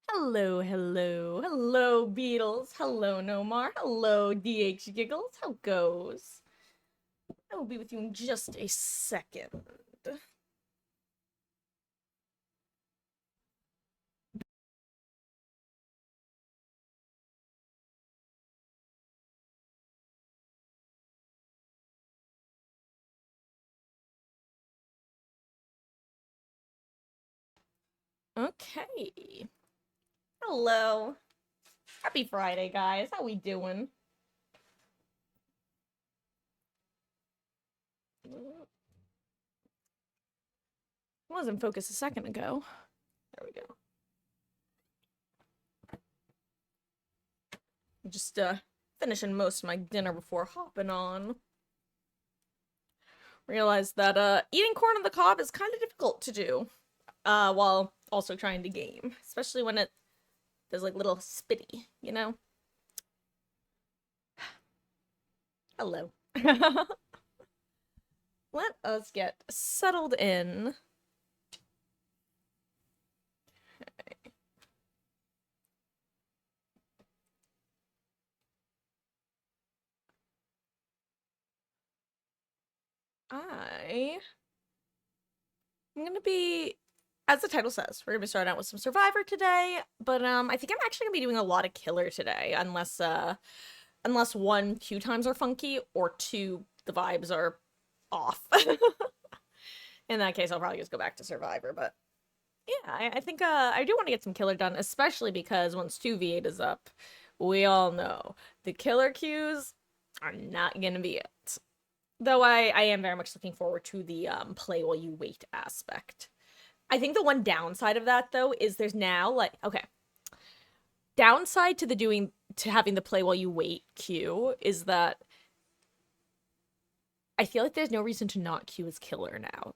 Hello, hello, hello, Beatles. Hello, Nomar. Hello, DH Giggles. How goes? I will be with you in just a second. Okay. Hello. Happy Friday, guys. How we doing? Wasn't focused a second ago. There we go. Just finishing most of my dinner before hopping on. Realized that eating corn on the cob is kind of difficult to do. While also trying to game, especially when it does like little spitty, you know? Hello. Let us get settled in. I'm gonna be, as the title says, we're gonna be starting out with some Survivor today, but I think I'm actually gonna be doing a lot of Killer today, unless one, queue times are funky, or two, the vibes are off. In that case, I'll probably just go back to Survivor, but yeah, I think I do want to get some Killer done, especially because once 2v8 is up, we all know the Killer queues are not gonna be it. Though I am very much looking forward to the play while you wait aspect. I think the one downside of that though is there's now like okay. Downside to the doing to having the play while you wait queue is that I feel like there's no reason to not queue as killer now.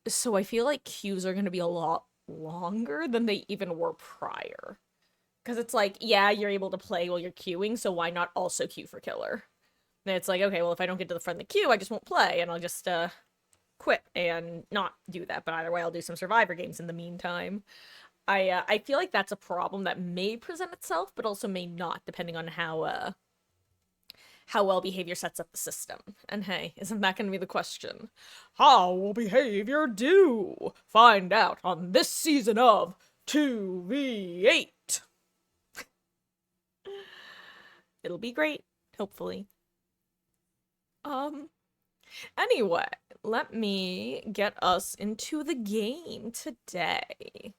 So I feel like queues are gonna be a lot longer than they even were prior. Because it's like, yeah, you're able to play while you're queuing, so why not also queue for killer? And it's like, okay, well, if I don't get to the front of the queue, I just won't play, and I'll just quit and not do that. But either way, I'll do some Survivor games in the meantime. I feel like that's a problem that may present itself, but also may not, depending on how well behavior sets up the system. And hey, isn't that going to be the question? How will behavior do? Find out on this season of 2v8. It'll be great, hopefully. Um, Anyway, let me get us into the game today.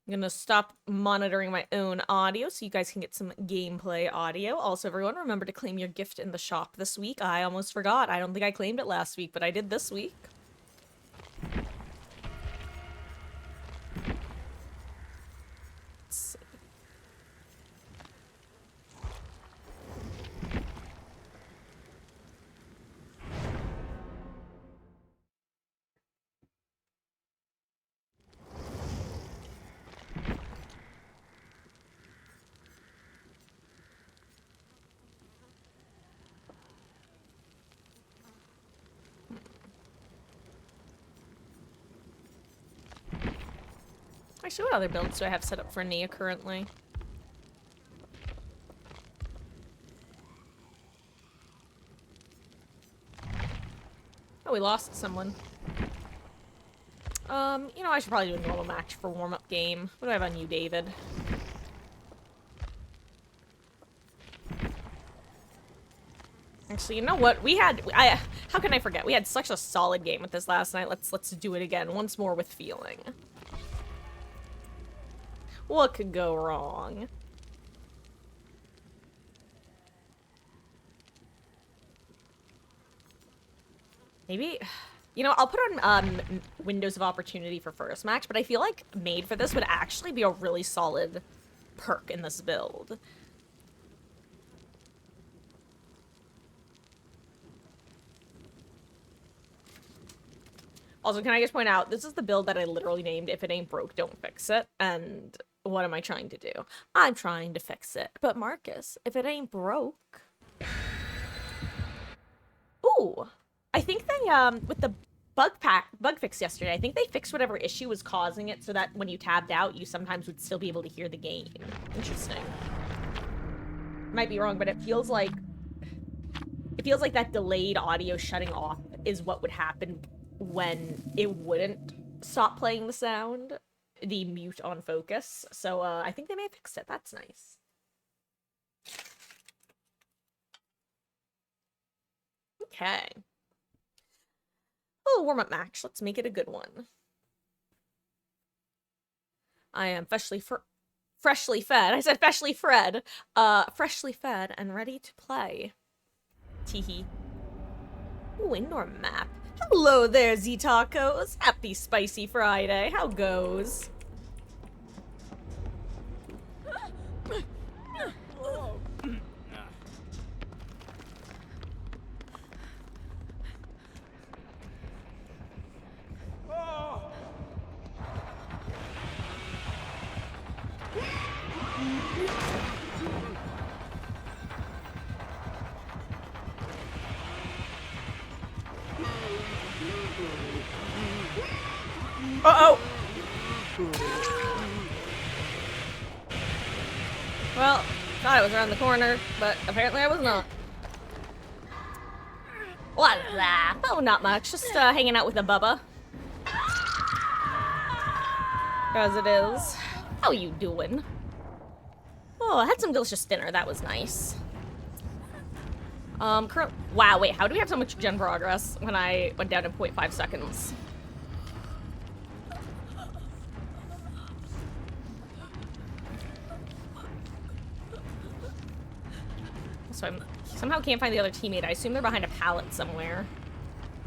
I'm gonna stop monitoring my own audio so you guys can get some gameplay audio. Also, everyone, remember to claim your gift in the shop this week. I almost forgot. I don't think I claimed it last week, but I did this week. Let's see. Actually, what other builds do I have set up for Nia currently? Oh, we lost someone. I should probably do a normal match for warm-up game. What do I have on you, David? Actually, you know what? How can I forget? We had such a solid game with this last night. Let's do it again once more with feeling. What could go wrong? Maybe, I'll put on Windows of Opportunity for first match, but I feel like Made for this would actually be a really solid perk in this build. Also, can I just point out, this is the build that I literally named If It Ain't Broke, Don't Fix It. And what am I trying to do? I'm trying to fix it. But Marcus, if it ain't broke... Ooh! I think they, with the bug fix yesterday. I think they fixed whatever issue was causing it so that when you tabbed out, you sometimes would still be able to hear the game. Interesting. Might be wrong, but it feels like that delayed audio shutting off is what would happen when it wouldn't stop playing the sound, the mute on focus. So I think they may have fixed it. That's nice. Okay. Oh, warm-up match. Let's make it a good one. I am freshly fed. I said freshly fed. Freshly fed and ready to play. Teehee. Ooh, indoor map. Hello there, Z-Tacos. Happy Spicy Friday. How goes? Uh-oh! Well, thought I was around the corner, but apparently I was not. What's that? Oh, not much. Just hanging out with a Bubba. As it is. How you doing? Oh, I had some delicious dinner. That was nice. Wow, wait, how do we have so much gen progress when I went down in 0.5 seconds? So I somehow can't find the other teammate. I assume they're behind a pallet somewhere.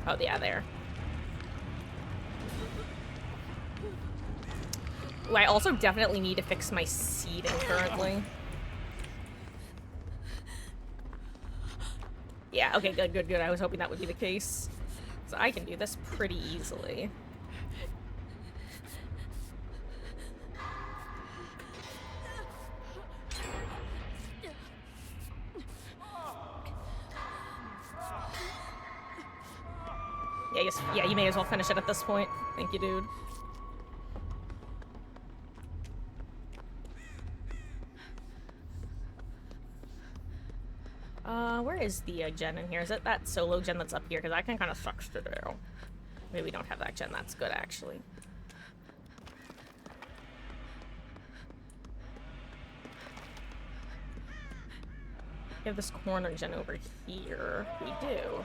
Oh, yeah, there. Ooh, I also definitely need to fix my seating currently. Yeah, okay, good. I was hoping that would be the case. So I can do this pretty easily. Yeah, you may as well finish it at this point. Thank you, dude. Where is the gen in here? Is it that solo gen that's up here? Because that can kind of sucks to do. Maybe we don't have that gen. That's good, actually. We have this corner gen over here. We do.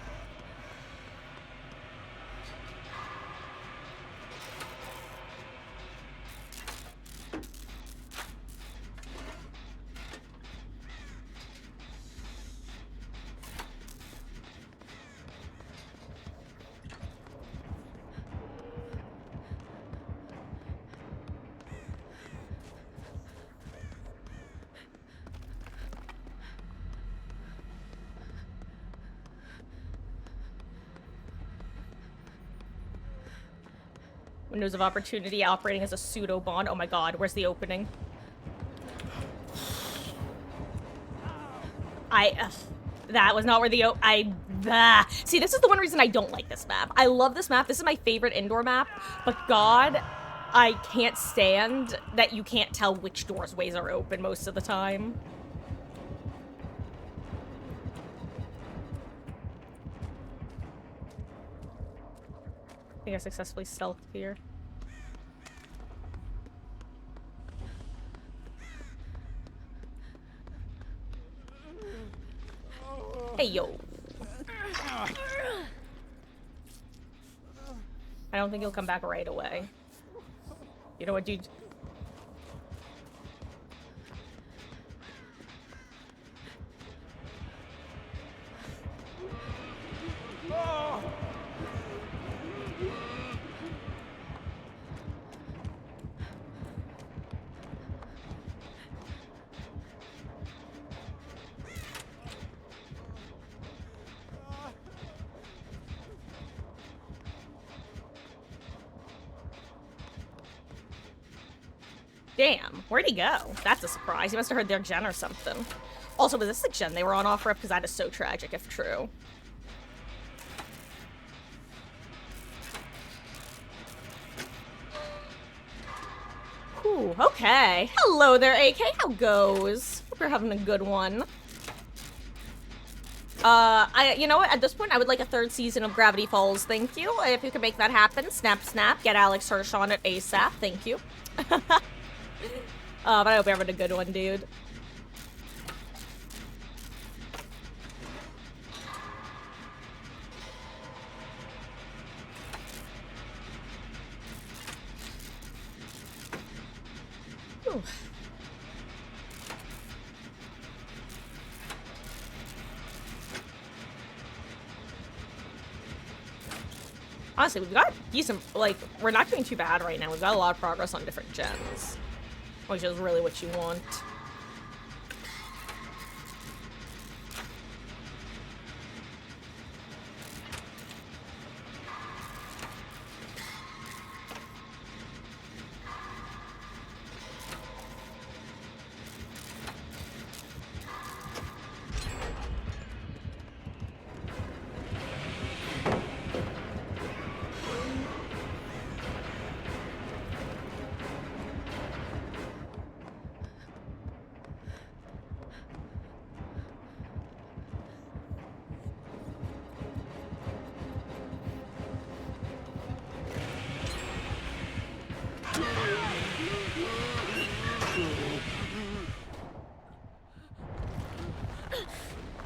Windows of Opportunity operating as a pseudo-bond. Oh my god, where's the opening? That was not where the See, this is the one reason I don't like this map. I love this map. This is my favorite indoor map. But god, I can't stand that you can't tell which doorways are open most of the time. I think I successfully stealthed here. Hey, yo. I don't think he'll come back right away. You know what, dude? Damn, where'd he go? That's a surprise. He must have heard their gen or something. Also, was this the gen they were on off-rip? Because that is so tragic if true. Ooh, okay. Hello there, AK. How goes? Hope you're having a good one. You know what? At this point, I would like a third season of Gravity Falls. Thank you. If you could make that happen, snap, snap. Get Alex Hirsch on it ASAP. Thank you. But I hope you're having a good one, dude. Ooh. Honestly, we've got decent, like, we're not doing too bad right now. We've got a lot of progress on different gens, which is really what you want.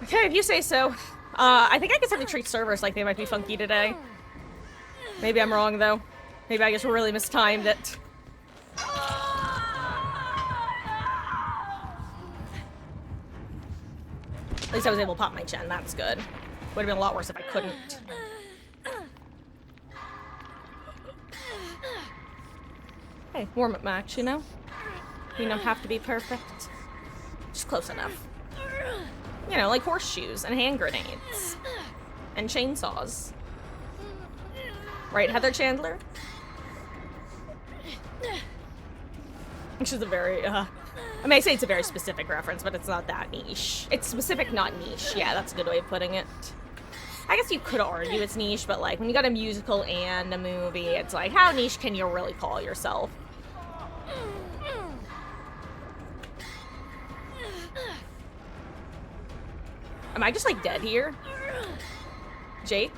Okay, if you say so. I think I guess I have to treat servers like they might be funky today. Maybe I'm wrong, though. Maybe I just really mistimed it. At least I was able to pop my gen, that's good. Would have been a lot worse if I couldn't. Hey, warm-up match, you know? You don't have to be perfect. Just close enough. You know, like horseshoes and hand grenades. And chainsaws. Right, Heather Chandler? Which is a very, I mean, I say it's a very specific reference, but it's not that niche. It's specific, not niche. Yeah, that's a good way of putting it. I guess you could argue it's niche, but like, when you got a musical and a movie, it's like, how niche can you really call yourself? Am I just like dead here? Jake?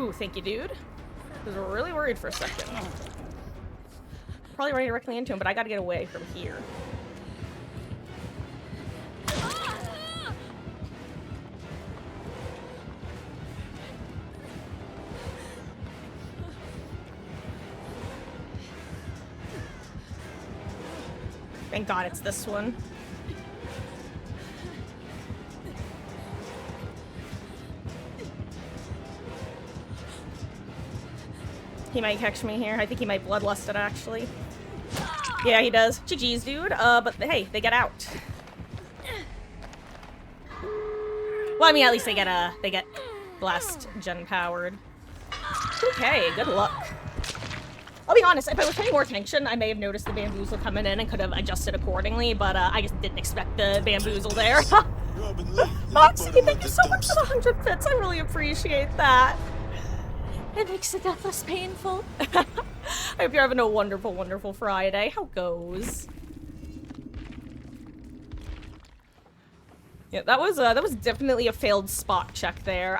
Ooh, thank you, dude. I was really worried for a second. Probably running directly into him, but I gotta get away from here. Thank God it's this one. He might catch me here. I think he might bloodlust it, actually. Yeah, he does. GG's, dude. But hey, they get out. Well, I mean, at least they get blessed gen powered. Okay, good luck. I'll be honest, if I was paying more attention, I may have noticed the bamboozle coming in and could have adjusted accordingly, but I just didn't expect the bamboozle there. Moxie, thank you so much for the 100 bits. I really appreciate that. It makes the death less painful. I hope you're having a wonderful, wonderful Friday. How goes? Yeah, that was definitely a failed spot check there.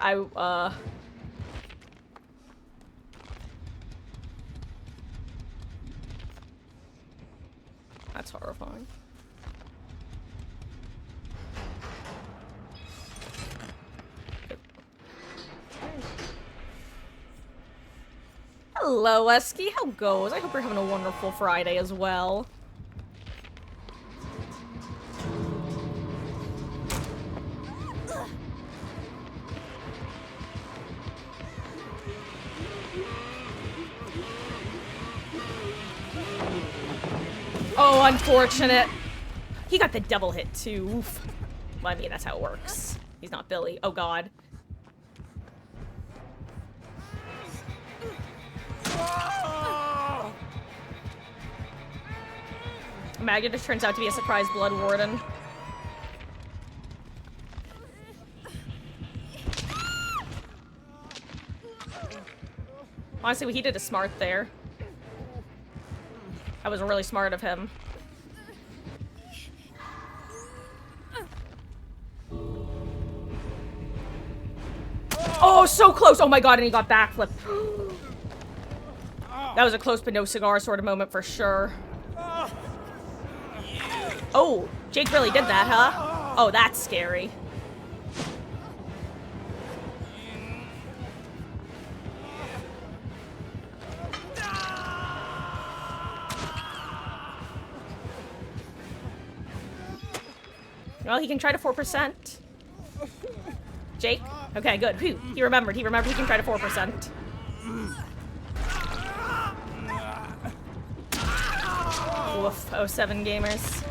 That's horrifying. Hello, Esky. How goes? I hope you're having a wonderful Friday as well. Oh, unfortunate. He got the double hit, too. Oof. Well, I mean, that's how it works. He's not Billy. Oh, God. Imagine it turns out to be a surprise Blood Warden. Honestly, what he did is smart there. That was really smart of him. Oh, so close! Oh my god, and he got backflip. That was a close but no cigar sort of moment for sure. Oh, Jake really did that, huh? Oh, that's scary. Well, he can try to 4%. Jake? Okay, good. Whew. He remembered. He remembered he can try to 4%. Woof. 07 gamers.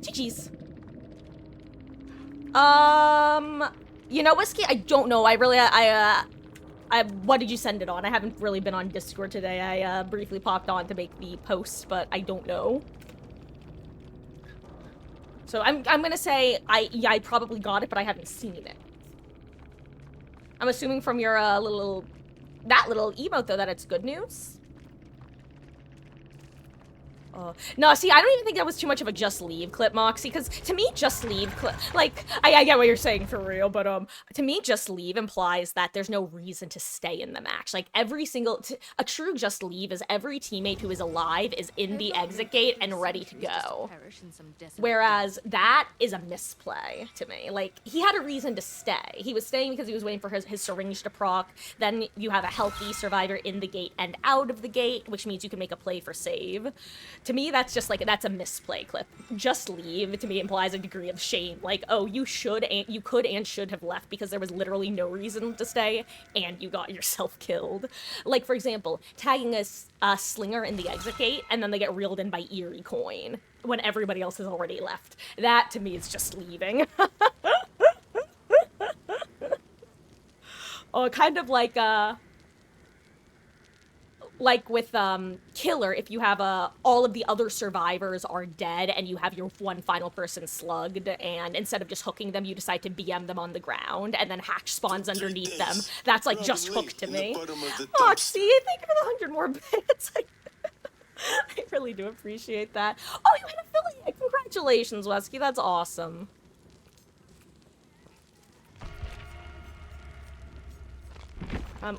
GG's. You know, Whiskey, I don't know. What did you send it on? I haven't really been on Discord today. I briefly popped on to make the post, but I don't know. So I'm gonna say I probably got it, but I haven't seen it. I'm assuming from your little emote though that it's good news. No, see, I don't even think that was too much of a just leave clip, Moxie, because to me, just leave clip, like, I get what you're saying for real, but, to me, just leave implies that there's no reason to stay in the match. Like, a true just leave is every teammate who is alive is in the exit gate and ready to go. Whereas that is a misplay to me. Like, he had a reason to stay. He was staying because he was waiting for his syringe to proc. Then you have a healthy survivor in the gate and out of the gate, which means you can make a play for save. To me, that's just like, that's a misplay clip. Just leave, to me, implies a degree of shame. Like, oh, you could and should have left because there was literally no reason to stay, and you got yourself killed. Like, for example, tagging a slinger in the exit gate, and then they get reeled in by Eerie Coin when everybody else has already left. That, to me, is just leaving. Oh, kind of like with Killer, if you have all of the other survivors are dead and you have your one final person slugged, and instead of just hooking them, you decide to BM them on the ground, and then Hatch spawns underneath them. That's like just hooked to me. Oh, see, thank you for the 100 more bits. I really do appreciate that. Oh, you had affiliate! Congratulations, Wesky. That's awesome.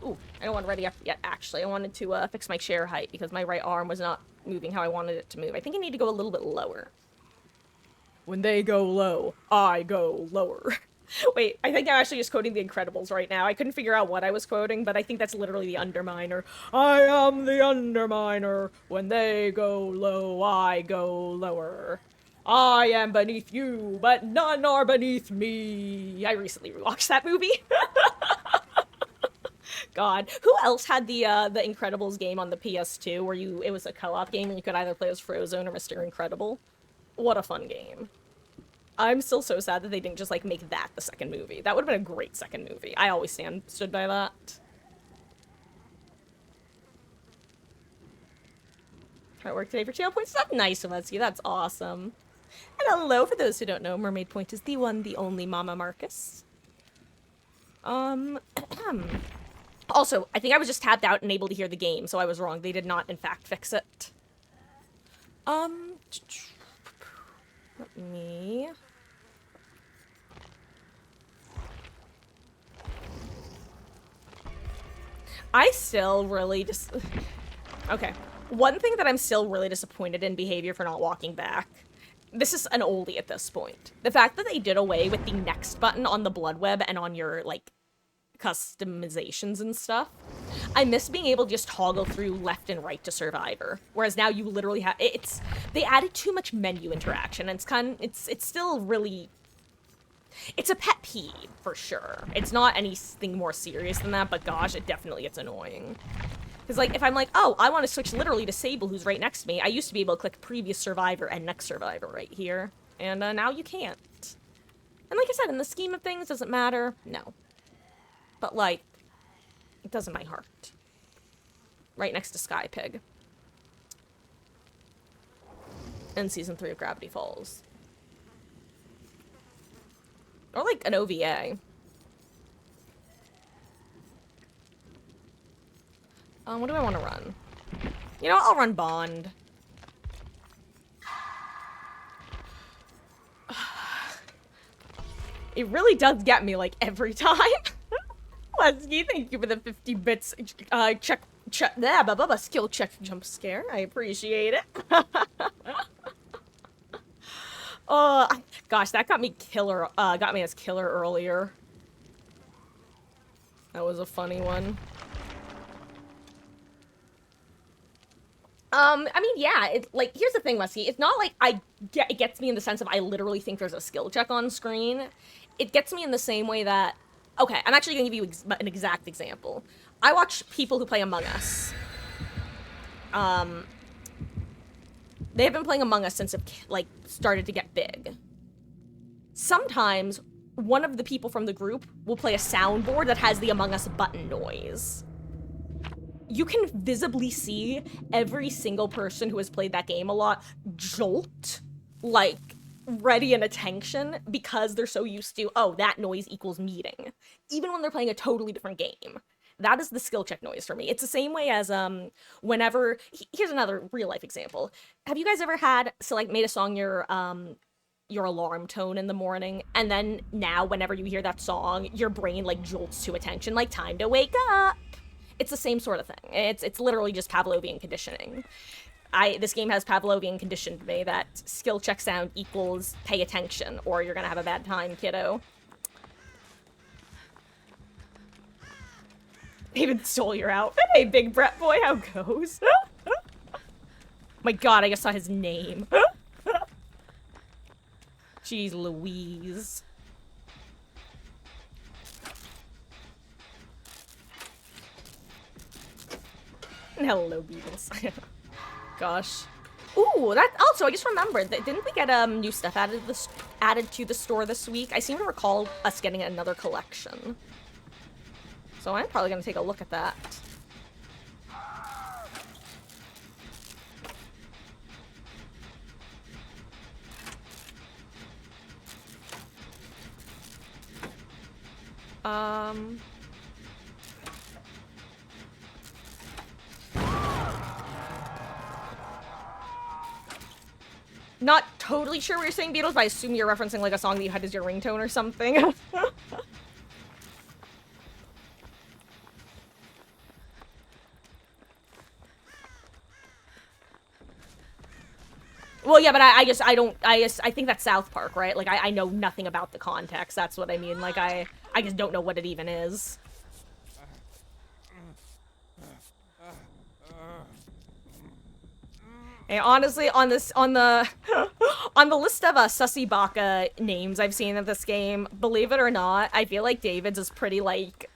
Ooh, I don't want ready up yet, actually. I wanted to, fix my chair height because my right arm was not moving how I wanted it to move. I think I need to go a little bit lower. When they go low, I go lower. Wait, I think I'm actually just quoting The Incredibles right now. I couldn't figure out what I was quoting, but I think that's literally the Underminer. I am the Underminer. When they go low, I go lower. I am beneath you, but none are beneath me. I recently rewatched that movie. God, who else had the Incredibles game on the PS2 where it was a co-op game and you could either play as Frozone or Mr. Incredible? What a fun game. I'm still so sad that they didn't just, like, make that the second movie. That would have been a great second movie. I always stood by that. I work today for channel points. That's nice of us. That's awesome. And hello, for those who don't know, Mermaid Point is the one, the only Mama Marcus. Also, I think I was just tapped out and able to hear the game, so I was wrong. They did not, in fact, fix it. Let me... I still really just... Okay. One thing that I'm still really disappointed in behavior for not walking back. This is an oldie at this point. The fact that they did away with the next button on the Blood Web and on your, like, customizations and stuff. I miss being able to just toggle through left and right to Survivor, whereas now you literally have they added too much menu interaction, and it's still really, it's a pet peeve for sure. It's not anything more serious than that, but gosh, it definitely gets annoying. Because, like, if I'm like, oh, I want to switch literally to Sable, who's right next to me, I used to be able to click previous survivor and next survivor right here, and now you can't. And like I said, in the scheme of things, does it matter? No. But, like, it does in my heart. Right next to Sky Pig. In Season 3 of Gravity Falls. Or, like, an OVA. What do I want to run? You know, I'll run Bond. It really does get me, like, every time. Lesky, thank you for the 50 bits, skill check jump scare. I appreciate it. Gosh, that got me as killer earlier. That was a funny one. I mean, yeah, it's like, here's the thing, Muskie. It's not like it gets me in the sense of I literally think there's a skill check on screen. It gets me in the same way that, okay, I'm actually gonna give you an exact example. I watch people who play Among Us. They have been playing Among Us since it, like, started to get big. Sometimes, one of the people from the group will play a soundboard that has the Among Us button noise. You can visibly see every single person who has played that game a lot jolt, like, ready and attention, because they're so used to, oh, that noise equals meeting. Even when they're playing a totally different game. That is the skill check noise for me. It's the same way as, whenever... Here's another real-life example. Have you guys ever made a song your alarm tone in the morning, and then now, whenever you hear that song, your brain, like, jolts to attention, like, time to wake up? It's the same sort of thing. It's literally just Pavlovian conditioning. This game has Pavlovian conditioned me that skill check sound equals pay attention, or you're gonna have a bad time, kiddo. David stole your outfit. Hey, big Brett boy, how goes? My god, I just saw his name. Jeez Louise. Hello, Beatles. Gosh. Ooh, that also, I just remembered that didn't we get new stuff added to the store this week? I seem to recall us getting another collection. So I'm probably gonna take a look at that. Not totally sure what you're saying, Beatles, but I assume you're referencing like a song that you had as your ringtone or something. Well, yeah, but I think that's South Park, right? Like, I know nothing about the context, that's what I mean. Like, I just don't know what it even is. And honestly, on the list of Sussy Baka names I've seen in this game, believe it or not, I feel like David's is pretty, like,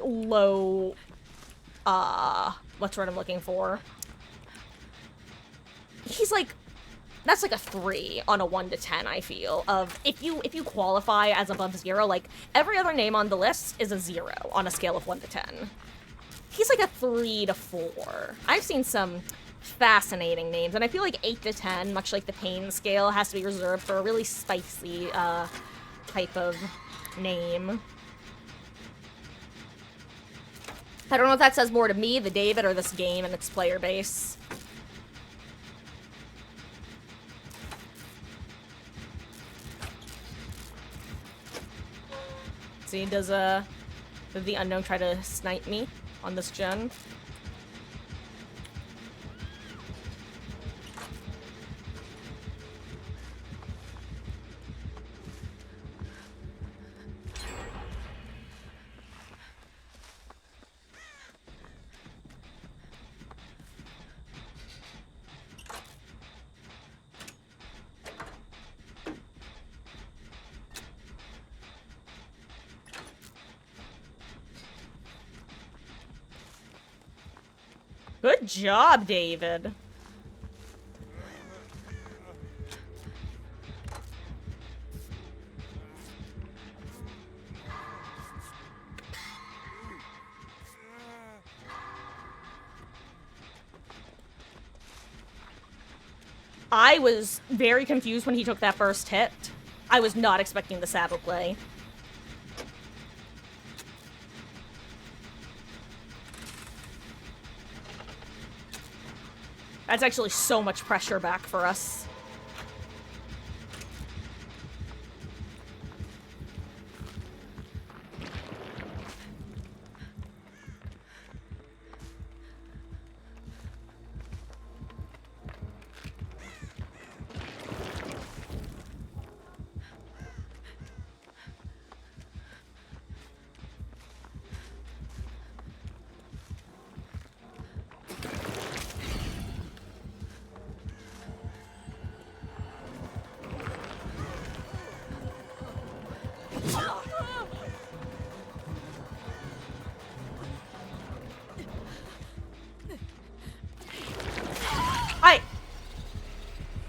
low, what's the word I'm looking for? He's like, that's like a 3 on a 1 to 10, I feel, of if you qualify as above 0, like, every other name on the list is a 0 on a scale of 1 to 10. He's like a 3 to 4. I've seen some fascinating names, and I feel like 8 to 10, much like the pain scale, has to be reserved for a really spicy, type of name. I don't know if that says more to me, the David, or this game and its player base. See, does the unknown try to snipe me on this gen? Good job, David. I was very confused when he took that first hit. I was not expecting the saddle play. That's actually so much pressure back for us.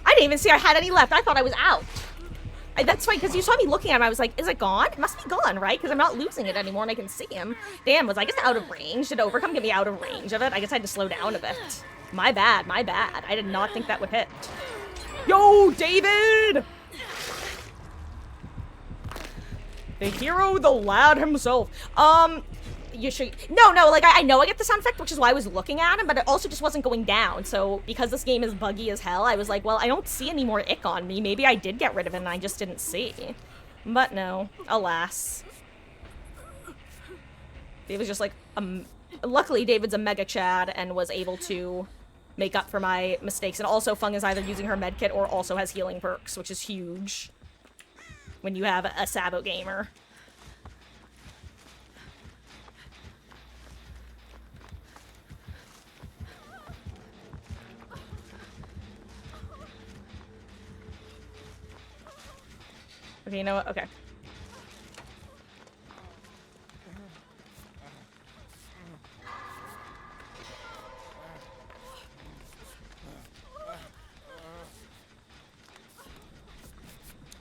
I didn't even see I had any left. I thought I was out. That's fine, because you saw me looking at him. I was like, is it gone? It must be gone, right? Because I'm not losing it anymore and I can see him. Damn, was I just out of range? Did Overcome get me out of range of it? I guess I had to slow down a bit. My bad, my bad. I did not think that would hit. Yo, David! The hero, the lad himself. You should... No, like, I know I get the sound effect, which is why I was looking at him, but it also just wasn't going down. So, because this game is buggy as hell, I was like, well, I don't see any more ick on me. Maybe I did get rid of it and I just didn't see. But no, alas. Dave was just like, luckily David's a mega Chad and was able to make up for my mistakes. And also, Fung is either using her medkit or also has healing perks, which is huge when you have a Sabo gamer. Okay, you know what? Okay.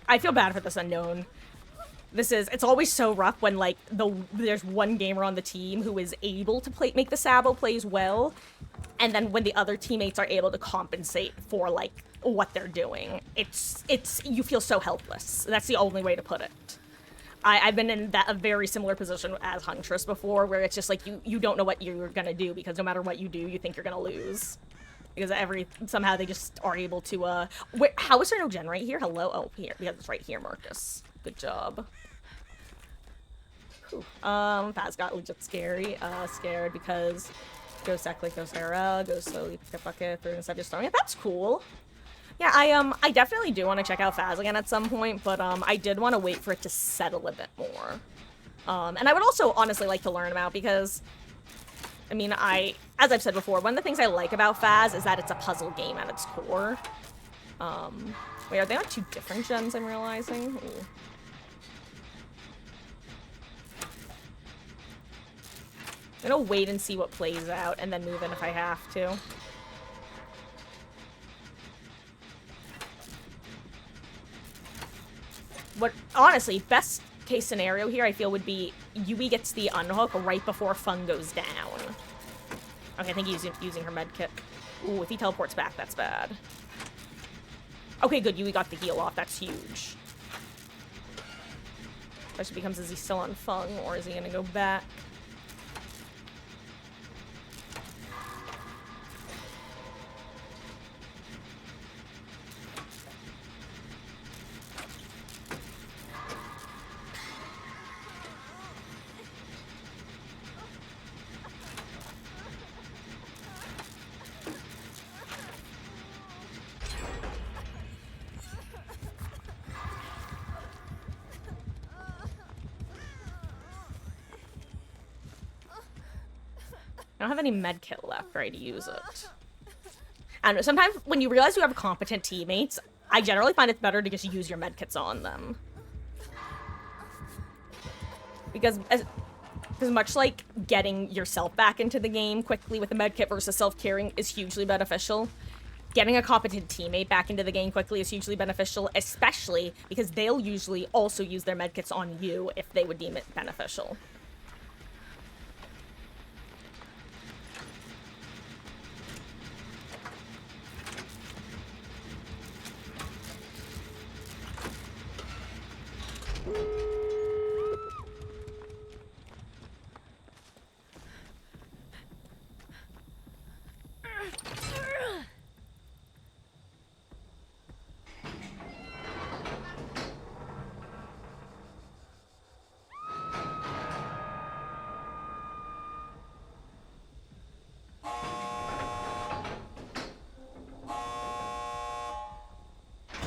I feel bad for this unknown. It's always so rough when, like, there's one gamer on the team who is able to make the Sabo plays well, and then when the other teammates are able to compensate for, like, what they're doing, you feel so helpless. That's the only way to put it. I've been in a very similar position as Huntress before, where it's just like, you don't know what you're gonna do, because no matter what you do, you think you're gonna lose. Because somehow they just are able to, wait, how is there no gen right here? Hello? Oh, here, because it's right here, Marcus. Good job. Whew. Faz got legit scared because go Seckley, go Sarah, go slowly, pick a bucket, through instead of just throwing it. That's cool. Yeah, I definitely do want to check out Faz again at some point, but, I did want to wait for it to settle a bit more. And I would also honestly like to learn about, because, I mean, as I've said before, one of the things I like about Faz is that it's a puzzle game at its core. Wait, are they on 2 different gens, I'm realizing? Ooh. I'm gonna wait and see what plays out, and then move in if I have to. What, honestly, best case scenario here, I feel, would be Yui gets the unhook right before Fung goes down. Okay, I think he's using her medkit. Ooh, if he teleports back, that's bad. Okay, good, Yui got the heal off. That's huge. Question becomes, is he still on Fung, or is he gonna go back? I don't have any medkit left ready to use it. I don't know, sometimes when you realize you have competent teammates, I generally find it's better to just use your medkits on them. Because much like getting yourself back into the game quickly with a medkit versus self-caring is hugely beneficial, getting a competent teammate back into the game quickly is hugely beneficial, especially because they'll usually also use their medkits on you if they would deem it beneficial.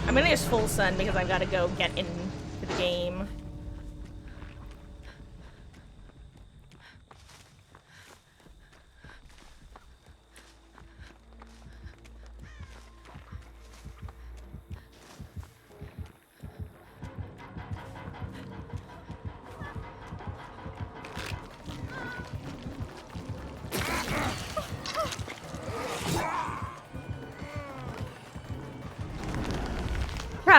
I'm gonna use full send because I've got to go get into the game.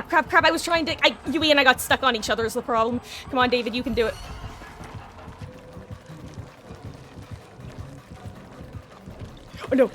Crap, I was trying to- Yui and I got stuck on each other is the problem. Come on, David, you can do it. Oh, no.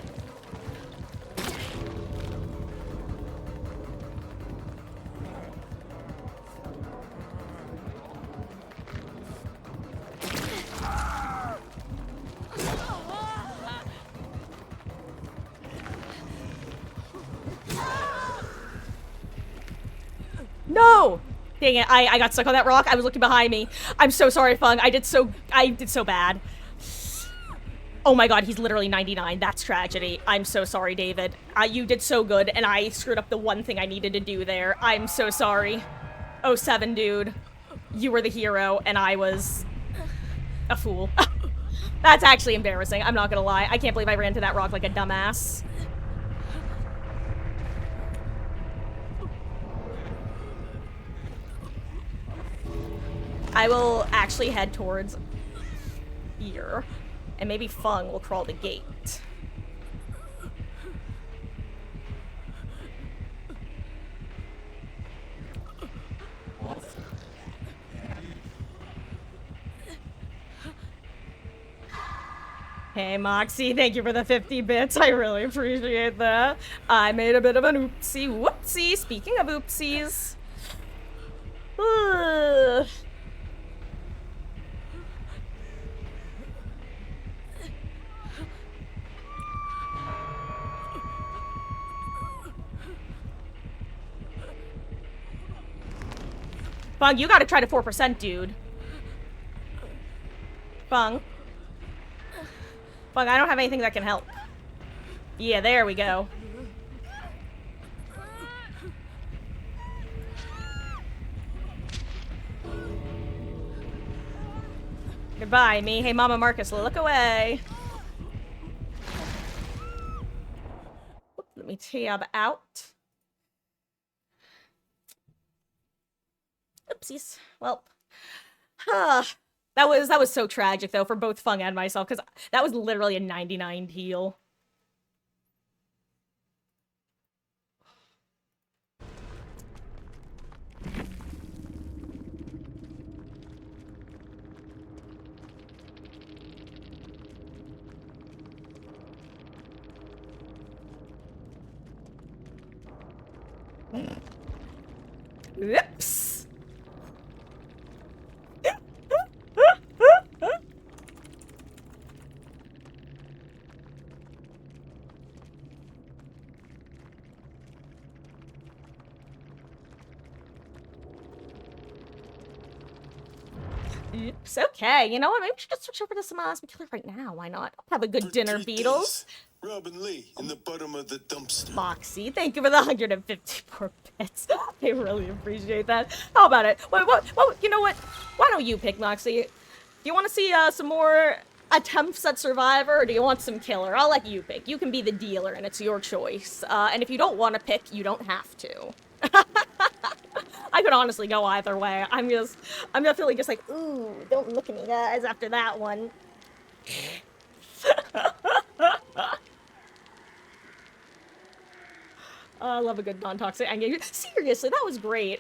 No! Dang it, I got stuck on that rock. I was looking behind me. I'm so sorry, Fung. I did so bad. Oh my god, he's literally 99. That's tragedy. I'm so sorry, David. You did so good, and I screwed up the one thing I needed to do there. I'm so sorry. 07, dude. You were the hero, and I was a fool. That's actually embarrassing. I'm not gonna lie. I can't believe I ran to that rock like a dumbass. I will actually head towards here, and maybe Fung will crawl the gate. Hey, Moxie, thank you for the 50 bits. I really appreciate that. I made a bit of an oopsie whoopsie. Speaking of oopsies. Fung, you gotta try to 4%, dude. Fung. Fung, I don't have anything that can help. Yeah, there we go. Goodbye, me. Hey, Mama Marcus, look away. Let me tab out. Oopsies. Well, that was so tragic though for both Fung and myself because that was literally a 99 heal. Oops. Oops, okay. You know what? Maybe we should just switch over to some killer right now. Why not? I'll have a good dinner, Beatles. Robin Lee in the bottom of the dumpster. Moxie, thank you for the 154 bits. I really appreciate that. How about it? What, you know what? Why don't you pick, Moxie? Do you want to see some more attempts at Survivor, or do you want some killer? I'll let you pick. You can be the dealer, and it's your choice. And if you don't want to pick, you don't have to. I could honestly go either way. I'm definitely just like, ooh, don't look at me, guys, after that one. I love a good non-toxic engagement. Seriously, that was great.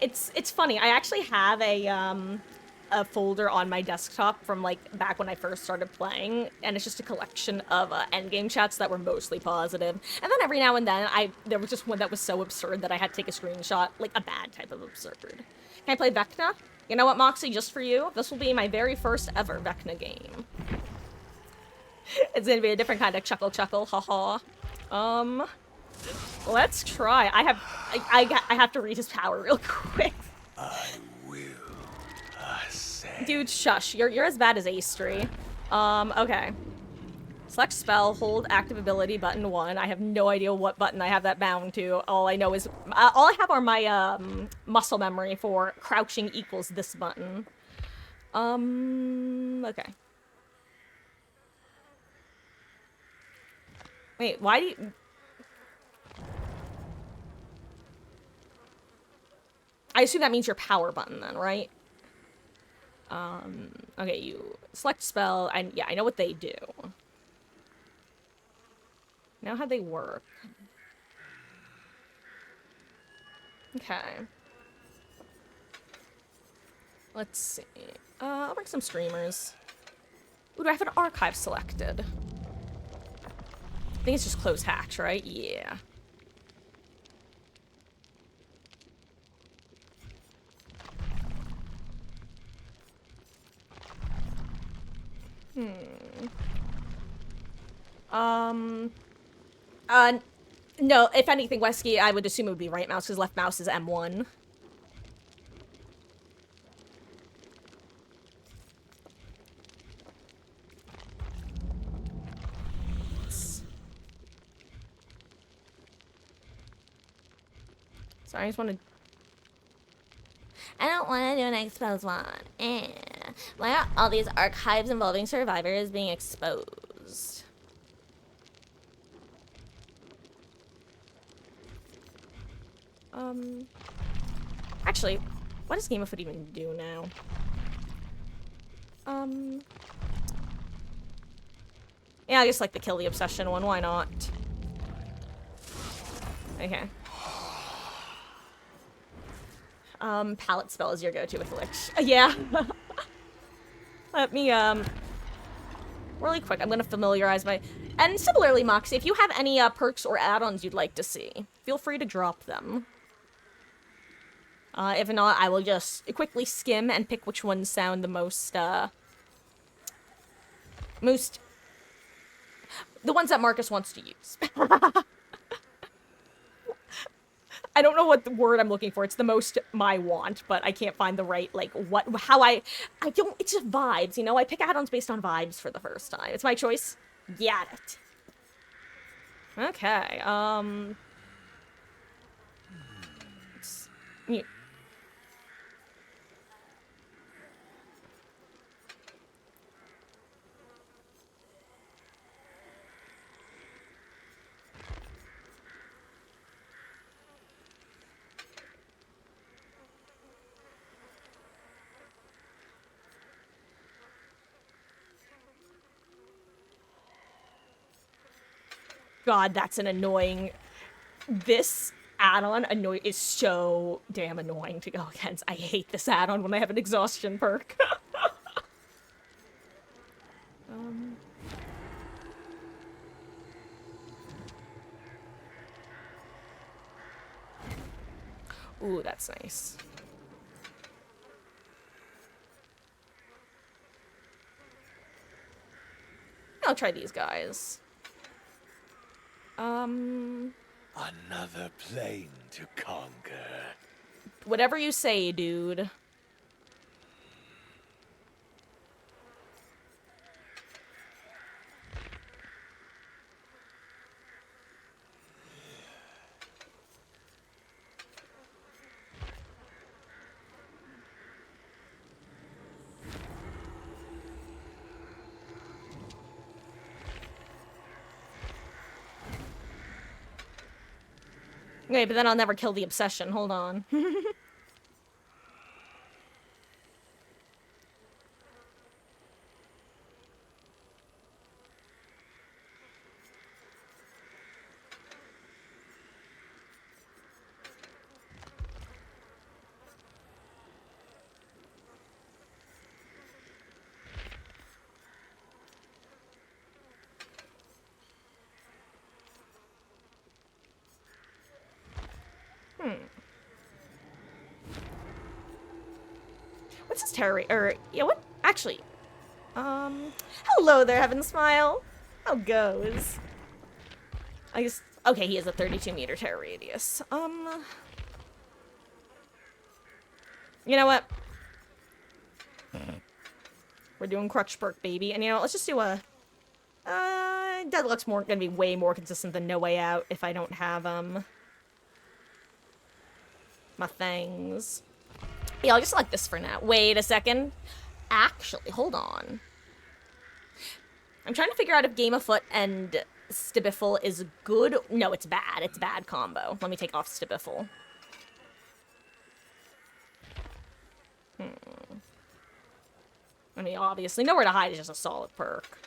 It's funny. I actually have a folder on my desktop from like back when I first started playing, and it's just a collection of endgame chats that were mostly positive. And then every now and then there was just one that was so absurd that I had to take a screenshot, like a bad type of absurd. Can I play Vecna? You know what, Moxie, just for you, this will be my very first ever Vecna game. It's gonna be a different kind of chuckle, haha. Let's try. I have to read his power real quick. I will ascend. Dude, shush. You're as bad as Astri. Okay. Select spell, hold active ability, button 1. I have no idea what button I have that bound to. All I know is, all I have are my, muscle memory for crouching equals this button. Okay. Wait, why do you... I assume that means your power button then, right? Okay, you select spell, and yeah, I know what they do. Now how they work. Okay. Let's see. I'll bring some streamers. Ooh, do I have an archive selected? I think it's just close hatch, right? Yeah. No, if anything, Wesky, I would assume it would be right mouse, because left mouse is M1. Sorry, I just want to... I don't want to do an exposed one. Why are all these archives involving survivors being exposed? Actually, what does Game of Foot even do now? Yeah, I just like the kill the obsession one, why not? Okay. Palette spell is your go-to with Lich. Yeah. Let me, really quick, I'm gonna familiarize my... And similarly, Moxie, if you have any, perks or add-ons you'd like to see, feel free to drop them. If not, I will just quickly skim and pick which ones sound the most, the ones that Marcus wants to use. I don't know what the word I'm looking for. It's the most my want, but I can't find the right, like, I don't, it's just vibes, you know? I pick add-ons based on vibes for the first time. It's my choice. Got it. Okay, yeah. God, that's an annoying... This add-on is so damn annoying to go against. I hate this add-on when I have an exhaustion perk. Ooh, that's nice. I'll try these guys. Another plane to conquer. Whatever you say, dude. Okay, but then I'll never kill the obsession. Hold on. What's his terror rate? Or, yeah, what? Actually, hello there, Heaven Smile. How goes? I guess, okay, he has a 32-meter terror radius. You know what? We're doing crutch perk, baby. And, you know, let's just do a, Deadlock's gonna be way more consistent than No Way Out if I don't have, my things. Yeah, I'll just select this for now. Wait a second. Actually, hold on. I'm trying to figure out if Game Afoot and Stibiffle is good. No, it's bad. It's bad combo. Let me take off Stibiffle. I mean, obviously, Nowhere to Hide is just a solid perk.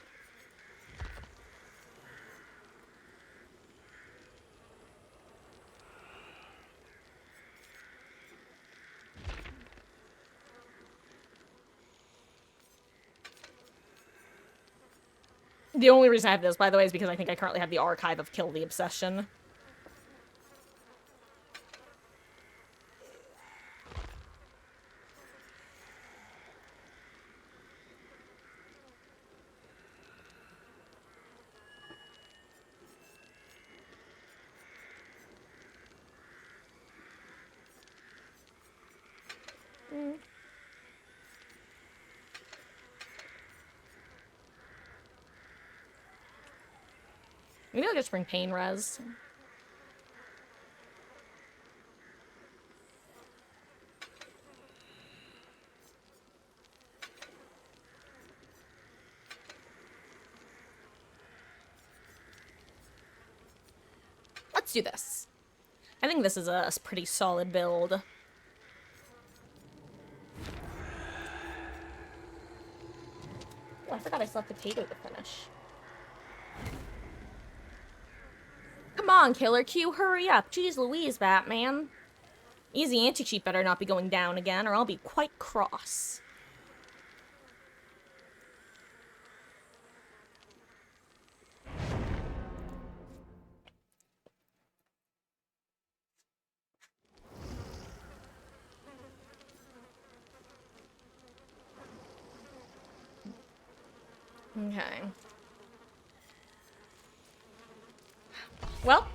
The only reason I have this, by the way, is because I think I currently have the archive of Kill the Obsession. Maybe I'll just bring Pain Res. Let's do this. I think this is a pretty solid build. Oh, I forgot I still have Potato to finish. Come on, Killer Q, hurry up. Jeez Louise, Batman. Easy Anti-Cheat better not be going down again, or I'll be quite cross. Okay. Well,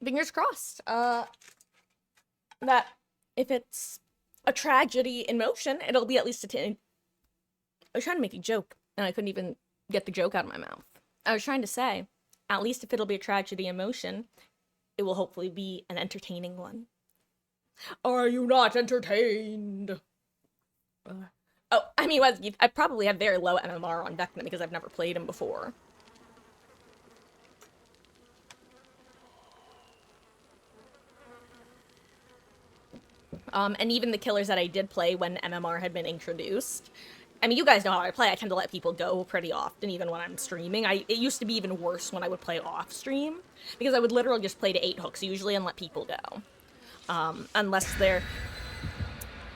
fingers crossed. That if it's a tragedy in motion, it'll be at least I was trying to make a joke, and I couldn't even get the joke out of my mouth. I was trying to say, at least if it'll be a tragedy in motion, it will hopefully be an entertaining one. Are you not entertained? Oh, I mean, I probably have very low MMR on Vecna because I've never played him before. And even the killers that I did play when MMR had been introduced. I mean, you guys know how I play. I tend to let people go pretty often, even when I'm streaming. It used to be even worse when I would play off stream, because I would literally just play to 8 hooks usually and let people go.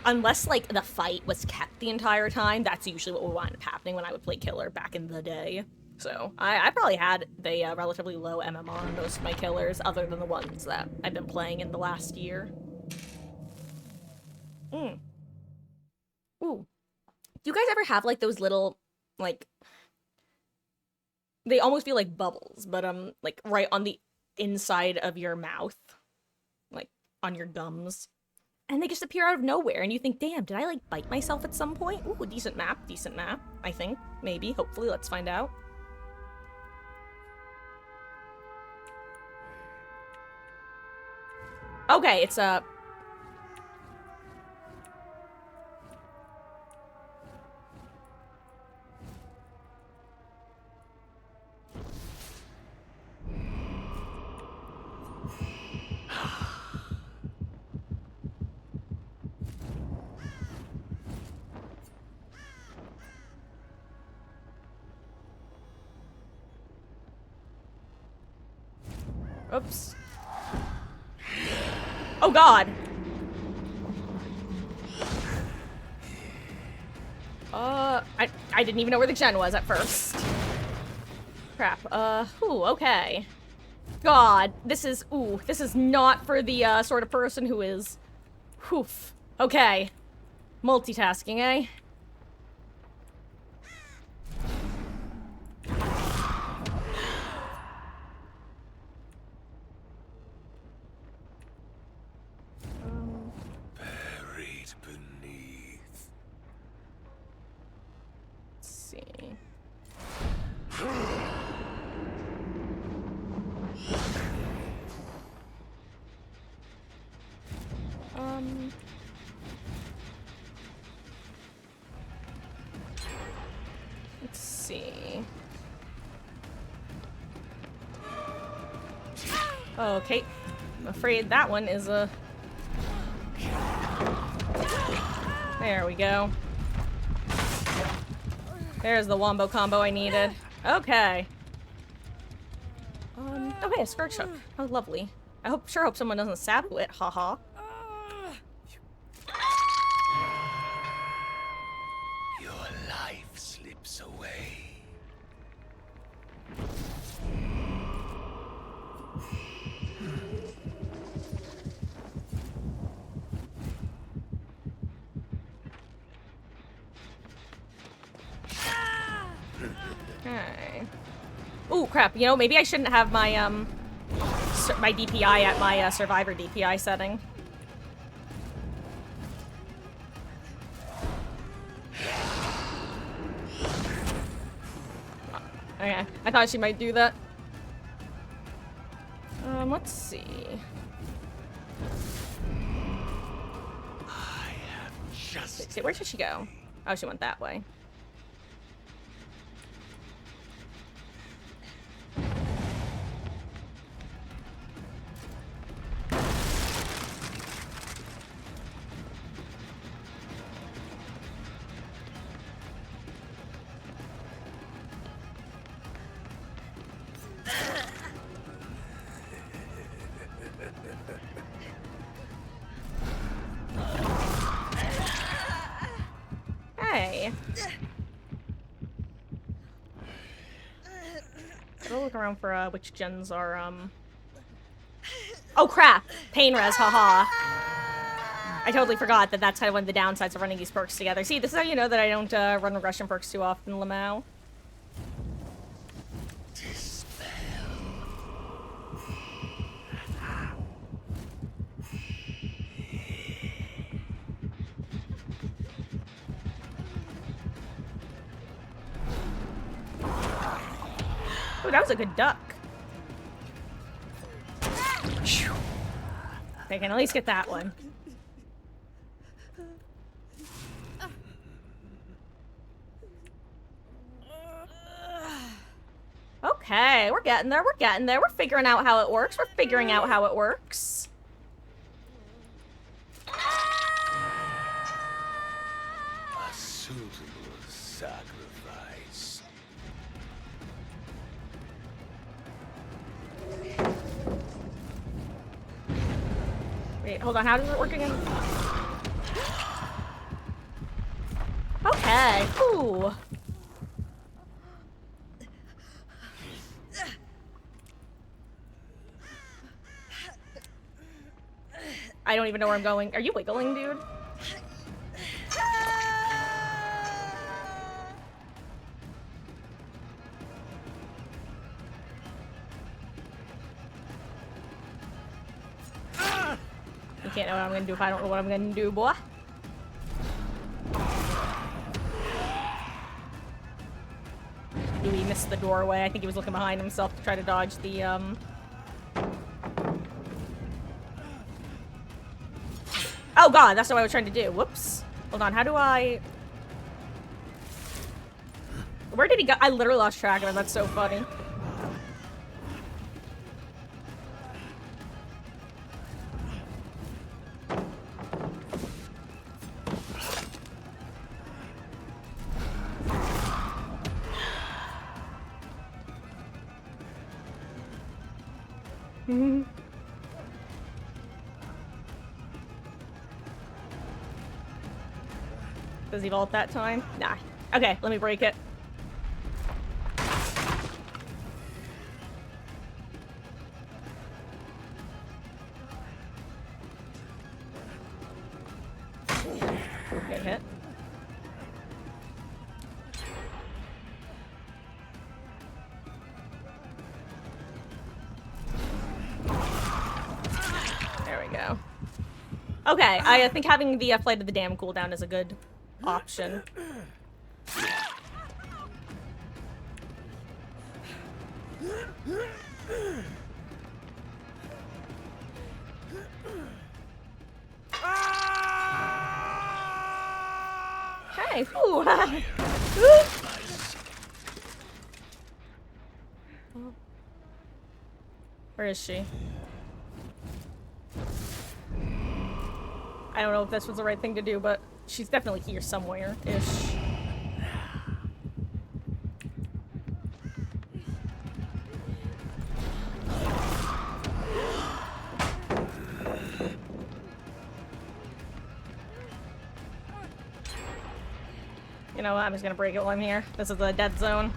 Unless, like, the fight was kept the entire time, that's usually what would wind up happening when I would play killer back in the day. So, I probably had the relatively low MMR on most of my killers, other than the ones that I've been playing in the last year. Ooh. Do you guys ever have, like, those little, like... They almost feel like bubbles, but, like, right on the inside of your mouth. Like, on your gums. And they just appear out of nowhere, and you think, damn, did I, like, bite myself at some point? Ooh, decent map, I think. Maybe, hopefully, let's find out. Okay, it's, Oops. Oh, God. I didn't even know where the gen was at first. Crap. Okay. God, this is not for the, sort of person who is... Oof. Okay. Multitasking, eh? Buried beneath. Let's see. Okay. I'm afraid that one is a... There we go. There's the wombo combo I needed. Okay. Okay, a Scourge Hook. Oh, lovely. I sure hope someone doesn't sabu it, haha. Your life slips away. Okay. Ooh, crap. You know, maybe I shouldn't have my, my DPI at my, Survivor DPI setting. Okay. I thought she might do that. Let's see. I have just... Where should she go? Oh, she went that way. Hey. We'll look around for which gens are Oh crap! Pain res, haha. I totally forgot that that's kind of one of the downsides of running these perks together. See, this is how you know that I don't run regression perks too often, Lamau. Oh, that was a good duck. I can at least get that one. Okay, we're getting there, we're getting there. We're figuring out how it works. We're figuring out how it works. A suitable sacrifice. Wait, hold on, how does it work again? Okay, ooh. I don't even know where I'm going. Are you wiggling, dude? You can't know what I'm gonna do if I don't know what I'm gonna do, boy. Ooh, he missed the doorway. I think he was looking behind himself to try to dodge the, Oh god, that's not what I was trying to do. Whoops. Hold on, how do I... Where did he go? I literally lost track of him. That's so funny. Does he vault that time? Nah. Okay, let me break it. Good hit. There we go. Okay, I think having the Flight of the Damned cooldown is a good option. Hey, ooh. Where is she? I don't know if this was the right thing to do, but she's definitely here somewhere-ish. You know what? I'm just gonna break it while I'm here. This is the dead zone.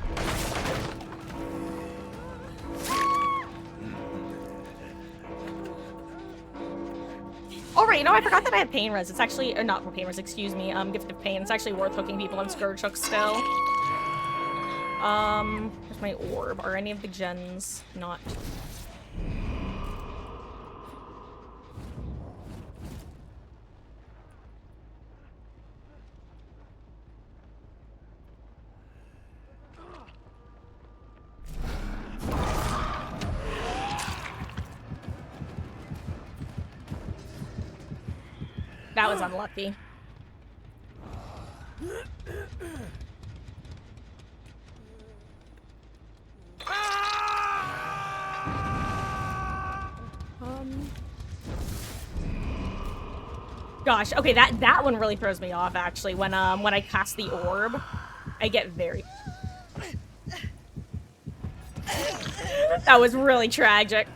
Oh, right, you know, I forgot that I had pain res. It's actually, or not pain res, excuse me, gift of pain. It's actually worth hooking people on Scourge Hook still. Where's my orb? Are any of the gens not? That was unlucky. Gosh, okay, that one really throws me off actually. When I cast the orb, I get very. That was really tragic.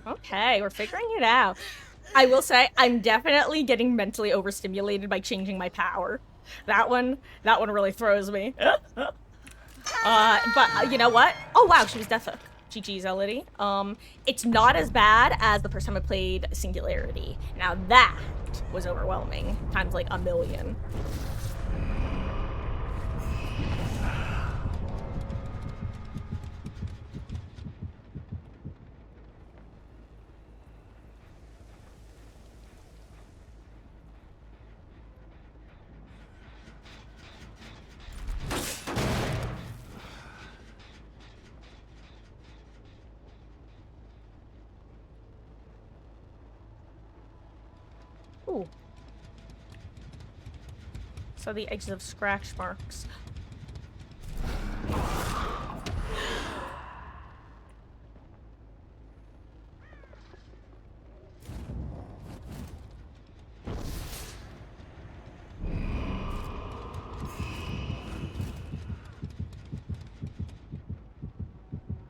Okay, we're figuring it out. I will say, I'm definitely getting mentally overstimulated by changing my power. That one really throws me. But you know what? Oh wow, she was Death Hook. GG's, Elodie. It's not as bad as the first time I played Singularity. Now that was overwhelming. Times like a million. Ooh. So the edges of scratch marks.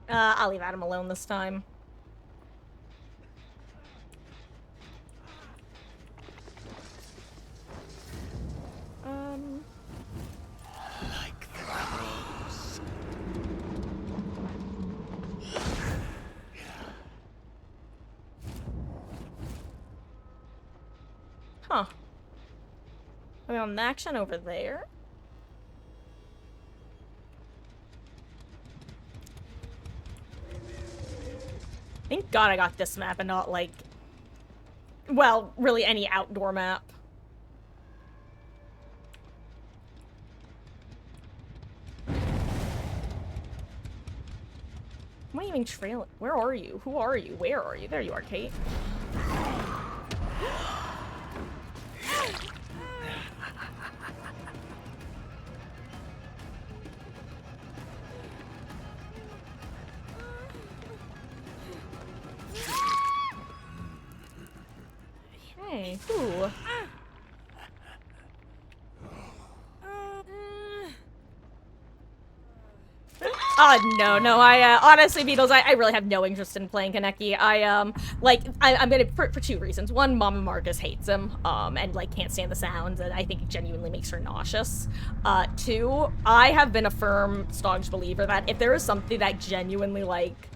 I'll leave Adam alone this time. Like the rose. Huh. Are we on action over there? Thank God I got this map and not, like, well, really any outdoor map. Am I even trailing? Where are you? Who are you? Where are you? There you are, Kate. Hey, who? No, I, honestly, Beatles, I really have no interest in playing Kaneki. I'm gonna, for two reasons. One, Mama Marcus hates him, and, like, can't stand the sounds, and I think it genuinely makes her nauseous. Two, I have been a firm, staunch believer that if there is something that genuinely, like,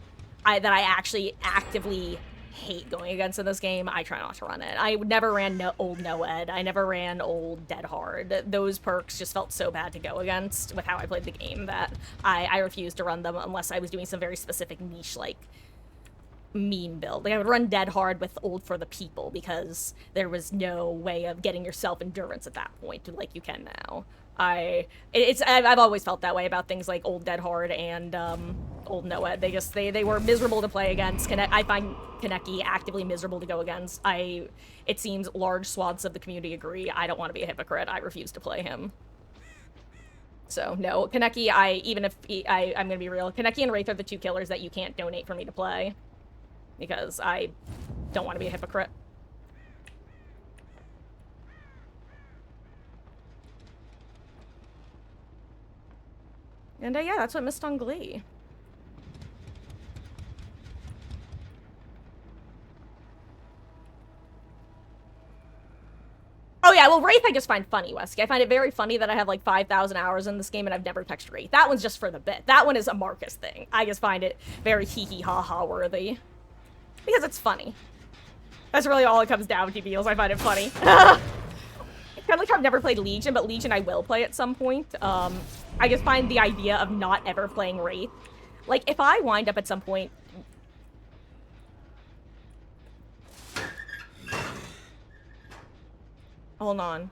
that I actually actively hate going against in this game, I try not to run it. I never ran old Noed. I never ran old Dead Hard. Those perks just felt so bad to go against with how I played the game that I refused to run them unless I was doing some very specific niche, like, meme build. Like, I would run dead hard with Old for the People because there was no way of getting yourself endurance at that point like you can now. I've always felt that way about things like Old Dead Hard and Old Noed. They were miserable to play against. I find Kaneki actively miserable to go against. It seems large swaths of the community agree. I don't want to be a hypocrite. I refuse to play him. So no, Kaneki. I'm gonna be real. Kaneki and Wraith are the two killers that you can't donate for me to play because I don't want to be a hypocrite. And yeah, that's what missed on Glee. Oh yeah, well, Wraith I just find funny, Wesky. I find it very funny that I have like 5,000 hours in this game and I've never touched Wraith. That one's just for the bit. That one is a Marcus thing. I just find it very hee-hee-ha-ha worthy. Because it's funny. That's really all it comes down to, Beals. I find it funny. Kind of like I've never played Legion, but Legion I will play at some point. I just find the idea of not ever playing Wraith. Like, if I wind up at some point... Hold on.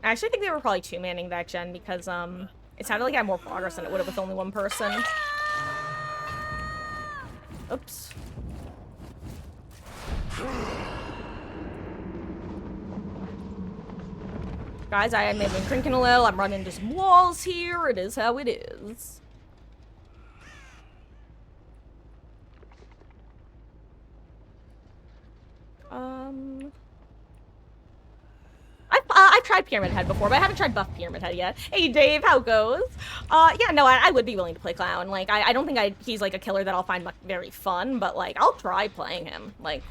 I actually think they were probably two-manning that gen because, it sounded like I had more progress than it would have with only one person. Oops. Guys, I have been drinking a little. I'm running into some walls here. It is how it is. I've tried Pyramid Head before, but I haven't tried Buff Pyramid Head yet. Hey, Dave, how goes? Yeah, no, I would be willing to play Clown. Like, I don't think he's, like, a killer that I'll find very fun, but, like, I'll try playing him. Like,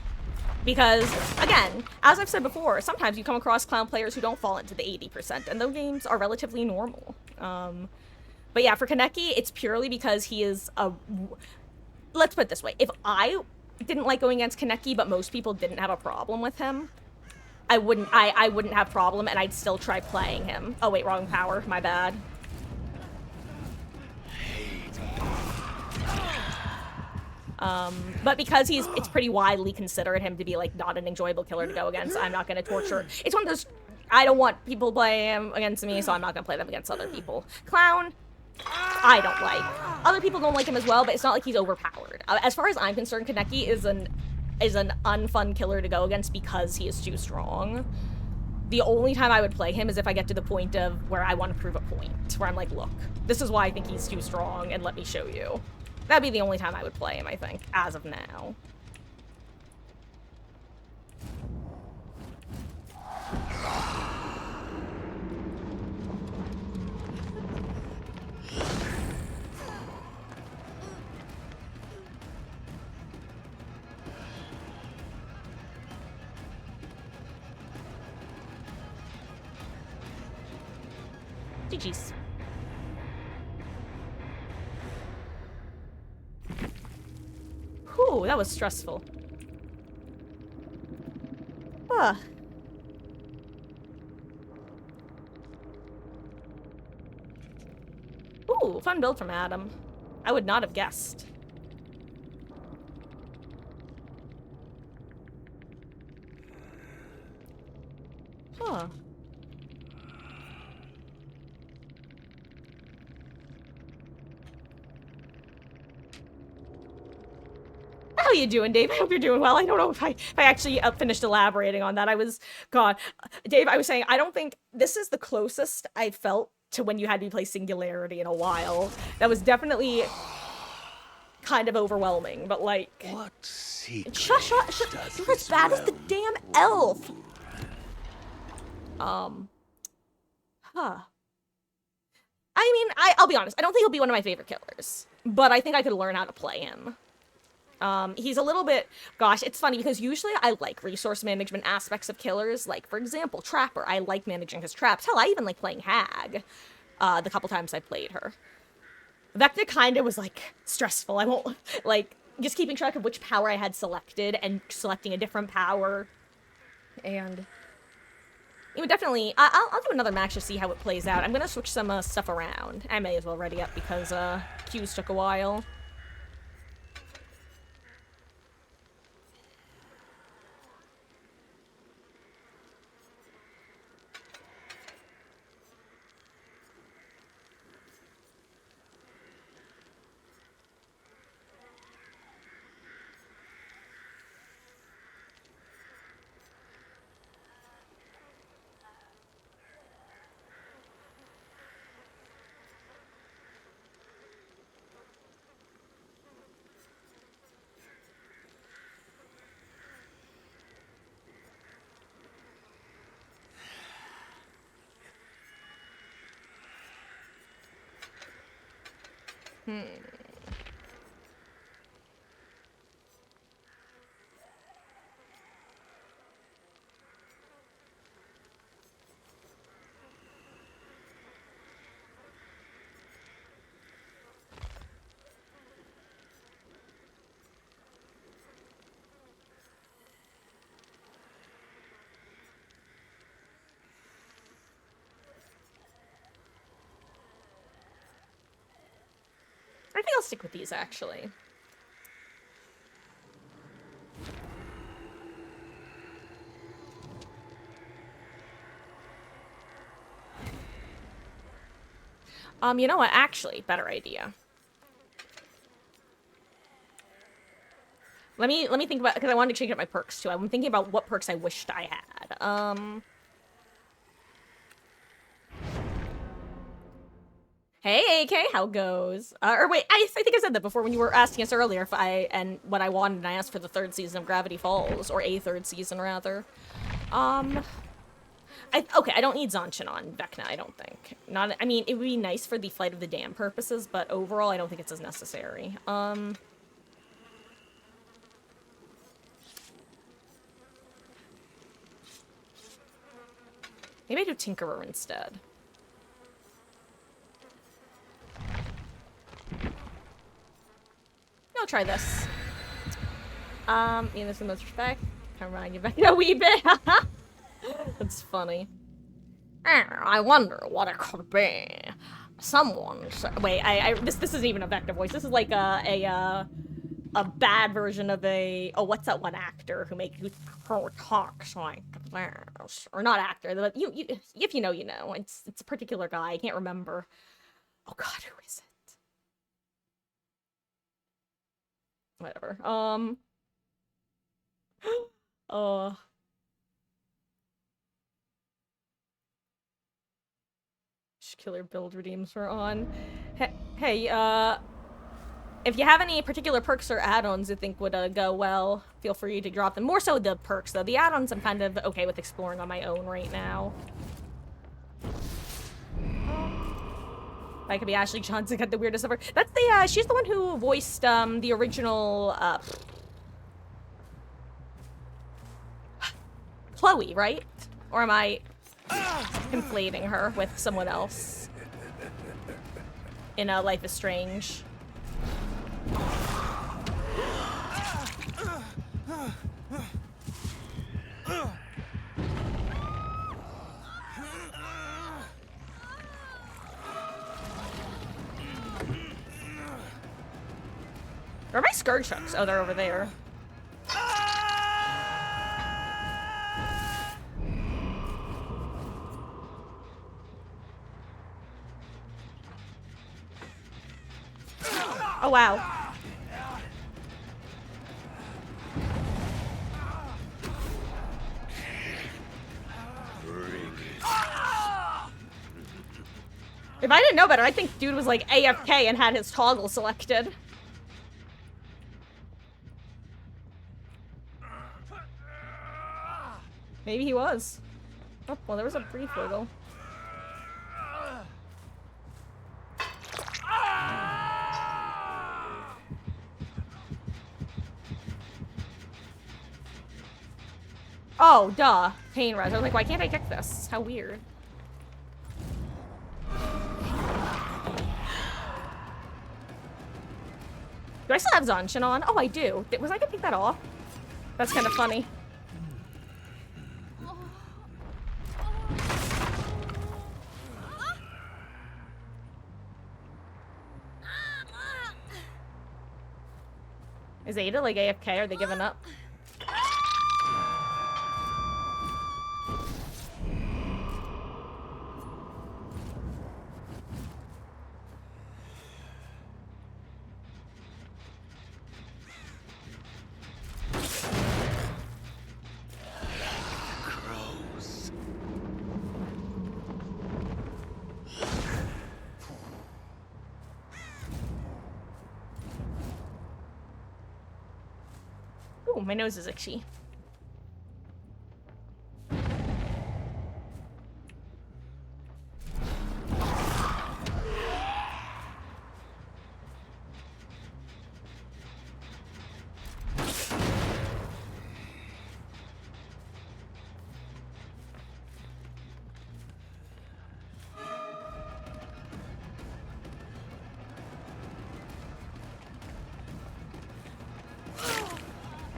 because, again, as I've said before, sometimes you come across Clown players who don't fall into the 80%, and those games are relatively normal. But yeah, for Kaneki, it's purely because he is a... Let's put it this way. If I didn't like going against Kaneki, but most people didn't have a problem with him, I wouldn't have problem, and I'd still try playing him. Oh wait, wrong power, my bad. But because it's pretty widely considered him to be, like, not an enjoyable killer to go against, I'm not gonna torture. It's one of those, I don't want people playing him against me, so I'm not gonna play them against other people. Clown, I don't like. Other people don't like him as well, but it's not like he's overpowered. As far as I'm concerned, Kaneki is an unfun killer to go against because he is too strong. The only time I would play him is if I get to the point of where I want to prove a point, where I'm like, look, this is why I think he's too strong, and let me show you. That'd be the only time I would play him, I think, as of now. GG's. Whew, that was stressful. Ah. Ooh, fun build from Adam. I would not have guessed. Huh. How you doing, Dave? I hope you're doing well. I don't know if I actually finished elaborating on that. God, Dave, I was saying, I don't think this is the closest I felt to when you had me play Singularity in a while. That was definitely kind of overwhelming, but like... What secret Shush. You're as bad as the damn elf! Huh. I mean, I'll be honest, I don't think he'll be one of my favorite killers, but I think I could learn how to play him. He's a little bit, gosh, it's funny because usually I like resource management aspects of killers. Like, for example, Trapper. I like managing his traps. Hell, I even like playing Hag, the couple times I played her. Vecna kind of was, like, stressful. I won't, like, just keeping track of which power I had selected and selecting a different power. And it would definitely... I'll do another match to see how it plays out. I'm gonna switch some stuff around. I may as well ready up because Q's took a while. I think I'll stick with these, actually. You know what? Actually, better idea. Let me think about, because I wanted to change up my perks, too. I'm thinking about what perks I wished I had. Hey, AK, how goes? Or wait, I think I said that before when you were asking us earlier if what I wanted, and I asked for the 3rd season of Gravity Falls, or a 3rd season, rather. Okay, I don't need Zanshin on Vecna, I don't think. I mean, it would be nice for the Flight of the Damned purposes, but overall, I don't think it's as necessary. Maybe I do Tinkerer instead. I'll try this. This in most respect. Can remind you back a wee bit. That's funny. I wonder what it could be. Wait, this isn't even a Vecna voice. This is like a bad version of what's that one actor who talks like this? Or not actor, but if you know, you know. It's a particular guy. I can't remember. Oh God, who is it? Whatever. Killer build redeems are on. Hey, if you have any particular perks or add-ons you think would go well, feel free to drop them. More so the perks, though. The add-ons I'm kind of okay with exploring on my own right now. That could be Ashley Johnson, got the weirdest of her. That's the, she's the one who voiced, the original, Chloe, right? Or am I conflating her with someone else in Life is Strange? Where are my Scourge hooks? Oh, they're over there. Oh, wow. If I didn't know better, I think dude was like AFK and had his toggle selected. Maybe he was. Oh, well, there was a brief wiggle. Oh, duh. Pain res. I was like, why can't I kick this? How weird. Do I still have Zanshin on? Oh, I do. Was I gonna take that off? That's kind of funny. Is Ada like AFK? Are they giving up? Crows. Ooh, my nose is itchy.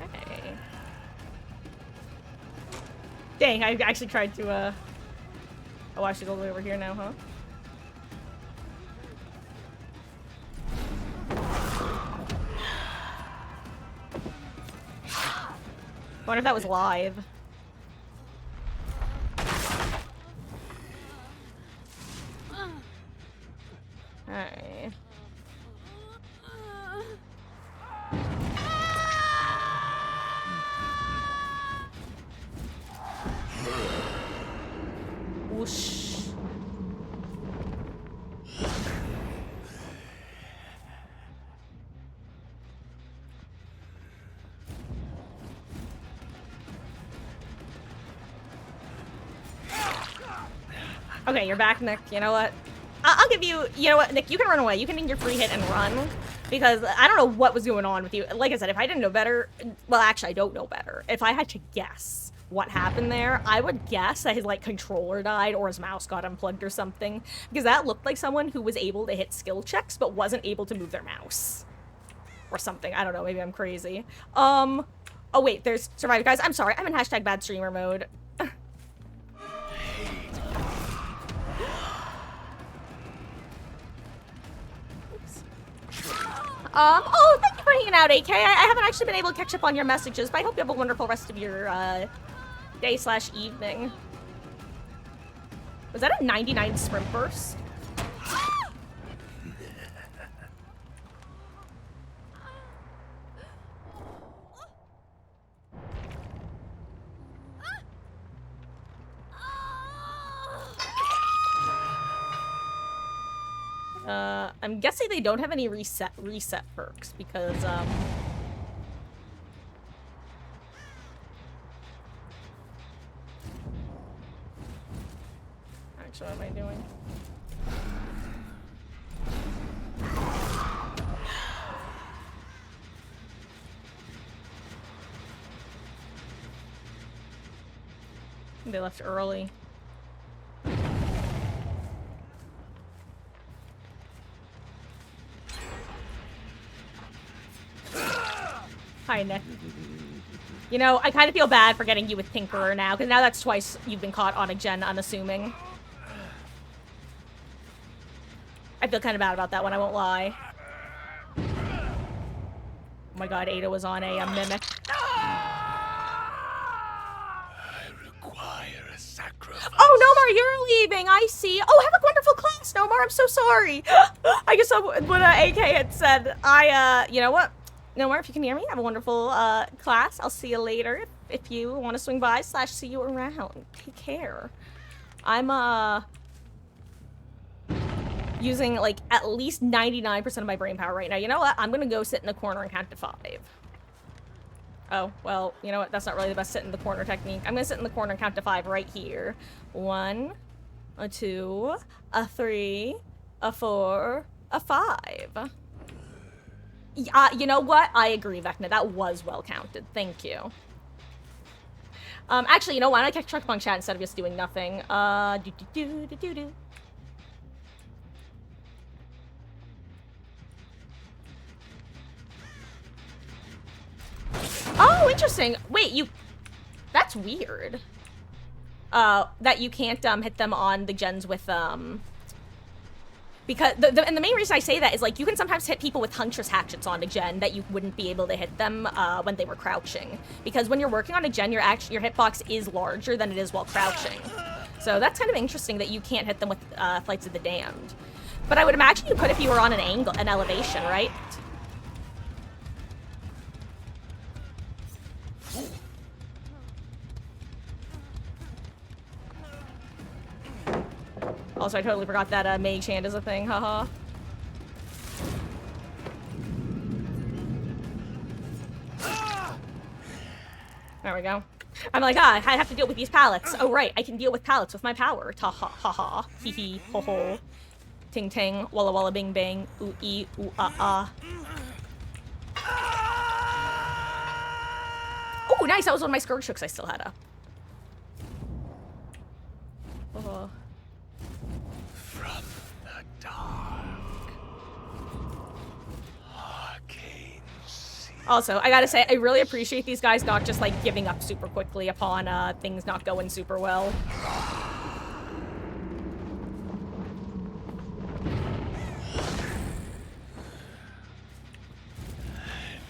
Okay. Dang, I actually tried to, Oh, I should go all the way over here now, huh? I wonder if that was live. Alright. Whoosh. Okay, you're back, Nick. You know what? I'll give you... You know what, Nick? You can run away. You can make your free hit and run. Because I don't know what was going on with you. Like I said, if I didn't know better... Well, actually, I don't know better. If I had to guess what happened there, I would guess that his, like, controller died or his mouse got unplugged or something. Because that looked like someone who was able to hit skill checks but wasn't able to move their mouse. Or something. I don't know. Maybe I'm crazy. Oh, wait. There's Survivor. Guys, I'm sorry. I'm in hashtag bad streamer mode. Oh, thank you for hanging out, AK. I haven't actually been able to catch up on your messages, but I hope you have a wonderful rest of your, day/evening. Was that a 99 sprint burst? I'm guessing they don't have any reset perks because, Actually, what am I doing? They left early. Hi, Nick. You know, I kind of feel bad for getting you with Tinkerer now, because now that's twice you've been caught on a gen unassuming. I feel kind of bad about that one, I won't lie. Oh my god, Ada was on a Mimic. I require a sacrifice. Oh, Nomar, you're leaving. I see. Oh, have a wonderful class, Nomar. I'm so sorry. I guess what AK had said. You know what? Nomar, if you can hear me, have a wonderful class. I'll see you later if you want to swing by / see you around. Take care. I'm using like at least 99% of my brain power right now. You know what? I'm gonna go sit in the corner and count to 5. Oh, well, you know what? That's not really the best sit in the corner technique. I'm gonna sit in the corner and count to 5 right here. 1, a 2, a 3, a 4, a 5. You know what? I agree, Vecna. That was well counted. Thank you. Actually, you know what? I can check on chat instead of just doing nothing. Do. Oh, interesting. Wait, you... That's weird. That you can't, hit them on the gens with, Because, and the main reason I say that is, like, you can sometimes hit people with Huntress Hatchets on a gen that you wouldn't be able to hit them, when they were crouching. Because when you're working on a gen, your hitbox is larger than it is while crouching. So that's kind of interesting that you can't hit them with, Flights of the Damned. But I would imagine you could if you were on an elevation, right? Also, I totally forgot that mage hand is a thing, haha. There we go. I'm like, I have to deal with these pallets. Oh, right, I can deal with pallets with my power. Ta ha ha ha. Hee hee ho ho. Ting ting. Walla walla bing bang. Ooh ee ooh ah. Oh, nice. That was one of my Scourge hooks I still had up. From the dark. Arcane sea. Also, I gotta say, I really appreciate these guys not just, like, giving up super quickly upon, things not going super well.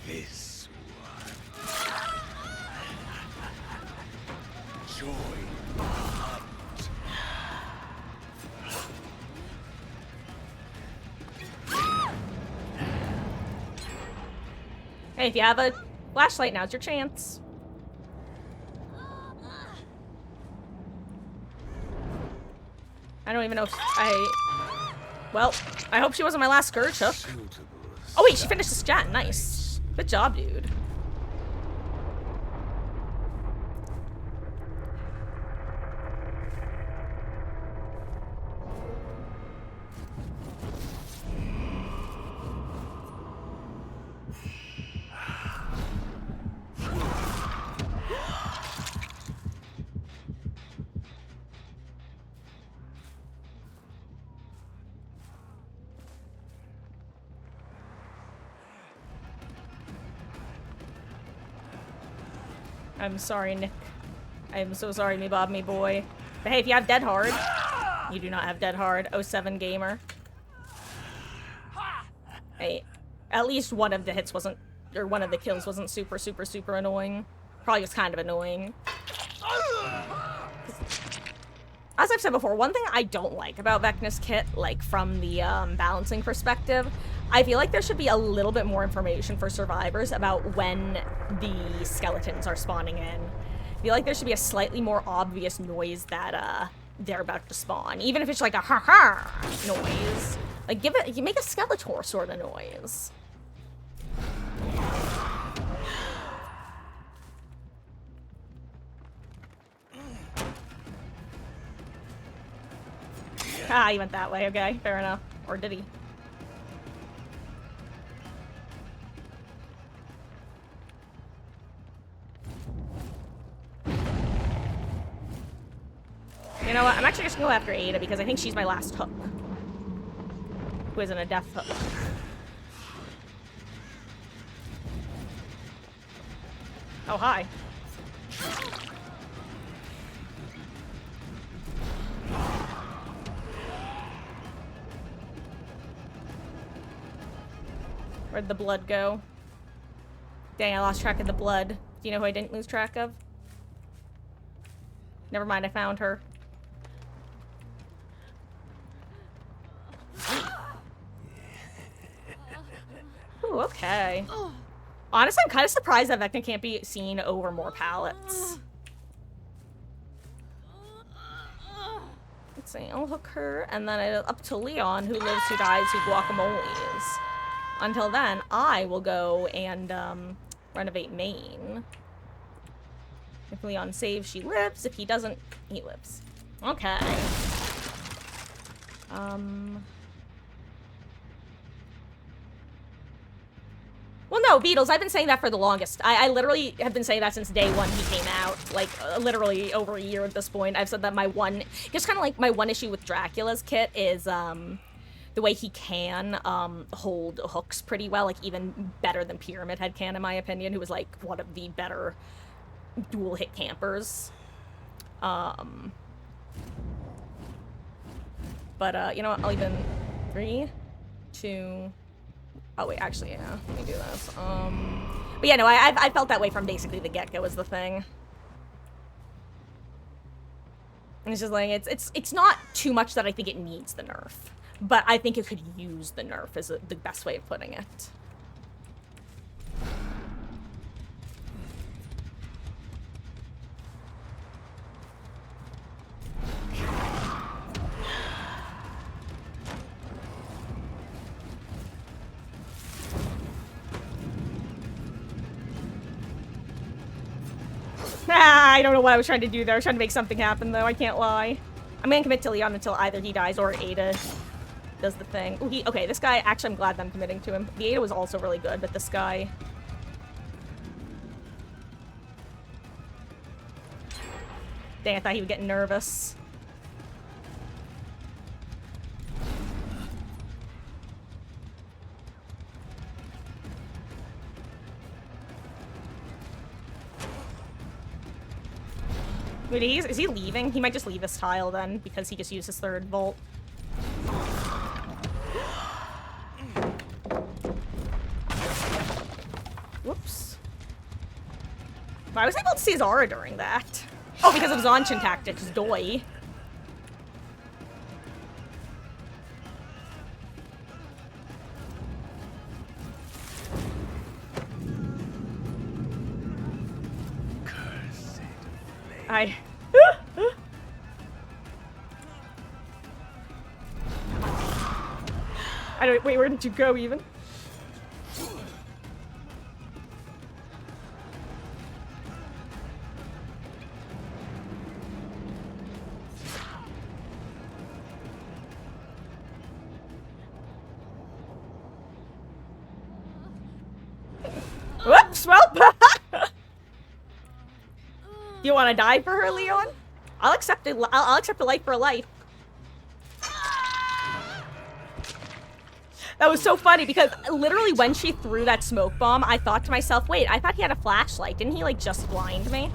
This one. Join the hunt. Hey, if you have a flashlight, now's your chance. I don't even know if well, I hope she wasn't my last Scourge hook. Oh wait, she finished this gen. Nice. Good job, dude. I'm sorry, Nick. I'm so sorry, me Bob, me boy. But hey, if you have Dead Hard, you do not have Dead Hard. 07 gamer. Hey, at least one of the hits wasn't, or one of the kills wasn't super, super, super annoying. Probably just kind of annoying. As I've said before, one thing I don't like about Vecna's kit, like from the balancing perspective, I feel like there should be a little bit more information for survivors about when the skeletons are spawning in. I feel like there should be a slightly more obvious noise that they're about to spawn, even if it's like a ha-ha noise. Like, you make a Skeletor sort of noise. Ah, he went that way, okay, fair enough. Or did he? You know what, I'm actually just gonna go after Ada because I think she's my last hook. Who isn't a death hook. Oh, hi. Where'd the blood go? Dang, I lost track of the blood. Do you know who I didn't lose track of? Never mind, I found her. Ooh, okay. Honestly, I'm kind of surprised that Vecna can't be seen over more pallets. Let's see, I'll hook her, and then up to Leon, who lives, who dies, who guacamoles. Until then, I will go and renovate main. If Leon saves, she lives. If he doesn't, he lives. Okay. Well, no, Beatles, I've been saying that for the longest. I literally have been saying that since day one he came out. Like, literally over a year at this point. I've said that my one... Just kind of like my one issue with Dracula's kit is, the way he can hold hooks pretty well, like even better than Pyramid Head can, in my opinion, who was like one of the better dual hit campers. But you know what? I'll even 3, 2. Oh wait, actually, yeah. Let me do this. But yeah, no, I felt that way from basically the get-go is the thing. And it's just like it's not too much that I think it needs the nerf, but I think it could use the nerf is the best way of putting it. I don't know what I was trying to do there. I was trying to make something happen, though. I can't lie. I'm gonna commit to Leon until either he dies or Ada does the thing. Ooh, okay, this guy, actually, I'm glad that I'm committing to him. The Ada was also really good, but this guy... Dang, I thought he would get nervous. Wait, is he leaving? He might just leave this tile then, because he just used his third volt. Whoops. I was able to see Zara during that. Oh, because of Zanchin tactics, doy. I don't- wait, where did you go even? Whoops, well. You want to die for her, Leon? I'll accept it. I'll accept a life for a life. That was so funny because literally when she threw that smoke bomb, I thought to myself, wait, I thought he had a flashlight. Didn't he like just blind me?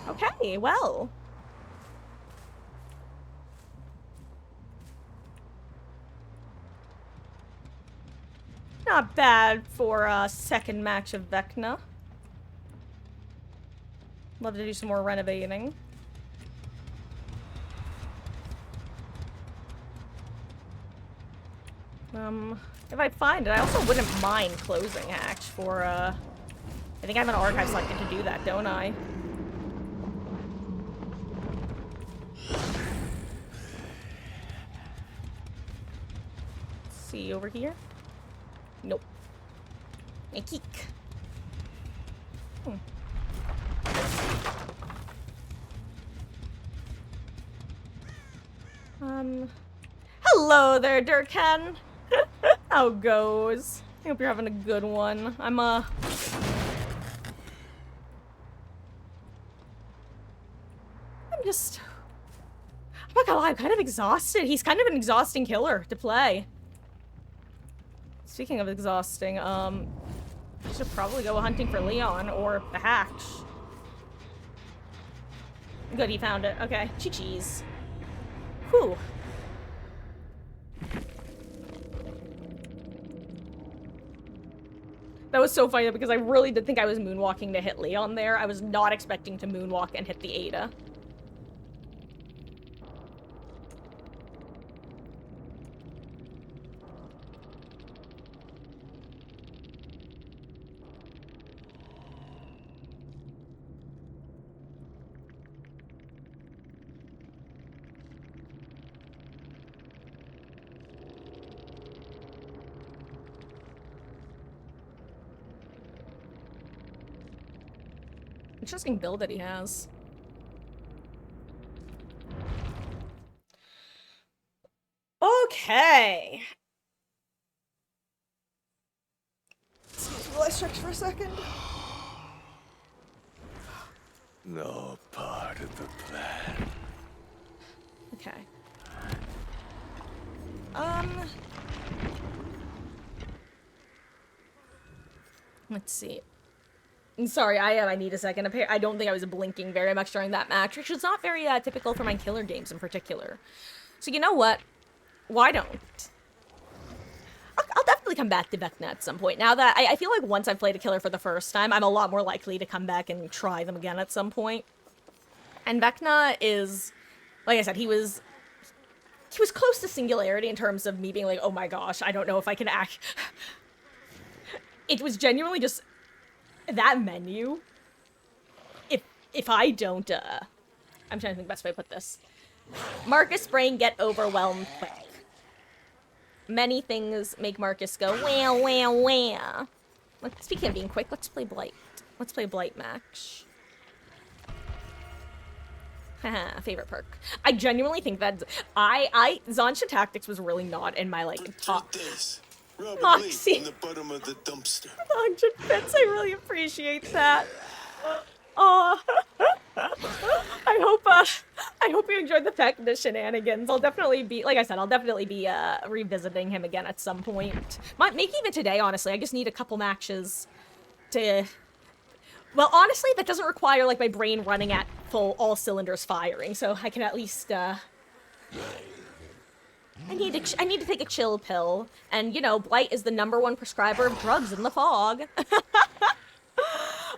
Okay, well. Not bad for a second match of Vecna. Love to do some more renovating. If I find it, I also wouldn't mind closing Hatch for, I think I have an archive selected to do that, don't I? Let's see, over here? Nope. A geek. Hello there, Durkan. How goes? I hope you're having a good one. I'm just... I'm not gonna lie, I'm kind of exhausted. He's kind of an exhausting killer to play. Speaking of exhausting, I should probably go hunting for Leon or the Hatch. Good, he found it. Okay, chi-cheese. Whew. That was so funny because I really did think I was moonwalking to hit Leon there. I was not expecting to moonwalk and hit the Ada. Interesting build that he has. Okay. Excuse me while I stretch for a second. No part of the plan. Okay. Let's see. I'm sorry, I need a second. I don't think I was blinking very much during that match, which is not very typical for my killer games in particular. So you know what? Why don't? I'll definitely come back to Vecna at some point. Now that I feel like once I've played a killer for the first time, I'm a lot more likely to come back and try them again at some point. And Vecna is, like I said, he was close to Singularity in terms of me being like, oh my gosh, I don't know if I can act. It was genuinely just that menu. If I don't, I'm trying to think the best way to put this. Marcus' brain get overwhelmed quick. Many things make Marcus go wah wah wah. Speaking of being quick, let's play Blight. Let's play Blight match. Haha, favorite perk. I genuinely think that Zanshin Tactics was really not in my like top. Moxie. In the bottom of the dumpster. 100 bits. I really appreciate that. Oh, I hope you enjoyed the Vecna shenanigans. I'll definitely be, like I said, I'll definitely be revisiting him again at some point. Maybe even today, honestly. I just need a couple matches to. Well, honestly, that doesn't require like my brain running at full all cylinders firing, so I can at least. I need to take a chill pill, and you know, Blight is the #1 prescriber of drugs in the fog.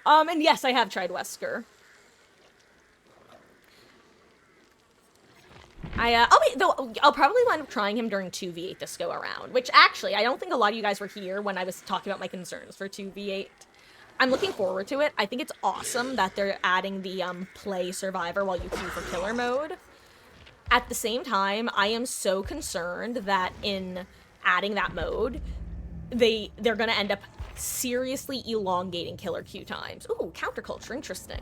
And yes, I have tried Wesker. I'll probably wind up trying him during 2v8 this go around, which actually, I don't think a lot of you guys were here when I was talking about my concerns for 2v8. I'm looking forward to it. I think it's awesome that they're adding the play survivor while you queue for killer mode. At the same time, I am so concerned that in adding that mode, they're gonna end up seriously elongating killer queue times. Ooh, counterculture, interesting.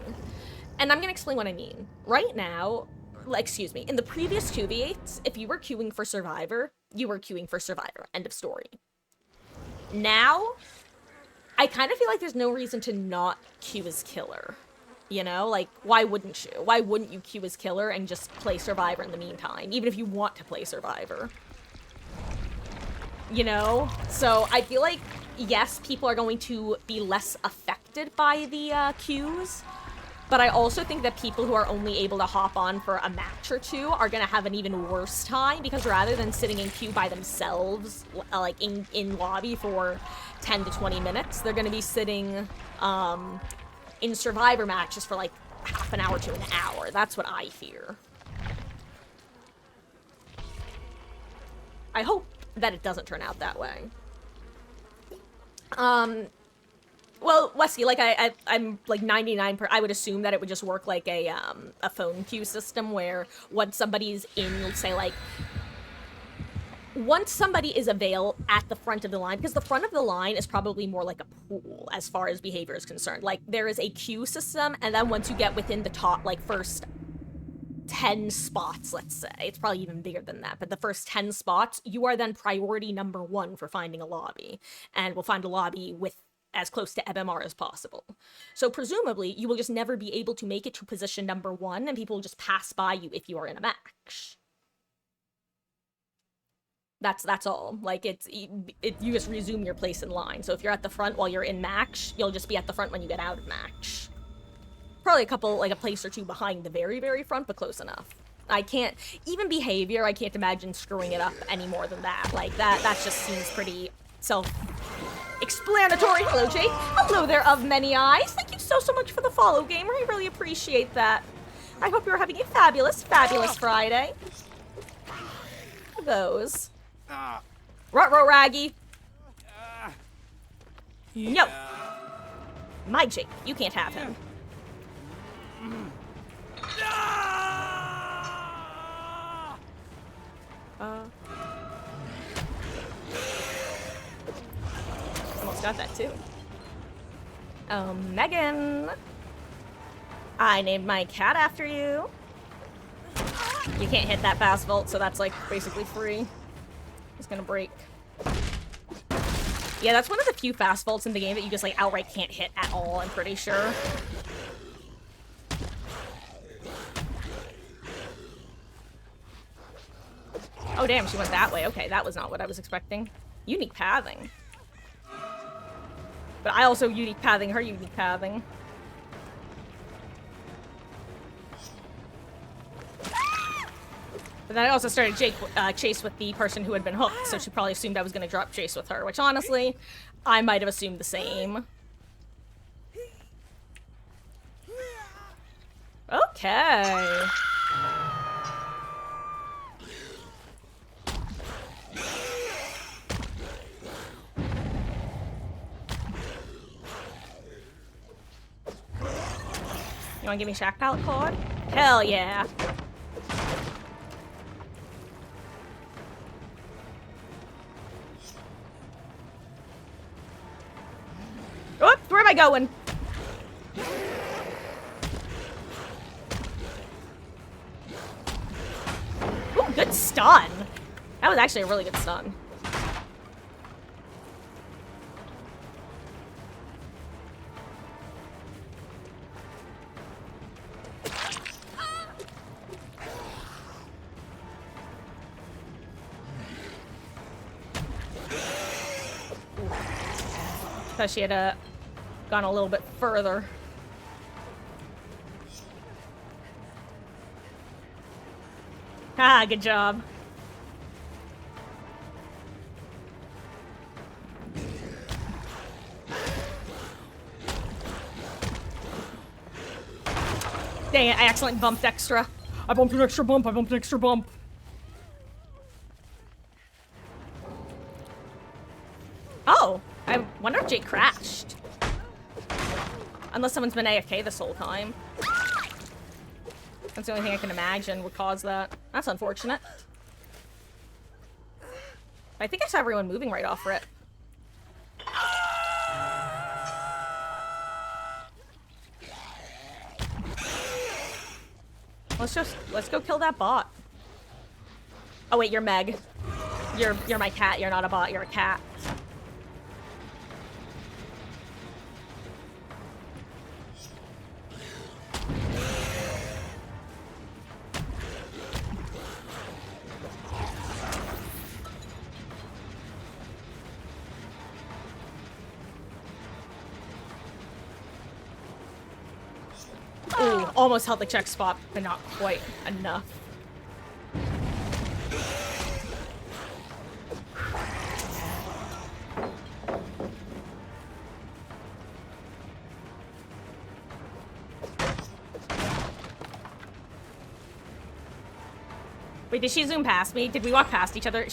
And I'm gonna explain what I mean. Right now, excuse me, in the previous 2v8s, if you were queuing for Survivor, you were queuing for Survivor. End of story. Now, I kind of feel like there's no reason to not queue as killer. You know, like, why wouldn't you? Why wouldn't you queue as killer and just play Survivor in the meantime, even if you want to play Survivor? You know? So, I feel like, yes, people are going to be less affected by the queues, but I also think that people who are only able to hop on for a match or two are going to have an even worse time, because rather than sitting in queue by themselves, like, in lobby for 10 to 20 minutes, they're going to be sitting, in Survivor matches for like half an hour to an hour. That's what I fear. I hope that it doesn't turn out that way. Well, Wesky, like I'm like 99%, I would assume that it would just work like a phone queue system where once somebody's in, let's say like, once somebody is at the front of the line, because the front of the line is probably more like a pool as far as behavior is concerned. Like, there is a queue system, and then once you get within the top, like, first 10 spots, let's say, it's probably even bigger than that, but the first 10 spots, you are then priority #1 for finding a lobby, and will find a lobby with as close to MMR as possible. So presumably, you will just never be able to make it to position #1, and people will just pass by you if you are in a match. That's all. Like, you just resume your place in line. So if you're at the front while you're in match, you'll just be at the front when you get out of match. Probably a couple, like a place or two behind the very, very front, but close enough. I can't, even behavior, I can't imagine screwing it up any more than that. Like, that just seems pretty self-explanatory. Hello, Jake. Hello there, of many eyes. Thank you so much for the follow, gamer. I really appreciate that. I hope you're having a fabulous, fabulous Friday. Those. Ruh-roh, Raggy. No. My Jake. You can't have him. Almost got that too. Oh, Megan. I named my cat after you. You can't hit that fast vault, so that's like basically free. It's gonna break. Yeah, that's one of the few fast vaults in the game that you just, like, outright can't hit at all, I'm pretty sure. Oh, damn, she went that way. Okay, that was not what I was expecting. Unique pathing. But I also unique pathing her unique pathing. But then I also started chase with the person who had been hooked, so she probably assumed I was going to drop chase with her, which honestly, I might have assumed the same. Okay. You wanna give me Shack Pallet card? Hell yeah. Oh, where am I going? Ooh, good stun. That was actually a really good stun. Thought she had gone a little bit further. Ah, good job. Dang it, I accidentally bumped extra. I bumped an extra bump, I bumped an extra bump. Oh, I wonder if Jake crashed. Unless someone's been AFK this whole time. That's the only thing I can imagine would cause that. That's unfortunate. I think I saw everyone moving right off rip. Let's go kill that bot. Oh wait, you're Meg. You're my cat, you're not a bot, you're a cat. Ooh, almost held the check spot, but not quite enough. Wait, did she zoom past me? Did we walk past each other?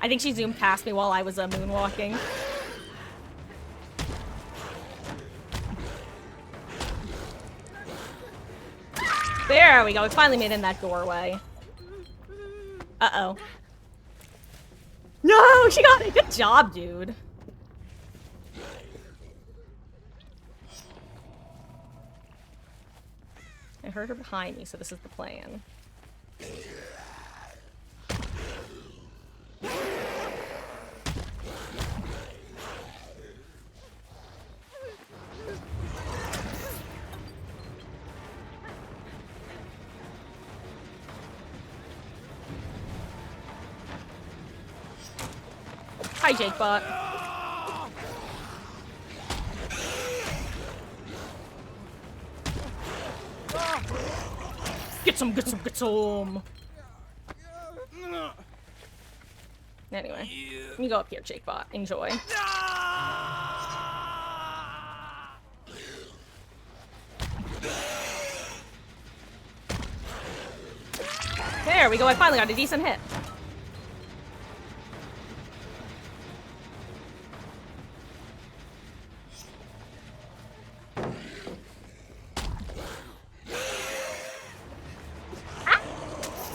I think she zoomed past me while I was moonwalking. There we go. We finally made it in that doorway. Uh-oh. No, she got it. Good job, dude. I heard her behind me, so this is the plan. Hi, Jakebot. Get some, get some, get some. Anyway, you go up here, Jakebot. Enjoy. There we go. I finally got a decent hit.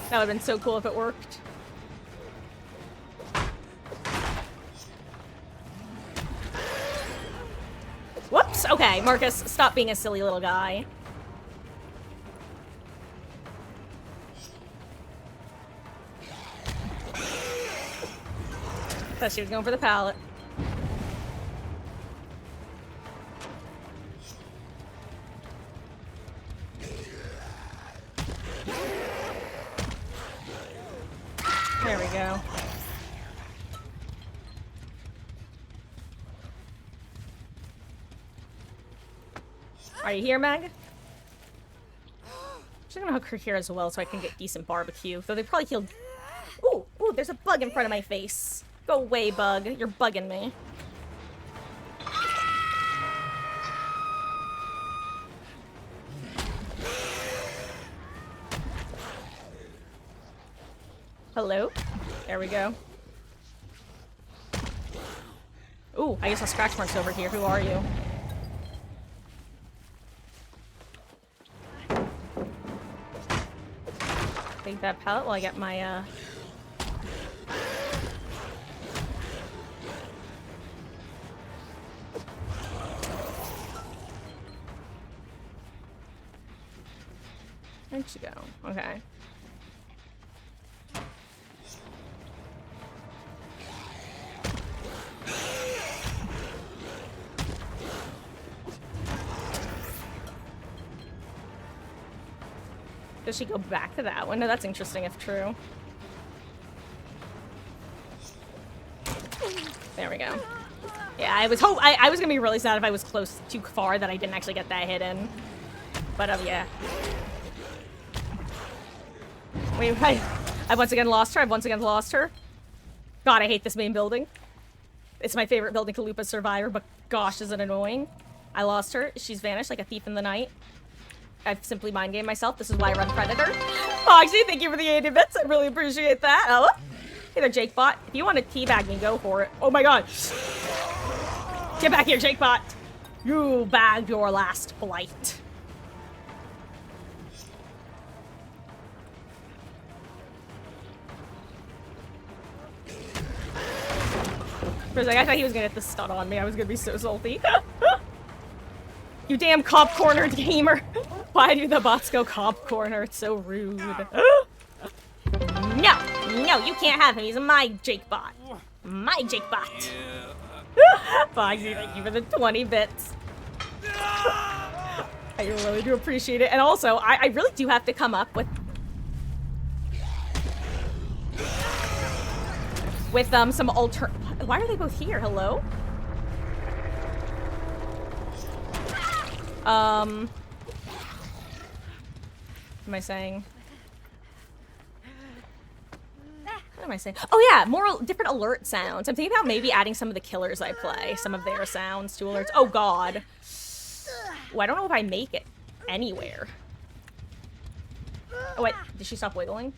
That would have been so cool if it worked. Whoops! Okay, Marcus, stop being a silly little guy. Thought she was going for the pallet. There we go. Are you here, Meg? She's gonna hook her here as well so I can get decent barbecue. Though they probably killed. Ooh, ooh, there's a bug in front of my face. Go away, bug. You're bugging me. Hello? There we go. Ooh, I guess I'll scratch marks over here. Who are you? Take that pallet while I get my, Where'd she go? Okay. Does she go back to that one? No, that's interesting if true. There we go. Yeah, I was gonna be really sad if I was close too far that I didn't actually get that hit in. But yeah. Wait, I've once again lost her. I've once again lost her. God, I hate this main building. It's my favorite building to loop as Survivor, but gosh, is it annoying. I lost her. She's vanished like a thief in the night. I've simply mind gamed myself. This is why I run Predator. Foxy, thank you for the 80 bits. I really appreciate that. Oh, hey there, Jakebot. If you want to teabag me, go for it. Oh my god. Get back here, Jakebot. You bagged your last flight. For a second, I thought he was gonna hit the stun on me. I was gonna be so salty. You damn cop cornered gamer. Why do the bots go cop corner? It's so rude. No, you can't have him. He's my Jakebot. My Jakebot. Foxy, thank you for the 20 bits. I really do appreciate it. And also, I really do have to come up with some Why are they both here? Hello? What am I saying? What am I saying? Oh yeah, more different alert sounds. I'm thinking about maybe adding some of the killers I play, some of their sounds to alerts. Oh god. Oh, I don't know if I make it anywhere. Oh wait, did she stop wiggling?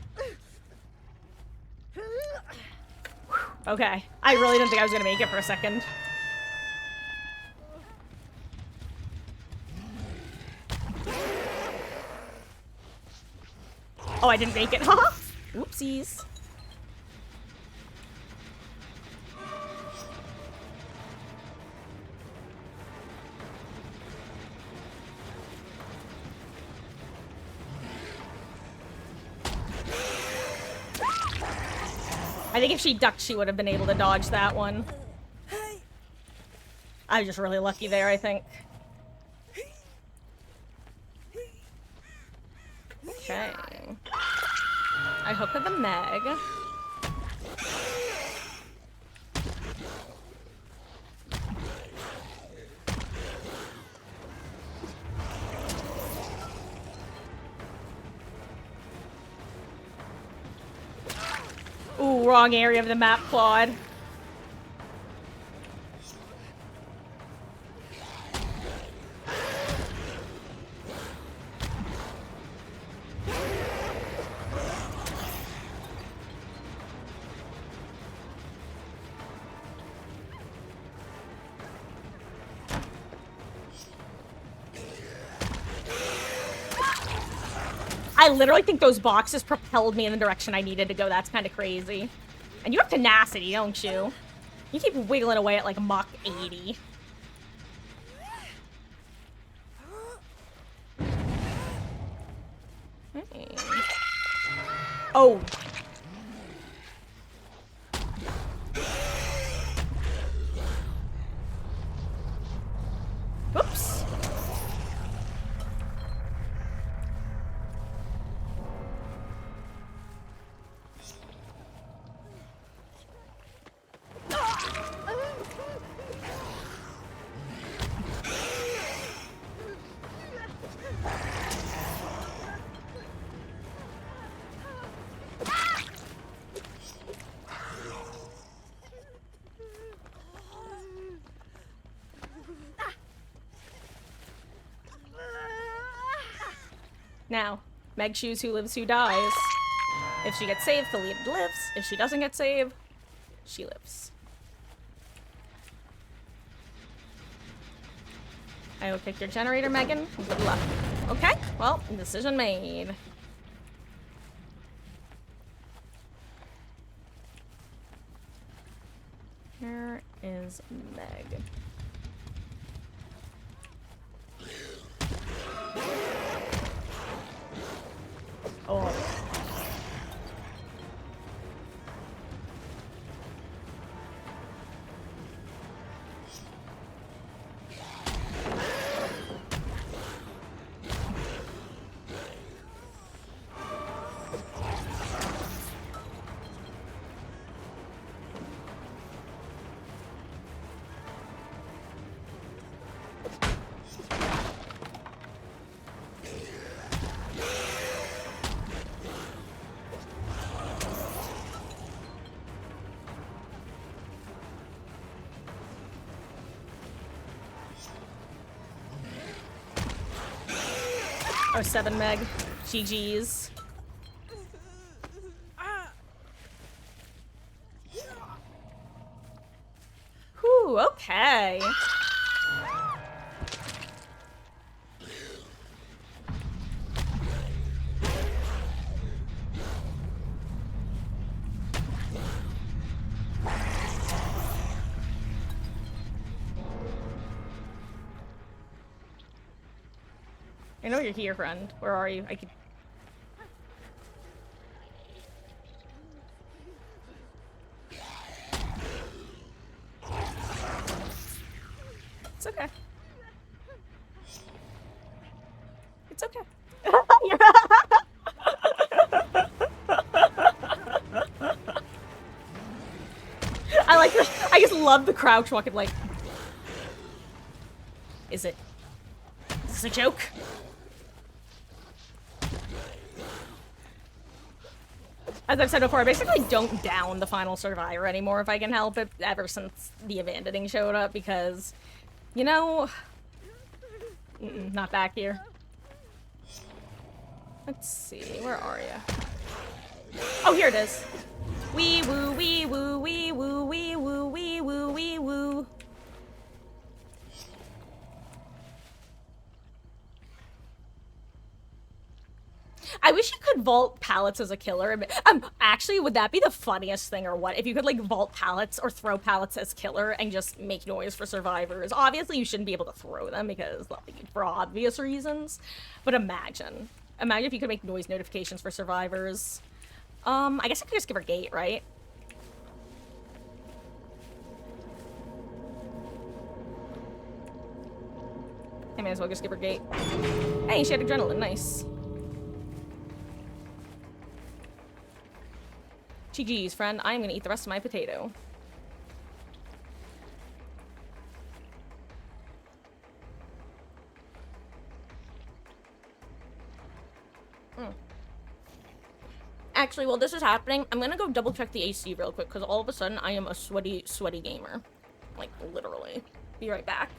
Okay, I really didn't think I was gonna make it for a second. Oh, I didn't make it, huh? Oopsies. I think if she ducked, she would have been able to dodge that one. I was just really lucky there, I think. Okay. I hook with the Meg. Ooh, wrong area of the map, Claude. I literally think those boxes propelled me in the direction I needed to go. That's kind of crazy. And you have tenacity, don't you? You keep wiggling away at like Mach 80. Hey. Oh. Now, Meg choose who lives, who dies. If she gets saved, the lead lives. If she doesn't get saved, she lives. I will pick your generator, Megan. Good luck. Okay, well, decision made. Here is Meg. Oh. Or 7 Meg. GG's. Whew, okay. I know you're here, friend. Where are you? I could... It's okay. It's okay. I like this. I just love the crouch walking like... Is it... Is this a joke? As I've said before, I basically don't down the final survivor anymore if I can help it, ever since the abandoning showed up, because, you know... not back here. Let's see, where are you? Oh, here it is. Wee woo, wee woo, wee woo, wee woo, wee woo, wee woo. I wish you could vault pallets as a killer. Actually, would that be the funniest thing or what? If you could, like, vault pallets or throw pallets as killer and just make noise for survivors. Obviously, you shouldn't be able to throw them because, like, for obvious reasons. But imagine. Imagine if you could make noise notifications for survivors. I guess I could just give her gate, right? I may as well just give her gate. Hey, she had adrenaline. Nice. GG's, friend. I'm gonna eat the rest of my potato. Actually, while this is happening, I'm gonna go double check the AC real quick, because all of a sudden I am a sweaty, sweaty gamer. Like, literally. Be right back.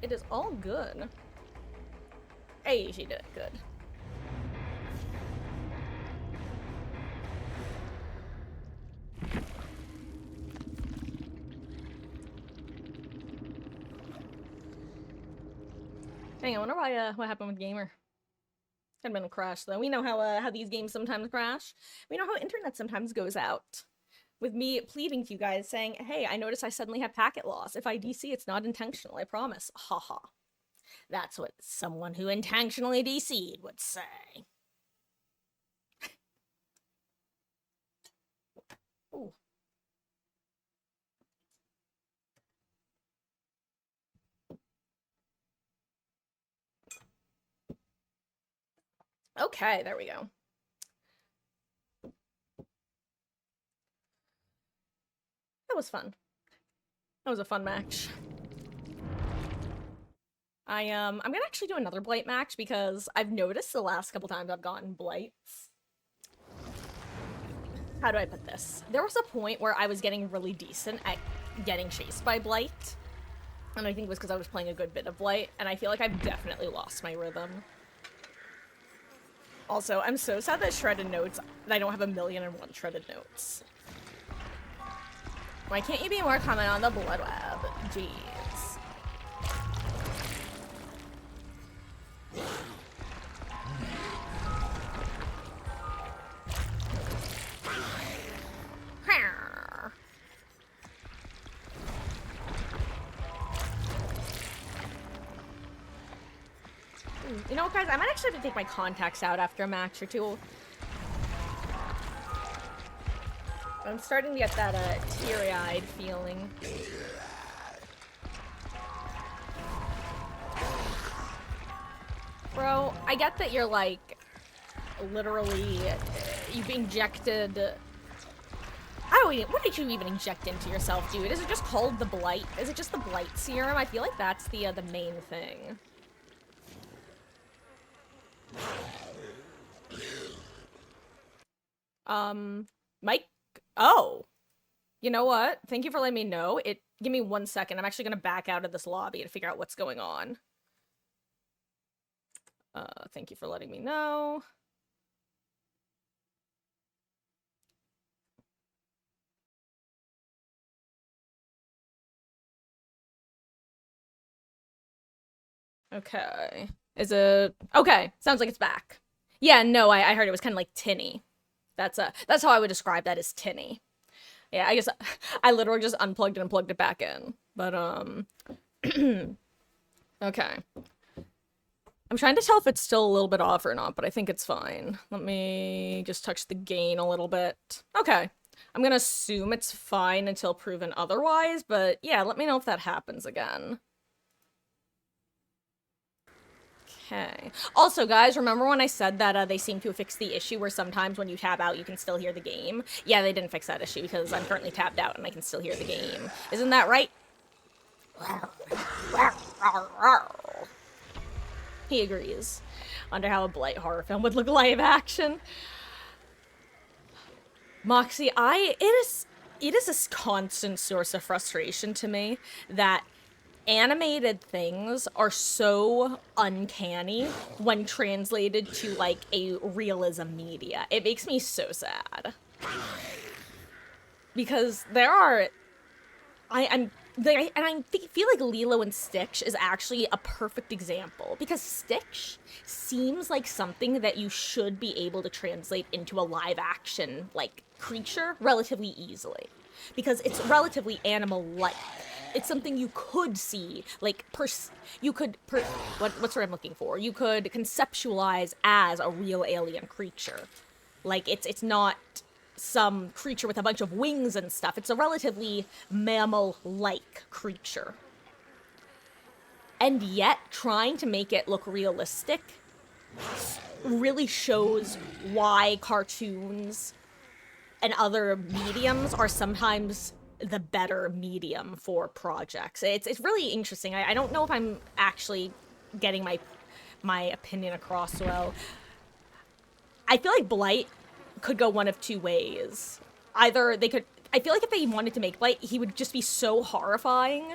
It is all good. Hey, she did it. Good. Dang, I wonder why, what happened with Gamer. Could have been a crash, though. We know how these games sometimes crash. We know how internet sometimes goes out. With me pleading to you guys, saying, hey, I noticed I suddenly have packet loss. If I DC, it's not intentional, I promise. Haha. That's what someone who intentionally DC'd would say. Ooh. Okay, there we go. That was fun. That was a fun match. I'm gonna actually do another Blight match because I've noticed the last couple times I've gotten Blights. How do I put this? There was a point where I was getting really decent at getting chased by Blight. And I think it was because I was playing a good bit of Blight, and I feel like I've definitely lost my rhythm. Also, I'm so sad that shredded notes, that I don't have 1,000,001 shredded notes. Why can't you be more common on the blood web? Jeez. You know what, guys? I might actually have to take my contacts out after a match or two. I'm starting to get that teary-eyed feeling. Bro, I get that you're like literally you've injected. I don't even, what did you even inject into yourself, dude? Is it just called the Blight? Is it just the Blight serum? I feel like that's the main thing. Mike? Oh. You know what? Thank you for letting me know. Give me 1 second. I'm actually gonna back out of this lobby to figure out what's going on. Thank you for letting me know. Okay. Is it... Okay. Sounds like it's back. Yeah, no, I heard it was kind of like tinny. That's how I would describe that, as tinny. Yeah, I guess I literally just unplugged it and plugged it back in. But, okay. I'm trying to tell if it's still a little bit off or not, but I think it's fine. Let me just touch the gain a little bit. Okay. I'm gonna assume it's fine until proven otherwise, but yeah, let me know if that happens again. Okay. Also, guys, remember when I said that they seem to have fixed the issue where sometimes when you tab out, you can still hear the game? Yeah, they didn't fix that issue because I'm currently tabbed out and I can still hear the game. Isn't that right? He agrees. Wonder how a Blight horror film would look live action. Moxie, it is a constant source of frustration to me that animated things are so uncanny when translated to, like, a realism media. It makes me so sad. Because there are... I feel like Lilo and Stitch is actually a perfect example. Because Stitch seems like something that you should be able to translate into a live-action, like, creature relatively easily. Because it's relatively animal-like. It's something you could see, like, what's the word I'm looking for? You could conceptualize as a real alien creature. Like, it's not some creature with a bunch of wings and stuff. It's a relatively mammal-like creature. And yet, trying to make it look realistic really shows why cartoons and other mediums are sometimes the better medium for projects. It's really interesting. I don't know if I'm actually getting my opinion across well. I feel like Blight could go one of two ways. Either they could... I feel like if they wanted to make Blight, he would just be so horrifying,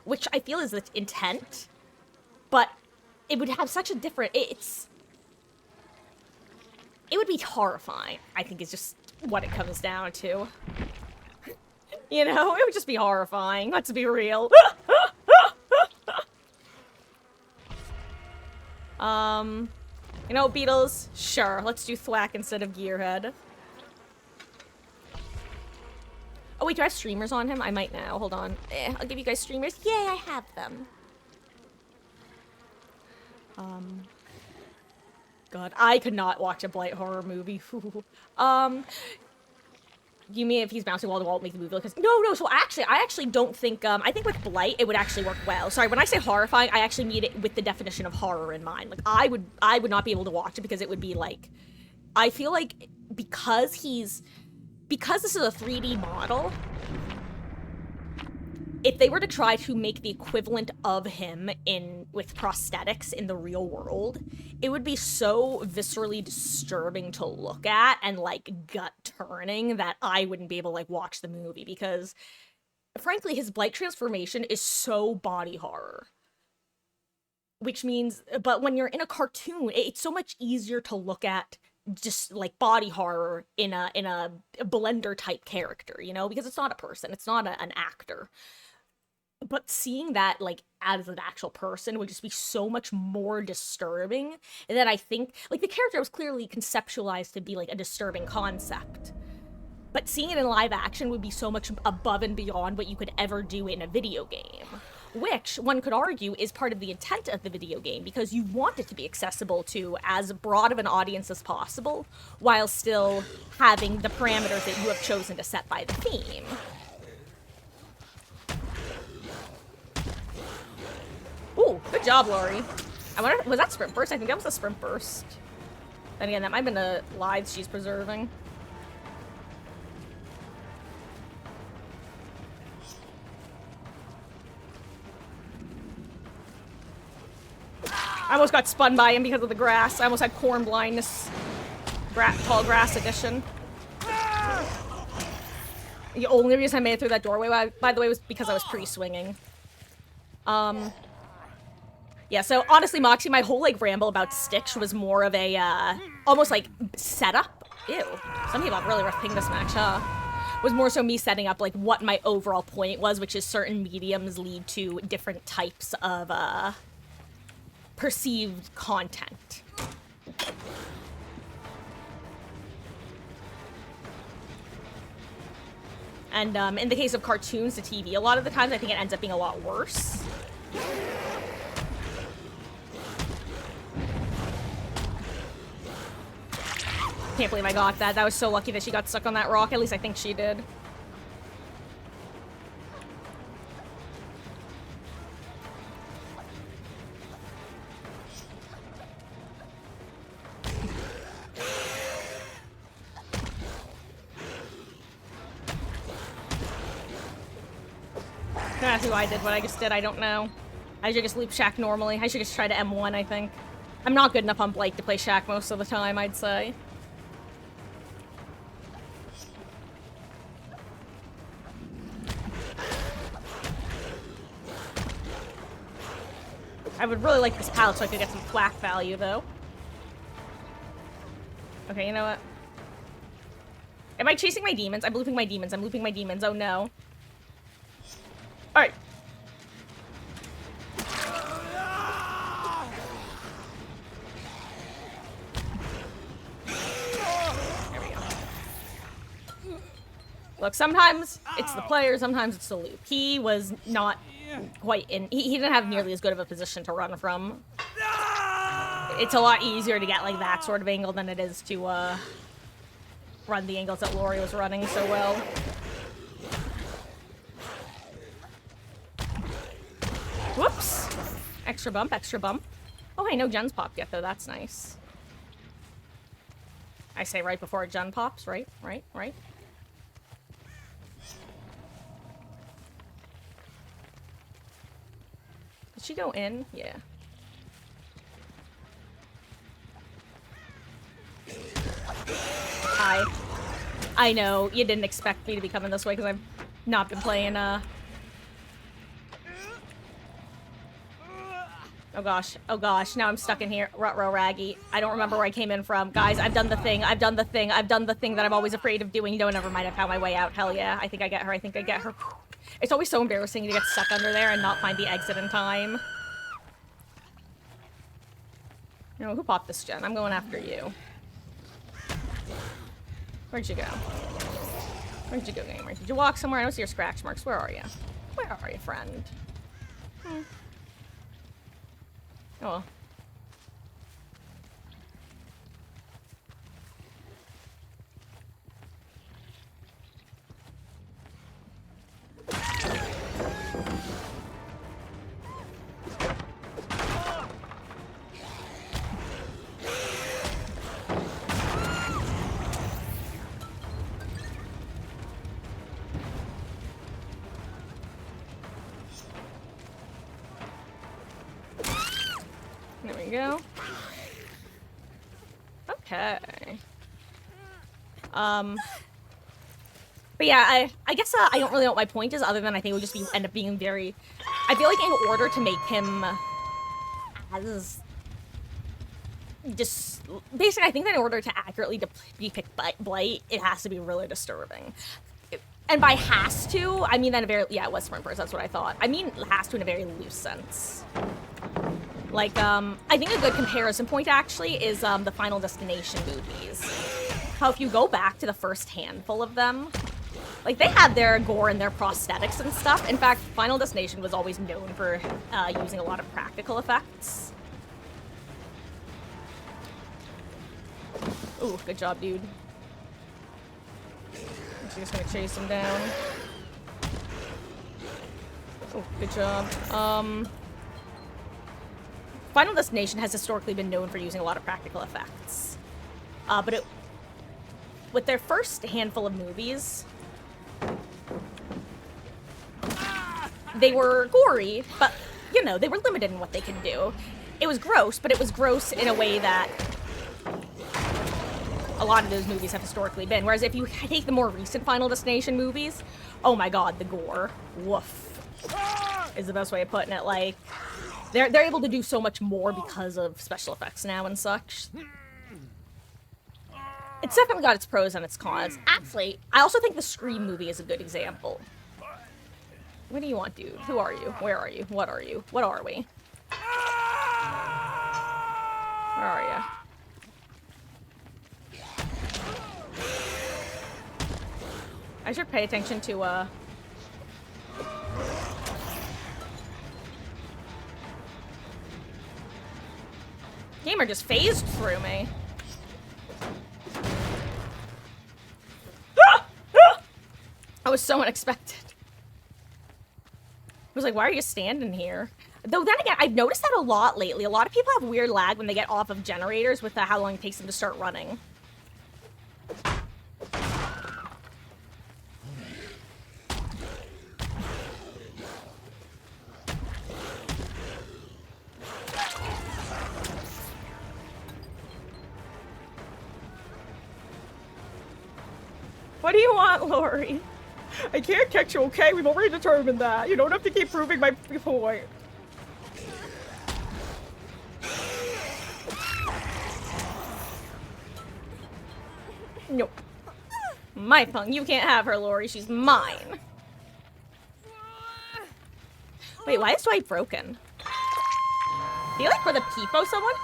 which I feel is the intent, but it would have such a different... It would be horrifying, I think, is just what it comes down to. You know, it would just be horrifying. Let's be real. You know, Beatles? Sure, let's do Thwack instead of Gearhead. Oh, wait, do I have streamers on him? I might now. Hold on. I'll give you guys streamers. Yay, I have them. God, I could not watch a Blight horror movie. You mean if he's bouncing wall to wall, make the movie? Because no. So I actually don't think. I think with Blight, it would actually work well. Sorry, when I say horrifying, I actually mean it with the definition of horror in mind. Like I would not be able to watch it because it would be like, I feel like because this is a 3D model, if they were to try to make the equivalent of him with prosthetics in the real world, it would be so viscerally disturbing to look at and like gut turning that I wouldn't be able to like watch the movie, because frankly his Blight transformation is so body horror. Which means, but when you're in a cartoon, it's so much easier to look at just like body horror in a Blender type character, you know, because it's not a person, it's not an actor. But seeing that like as an actual person would just be so much more disturbing that I think like the character was clearly conceptualized to be like a disturbing concept. But seeing it in live action would be so much above and beyond what you could ever do in a video game. Which, one could argue, is part of the intent of the video game, because you want it to be accessible to as broad of an audience as possible, while still having the parameters that you have chosen to set by the theme. Ooh, good job, Lori. I wonder, was that Sprint Burst? I think that was a Sprint Burst. Then again, that might have been the lives she's preserving. I almost got spun by him because of the grass. I almost had corn blindness. Tall grass edition. The only reason I made it through that doorway, by the way, was because I was pre-swinging. Yeah, so honestly, Moxie, my whole, like, ramble about Stitch was more of a, almost, like, setup. Ew. Some people have really rough ping this match, huh? Was more so me setting up, like, what my overall point was, which is certain mediums lead to different types of, perceived content. And in the case of cartoons to TV, a lot of the times I think it ends up being a lot worse. Can't believe I got that. That was so lucky that she got stuck on that rock. At least I think she did. That's who I did what I just did, I don't know. I should just loop Shaq normally. I should just try to M1, I think. I'm not good enough on Blake to play Shaq most of the time, I'd say. I would really like this palette so I could get some flak value, though. Okay, you know what? Am I chasing my demons? I'm looping my demons. I'm looping my demons. Oh, no. Alright. There we go. Look, sometimes it's the player, sometimes it's the loop. He was not quite in... He didn't have nearly as good of a position to run from. It's a lot easier to get, like, that sort of angle than it is to, run the angles that Lori was running so well. Whoops! Extra bump, extra bump. Oh, hey, no Gen's popped yet, though. That's nice. I say right before a Gen pops, right? Right? Did she go in? Yeah. Hi. I know, you didn't expect me to be coming this way because I've not been playing, Oh gosh, now I'm stuck in here. Ruh-roh Raggy. I don't remember where I came in from. Guys, I've done the thing that I'm always afraid of doing. No, never mind, I found my way out. Hell yeah, I think I get her. It's always so embarrassing to get stuck under there and not find the exit in time. No, who popped this Gen? I'm going after you. Where'd you go? Where'd you go, gamer? Did you walk somewhere? I don't see your scratch marks. Where are you? Where are you, friend? Oh. you go. Okay. But yeah, I guess I don't really know what my point is, other than I think it would just be end up being very... I feel like in order to make him as... just... Basically, I think that in order to accurately depict Blight, it has to be really disturbing. And by has to, I mean that in a very... Yeah, it was sprint burst, that's what I thought. I mean has to in a very loose sense. Like, I think a good comparison point, actually, is the Final Destination movies. How if you go back to the first handful of them, like, they had their gore and their prosthetics and stuff. In fact, Final Destination was always known for using a lot of practical effects. Ooh, good job, dude. I'm just gonna chase him down. Oh, good job. Final Destination has historically been known for using a lot of practical effects. But with their first handful of movies, they were gory, but, you know, they were limited in what they could do. It was gross, but it was gross in a way that a lot of those movies have historically been. Whereas if you take the more recent Final Destination movies, oh my god, the gore. Woof. Is the best way of putting it. Like, they're able to do so much more because of special effects now and such. It's definitely got its pros and its cons. Actually, I also think the Scream movie is a good example. What do you want, dude? Who are you? Where are you? What are you? What are we? Where are you? I should pay attention to, Gamer just phased through me. That was so unexpected. I was like, why are you standing here? Though then again, I've noticed that a lot lately. A lot of people have weird lag when they get off of generators with how long it takes them to start running. What do you want, Lori? I can't catch you, okay? We've already determined that. You don't have to keep proving my point. Nope. My Pung. You can't have her, Lori. She's mine. Wait, why is Dwight broken? I feel like for the peepo someone?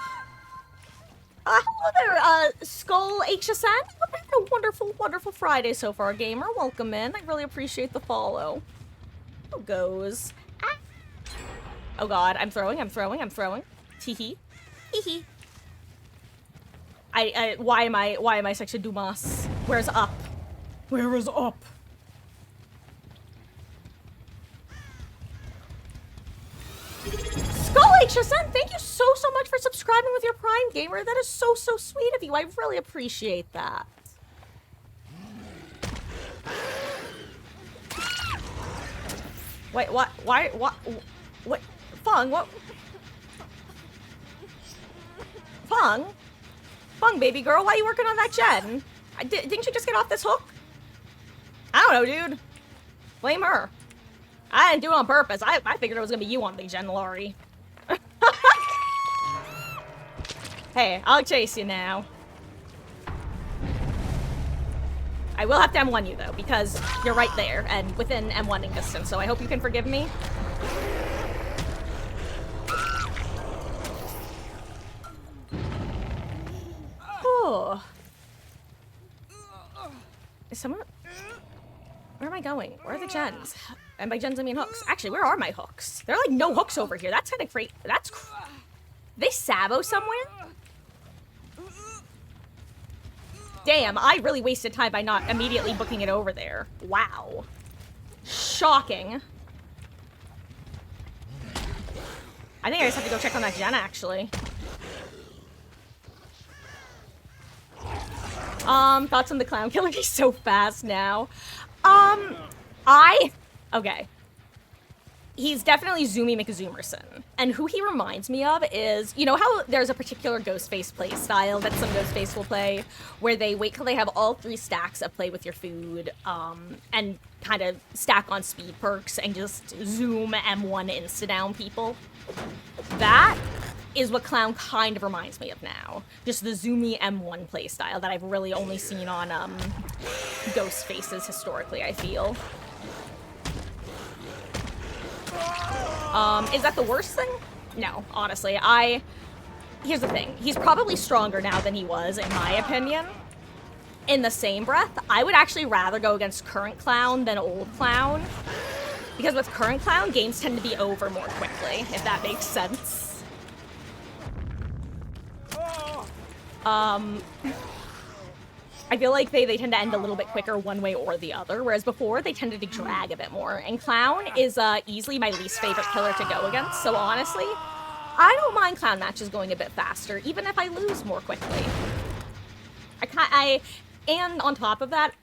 Hello there, Skull HSN. Hope you're having a wonderful, wonderful Friday so far, gamer. Welcome in. I really appreciate the follow. Who goes? Ah. Oh god, I'm throwing. Tee-hee. Hee-hee. Why am I such a Dumas? Where's up? Where is up? Skull HSN, thank you so much for subscribing with your Prime, gamer. That is so sweet of you. I really appreciate that. Wait, what? Why? What? Fung, what? Fung, baby girl, why are you working on that gen? Didn't you just get off this hook? I don't know, dude. Blame her. I didn't do it on purpose. I figured it was gonna be you on the gen, Lori. Hey, I'll chase you now. I will have to M1 you, though, because you're right there, and within M1ing distance, so I hope you can forgive me. Oh. Is someone... Where am I going? Where are the gens? And by gens, I mean hooks. Actually, where are my hooks? There are, like, no hooks over here. That's kind of crazy. That's... They Sabo somewhere? Damn, I really wasted time by not immediately booking it over there. Wow. Shocking. I think I just have to go check on that gen, actually. Thoughts on the clown killer? He's so fast now. Okay. He's definitely Zoomy McZoomerson. And who he reminds me of is, you know how there's a particular Ghostface play style that some Ghostface will play, where they wait till they have all 3 stacks of play with your food, and kind of stack on speed perks and just zoom M1 insta-down people? That is what Clown kind of reminds me of now. Just the zoomy M1 playstyle that I've really only seen on Ghostfaces historically, I feel. Is that the worst thing? No, honestly. Here's the thing. He's probably stronger now than he was, in my opinion. In the same breath, I would actually rather go against current Clown than old Clown. Because with current Clown, games tend to be over more quickly, if that makes sense. I feel like they tend to end a little bit quicker one way or the other, whereas before they tended to drag a bit more. And Clown is easily my least favorite killer to go against, so honestly, I don't mind Clown matches going a bit faster, even if I lose more quickly. And on top of that,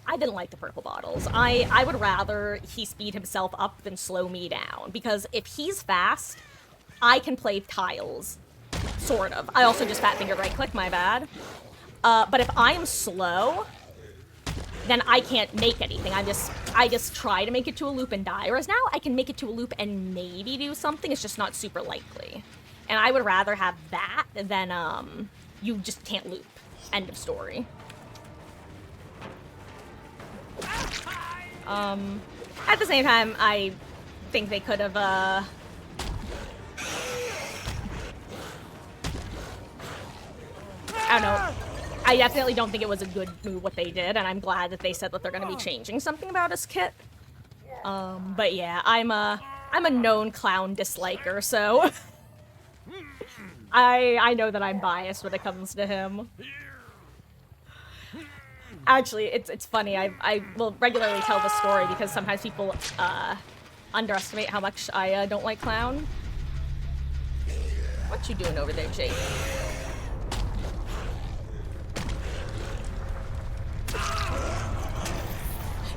I didn't like the purple bottles. I would rather he speed himself up than slow me down, because if he's fast, I can play tiles. Sort of. I also just fat finger right click, my bad. But if I'm slow, then I can't make anything. I just try to make it to a loop and die. Whereas now I can make it to a loop and maybe do something. It's just not super likely. And I would rather have that than you just can't loop. End of story. At the same time, I think they could have I don't know. I definitely don't think it was a good move what they did, and I'm glad that they said that they're going to be changing something about his kit. But yeah, I'm a known Clown disliker, so I know that I'm biased when it comes to him. Actually, it's funny. I will regularly tell the story because sometimes people underestimate how much I don't like Clown. What you doing over there, Jake?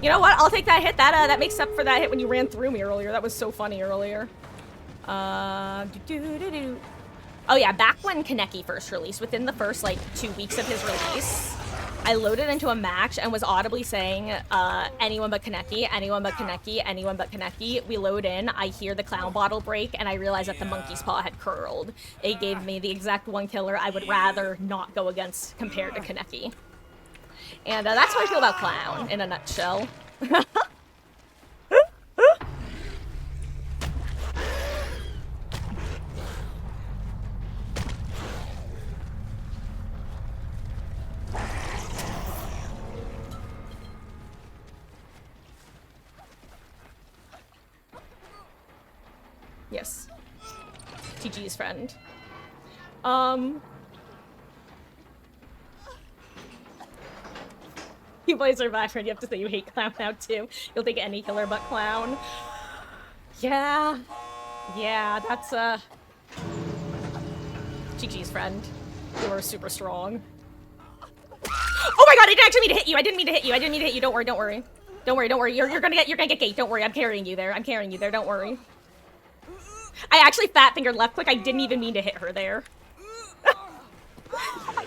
You know what? I'll take that hit. That makes up for that hit when you ran through me earlier. That was so funny earlier. Oh yeah, back when Kaneki first released, within the first, like, 2 weeks of his release, I loaded into a match and was audibly saying, anyone but Kaneki, anyone but Kaneki, anyone but Kaneki. We load in, I hear the Clown bottle break, and I realize that the monkey's paw had curled. It gave me the exact one killer I would rather not go against compared to Kaneki. And that's how I feel about Clown, in a nutshell. Yes. TG's friend. You play Survivor and you have to say you hate Clown now too. You'll take any killer but Clown. Yeah. Yeah, that's GG's friend. You are super strong. Oh my god, I didn't actually mean to hit you. I didn't mean to hit you. I didn't mean to hit you. Don't worry, don't worry. Don't worry, don't worry. You're gonna get gate. Don't worry, I'm carrying you there. I'm carrying you there, don't worry. I actually fat fingered left click. I didn't even mean to hit her there.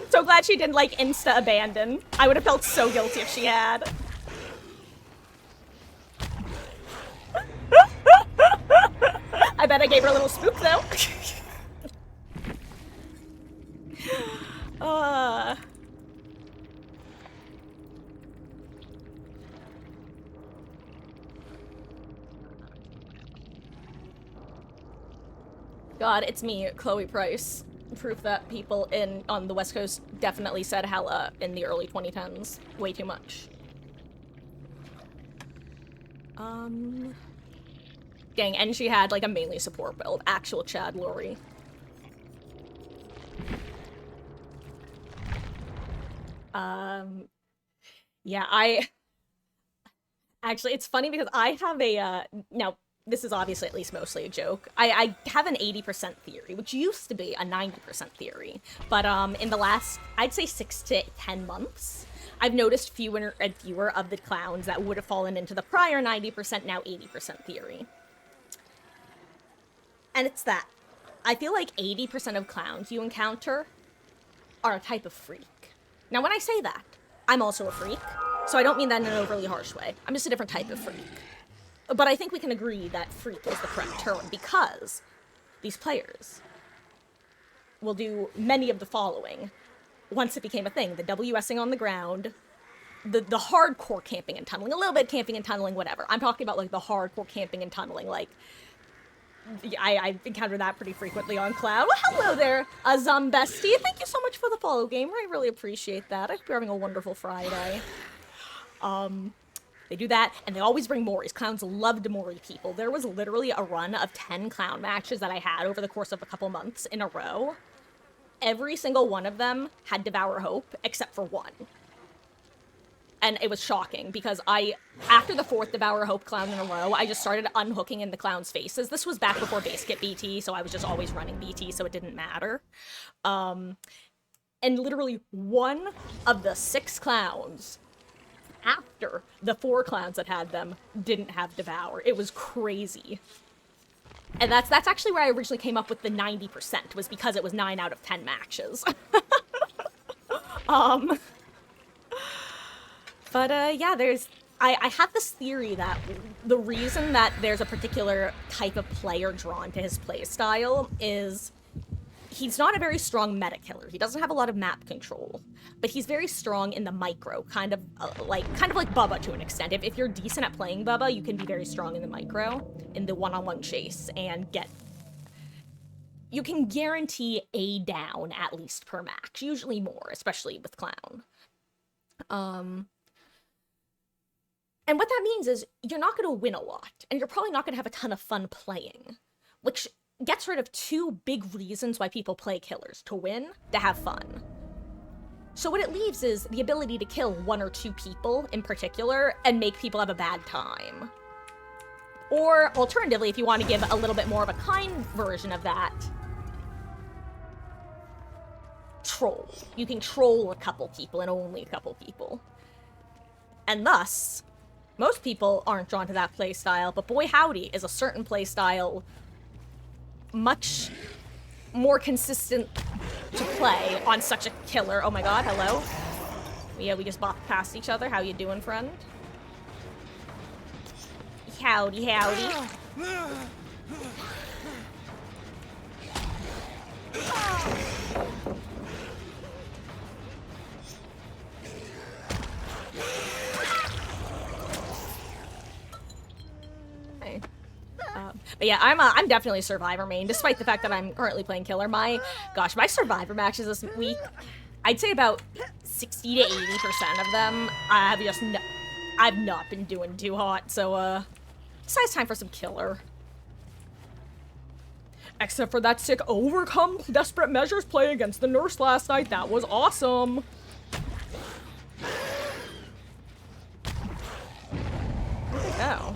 So glad she didn't, like, insta-abandon. I would have felt so guilty if she had. I bet I gave her a little spook, though. God, it's me, Chloe Price. Proof that people on the West Coast definitely said hella in the early 2010s. Way too much. Dang, and she had like a mainly support build. Actual Chad Lori. Yeah, actually, it's funny because I have a, now, this is obviously at least mostly a joke. I have an 80% theory, which used to be a 90% theory. But in the last, I'd say 6 to 10 months, I've noticed fewer and fewer of the clowns that would have fallen into the prior 90%, now 80% theory. And it's that. I feel like 80% of clowns you encounter are a type of freak. Now, when I say that, I'm also a freak, so I don't mean that in an overly harsh way. I'm just a different type of freak. But I think we can agree that freak is the correct term because these players will do many of the following once it became a thing. The WSing on the ground, the hardcore camping and tunneling, a little bit camping and tunneling, whatever. I'm talking about like the hardcore camping and tunneling, like I encounter that pretty frequently on Cloud. Well, hello there, Zumbestie. Thank you so much for the follow, gamer. I really appreciate that. I hope you're having a wonderful Friday. They do that, and they always bring Moris. Clowns love to Mori people. There was literally a run of 10 clown matches that I had over the course of a couple months in a row. Every single one of them had Devour Hope, except for one. And it was shocking, because after the 4th Devour Hope clown in a row, I just started unhooking in the clowns' faces. This was back before base kit BT, so I was just always running BT, so it didn't matter. And literally one of the 6 clowns, after the 4 clowns that had them, didn't have Devour. It was crazy. And that's actually where I originally came up with the 90%, was because it was 9 out of 10 matches. But yeah, I have this theory that the reason that there's a particular type of player drawn to his playstyle is he's not a very strong meta killer. He doesn't have a lot of map control, but he's very strong in the micro, kind of like Bubba to an extent. If you're decent at playing Bubba, you can be very strong in the micro, in the one-on-one chase, and you can guarantee a down at least per match, usually more, especially with Clown. And what that means is you're not going to win a lot, and you're probably not going to have a ton of fun playing, which gets rid of 2 big reasons why people play killers: to win, to have fun. So what it leaves is the ability to kill 1 or 2 people in particular and make people have a bad time. Or alternatively, if you want to give a little bit more of a kind version of that, troll. You can troll a couple people and only a couple people. And thus, most people aren't drawn to that playstyle, but boy howdy, is a certain playstyle much more consistent to play on such a killer. Oh my god, hello. Yeah, we just bopped past each other. How you doing, friend? Howdy, howdy. Hey. But yeah, I'm definitely a Survivor main, despite the fact that I'm currently playing Killer. My Survivor matches this week, I'd say about 60 to 80% of them, I've not been doing too hot, so, it's time for some Killer. Except for that sick Overcome Desperate Measures play against the Nurse last night. That was awesome. Where'd they go?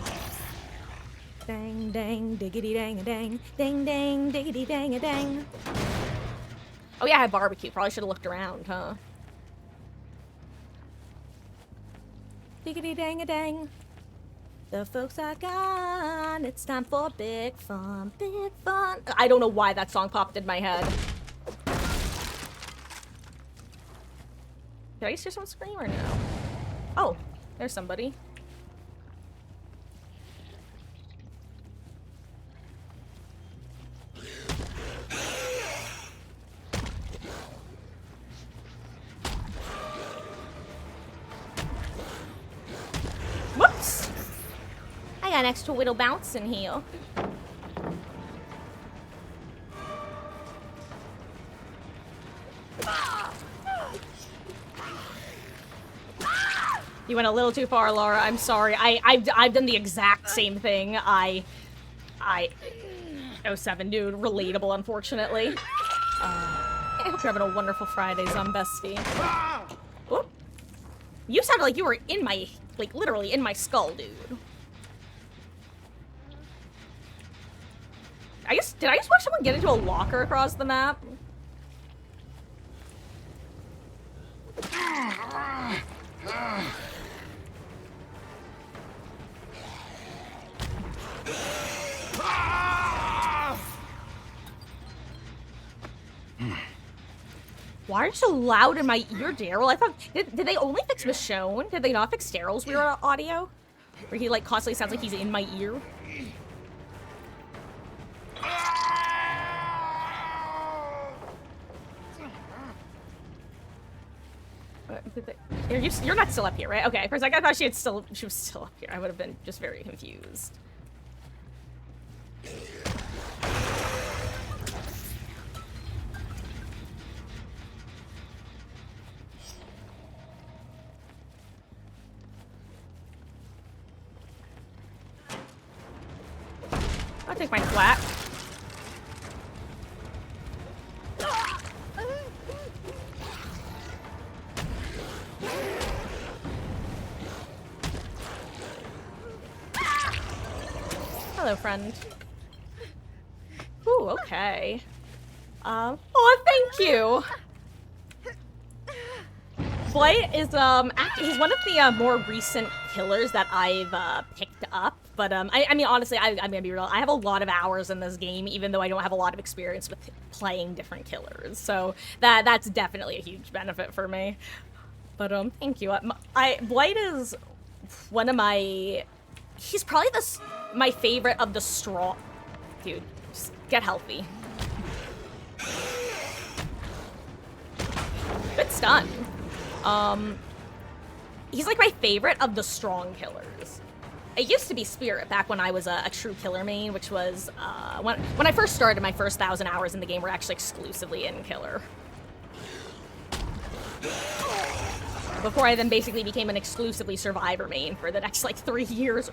Dang, dang, diggity, dang, a dang, dang, dang, diggity, dang, a dang. Oh yeah, I had barbecue. Probably should have looked around, huh? Diggity, dang, a dang. The folks are gone. It's time for big fun, big fun. I don't know why that song popped in my head. Did I just hear someone scream or no? Oh, there's somebody. Whoops! I got an extra little bounce in here. You went a little too far, Laura. I'm sorry. I've done the exact same thing. 07, dude. Relatable, unfortunately. I hope you're having a wonderful Friday, Zumbestie. Whoop. You sounded like you were in my, like, literally in my skull, dude. Did I just watch someone get into a locker across the map? Why are you so loud in my ear, Daryl? I thought, did they only fix Michonne? Did they not fix Daryl's weird audio? Where he, like, constantly sounds like he's in my ear? You're not still up here, right? Okay, for a second I thought she was still up here. I would have been just very confused. I'll take my flat. Hello, friend. Ooh, okay. Oh, thank you. Blight is, he's one of the, more recent killers that I've, picked up. But, I mean, honestly, I'm gonna be real. I have a lot of hours in this game, even though I don't have a lot of experience with playing different killers. So, that's definitely a huge benefit for me. But, thank you. Blight is one of my... He's probably my favorite of the strong... Dude, just get healthy. Good stun. He's like my favorite of the strong killers. It used to be Spirit back when I was a true killer main, which was, when I first started, my first 1,000 hours in the game were actually exclusively in killer. Before I then basically became an exclusively survivor main for the next, like, 3 years.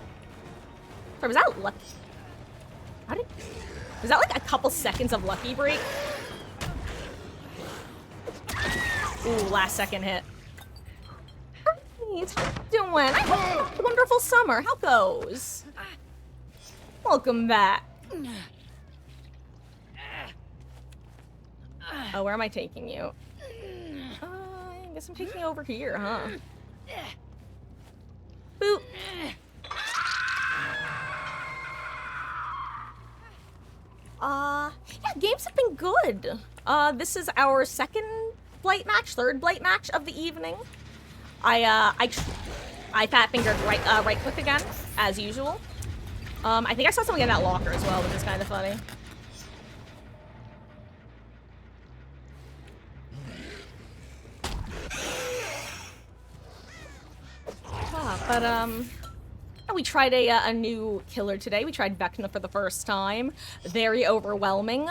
Sorry, was that lucky? Was that like a couple seconds of lucky break? Ooh, last second hit. How you doing? I had a wonderful summer. How goes? Welcome back. Oh, where am I taking you? I guess I'm taking you over here, huh? Boop. Yeah, games have been good. This is our second third Blight match of the evening. I fat fingered right click again, as usual. I think I saw something in that locker as well, which is kind of funny. We tried a new killer today. We tried Vecna for the first time. Very overwhelming.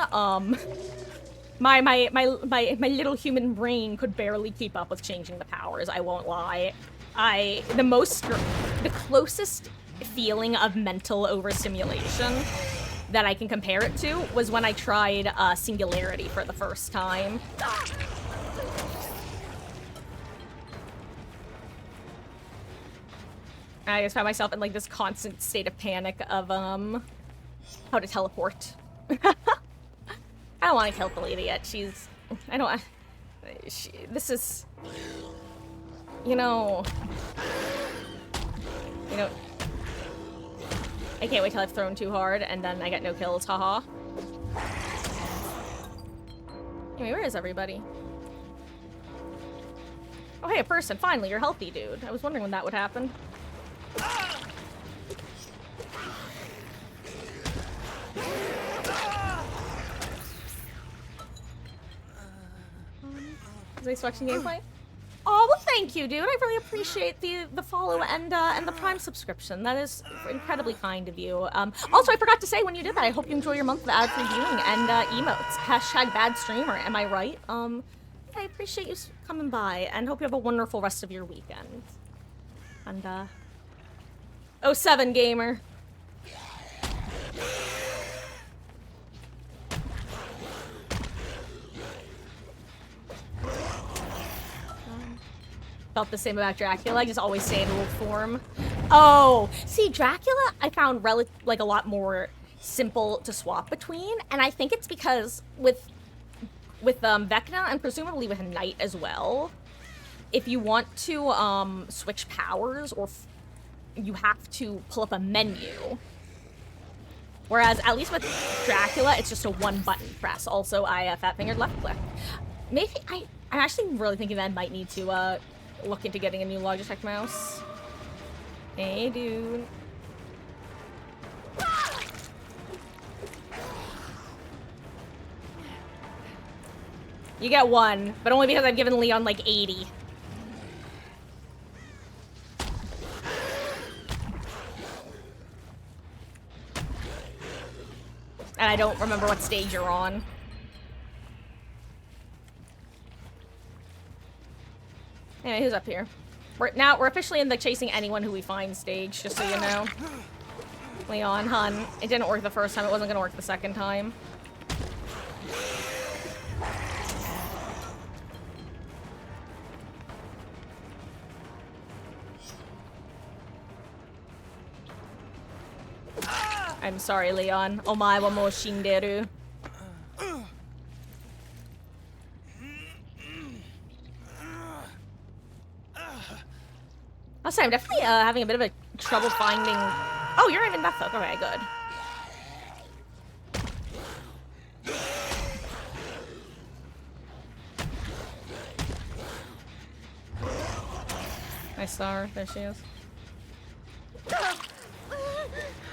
My little human brain could barely keep up with changing the powers, I won't lie. The closest feeling of mental overstimulation that I can compare it to was when I tried Singularity for the first time. I just found myself in, like, this constant state of panic of, how to teleport. I don't want to kill Felita yet. This is... You know... I can't wait till I've thrown too hard, and then I get no kills, haha. Anyway, where is everybody? Oh, hey, a person. Finally, you're healthy, dude. I was wondering when that would happen. Is they switching gameplay? Oh, well, thank you, dude. I really appreciate the follow and the Prime subscription. That is incredibly kind of you. Also, I forgot to say when you did that, I hope you enjoy your month of ad-free viewing and emotes. Hashtag bad streamer. Am I right? I appreciate you coming by and hope you have a wonderful rest of your weekend. And 07 gamer. Felt the same about Dracula. I just always stay in wolf form. Oh, see, Dracula I found like a lot more simple to swap between, and I think it's because with Vecna and presumably with Knight as well, if you want to switch powers, or you have to pull up a menu. Whereas at least with Dracula, it's just a one button press. Also, I fat fingered left click. Maybe I'm actually really thinking that I might need to look into getting a new Logitech mouse. Hey, dude. You get one, but only because I've given Leon like 80. And I don't remember what stage you're on. Anyway, who's up here? We're officially in the chasing anyone who we find stage, just so you know. Leon, hun. It didn't work the first time, it wasn't gonna work the second time. I'm sorry, Leon. Omae wa mou shinderu. I'll say I'm definitely having a bit of a trouble finding. Oh, you're even Death Hook. Okay, good. I saw her. There she is.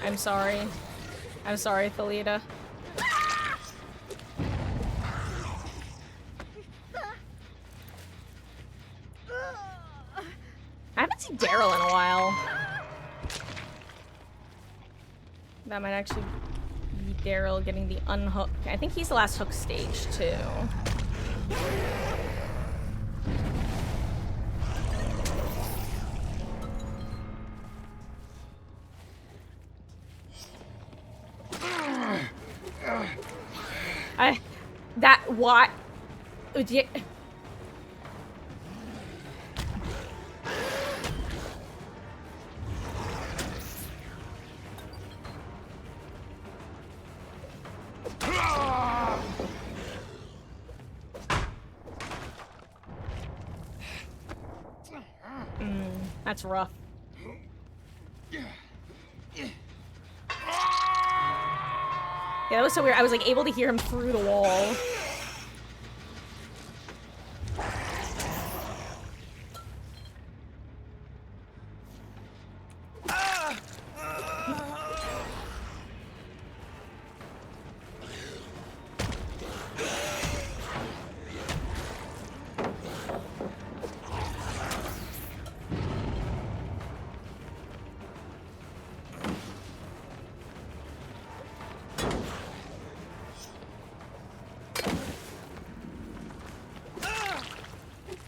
I'm sorry. I'm sorry, Thalita. I haven't seen Daryl in a while. That might actually be Daryl getting the unhook. I think he's the last hook stage, too. What? That's rough. Yeah, that was so weird. I was like able to hear him through the wall.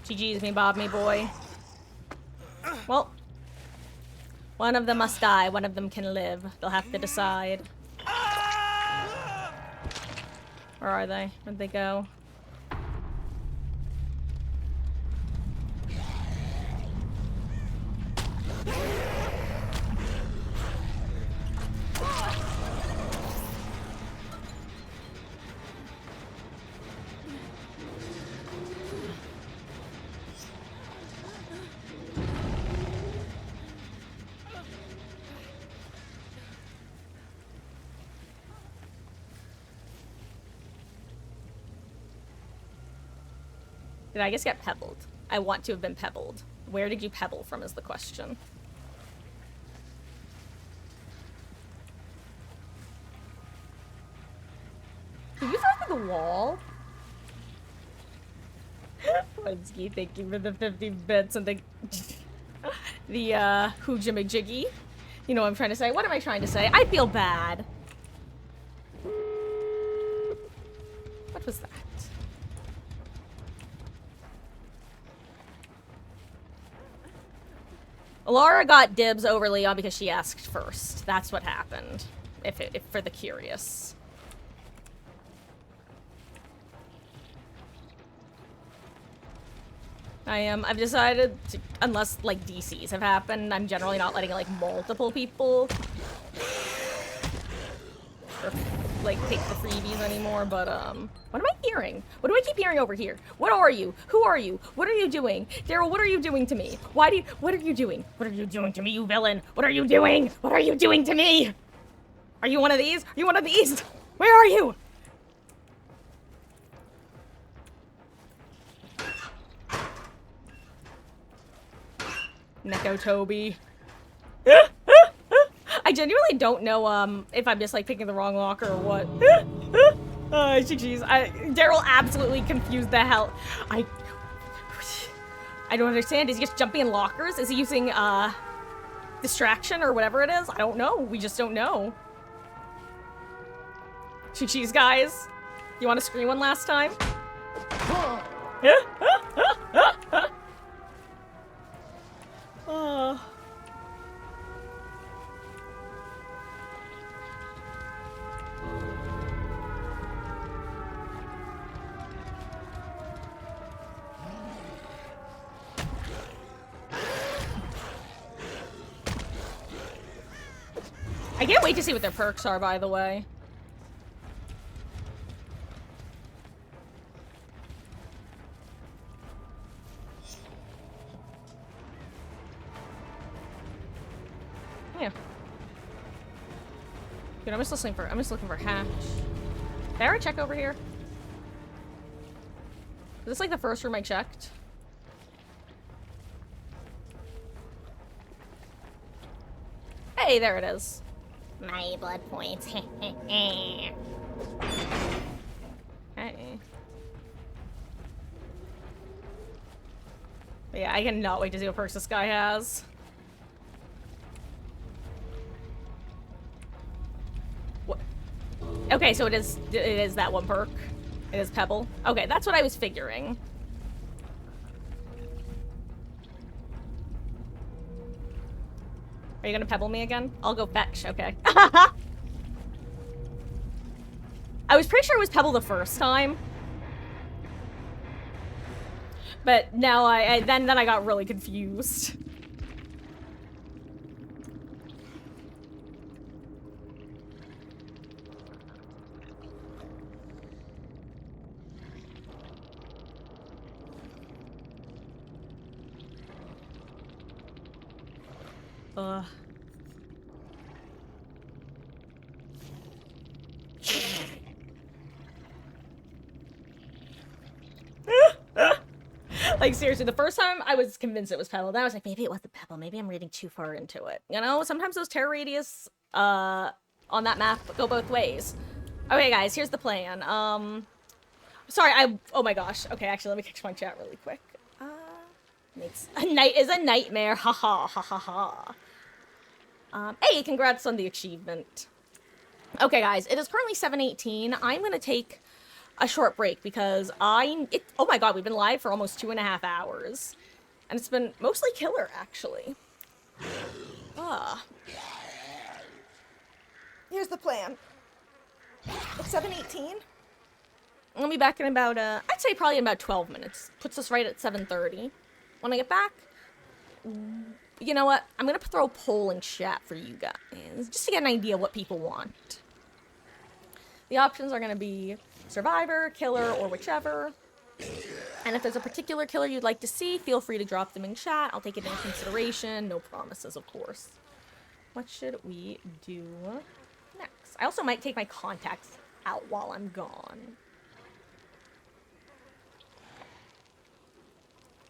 GG's me, Bob, me boy. Well, one of them must die, one of them can live. They'll have to decide. Where are they? Where'd they go? Did I just get pebbled? I want to have been pebbled. Where did you pebble from is the question. Did you throw through the wall? Winsky, thank you for the 50 bits and the hoojimmy-jiggy. You know what I'm trying to say? What am I trying to say? I feel bad. What was that? Laura got dibs over Leon because she asked first. That's what happened. If for the curious. I've decided to, unless like DCs have happened, I'm generally not letting like multiple people or, like take the freebies anymore, but what am I hearing? What do I keep hearing over here? What are you? Who are you? What are you doing? Daryl, what are you doing to me? What are you doing? What are you doing to me, you villain? What are you doing? What are you doing to me? Are you one of these? Are you one of these? Where are you? Neko Toby. I genuinely don't know if I'm just like picking the wrong locker or what. Jeez, Daryl absolutely confused the hell. I don't understand. Is he just jumping in lockers? Is he using distraction or whatever it is? I don't know. We just don't know. Jeez, guys. You want to scream one last time? Oh. I can't wait to see what their perks are, by the way. Yeah. Dude, I'm just looking for Hatch. Did I ever check over here? Is this like the first room I checked? Hey, there it is. My blood points. Hey. But yeah, I cannot wait to see what perks this guy has. What? Okay, so it is that one perk. It is Pebble. Okay, that's what I was figuring. Are you gonna Pebble me again? I'll go fetch, okay. I was pretty sure it was Pebble the first time. But now then I got really confused. Like, seriously, the first time I was convinced it was Pebble. Then I was like, maybe it wasn't Pebble. Maybe I'm reading too far into it. You know, sometimes those terror radius on that map go both ways. Okay, guys, here's the plan. Sorry, oh my gosh. Okay, actually, let me catch my chat really quick. Makes a night is a nightmare. Ha ha ha ha ha. Hey, congrats on the achievement. Okay, guys, it is currently 7:18. I'm gonna take a short break because oh my god, we've been live for almost 2.5 hours. And it's been mostly killer, actually. Here's the plan. It's 7:18. I'll be back in about, I'd say probably in about 12 minutes. Puts us right at 7:30. When I get back, you know what? I'm gonna throw a poll in chat for you guys, just to get an idea what people want. The options are gonna be Survivor, Killer, or whichever. And if there's a particular killer you'd like to see, feel free to drop them in chat. I'll take it into consideration. No promises, of course. What should we do next? I also might take my contacts out while I'm gone.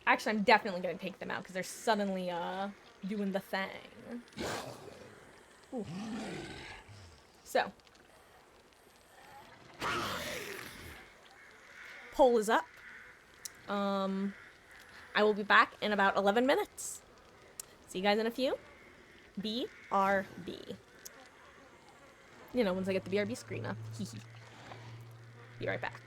Actually, I'm definitely gonna take them out because they're suddenly doing the thing. Ooh. So. Poll is up. I will be back in about 11 minutes. See you guys in a few. BRB. You know, once I get the BRB screen up. Be right back.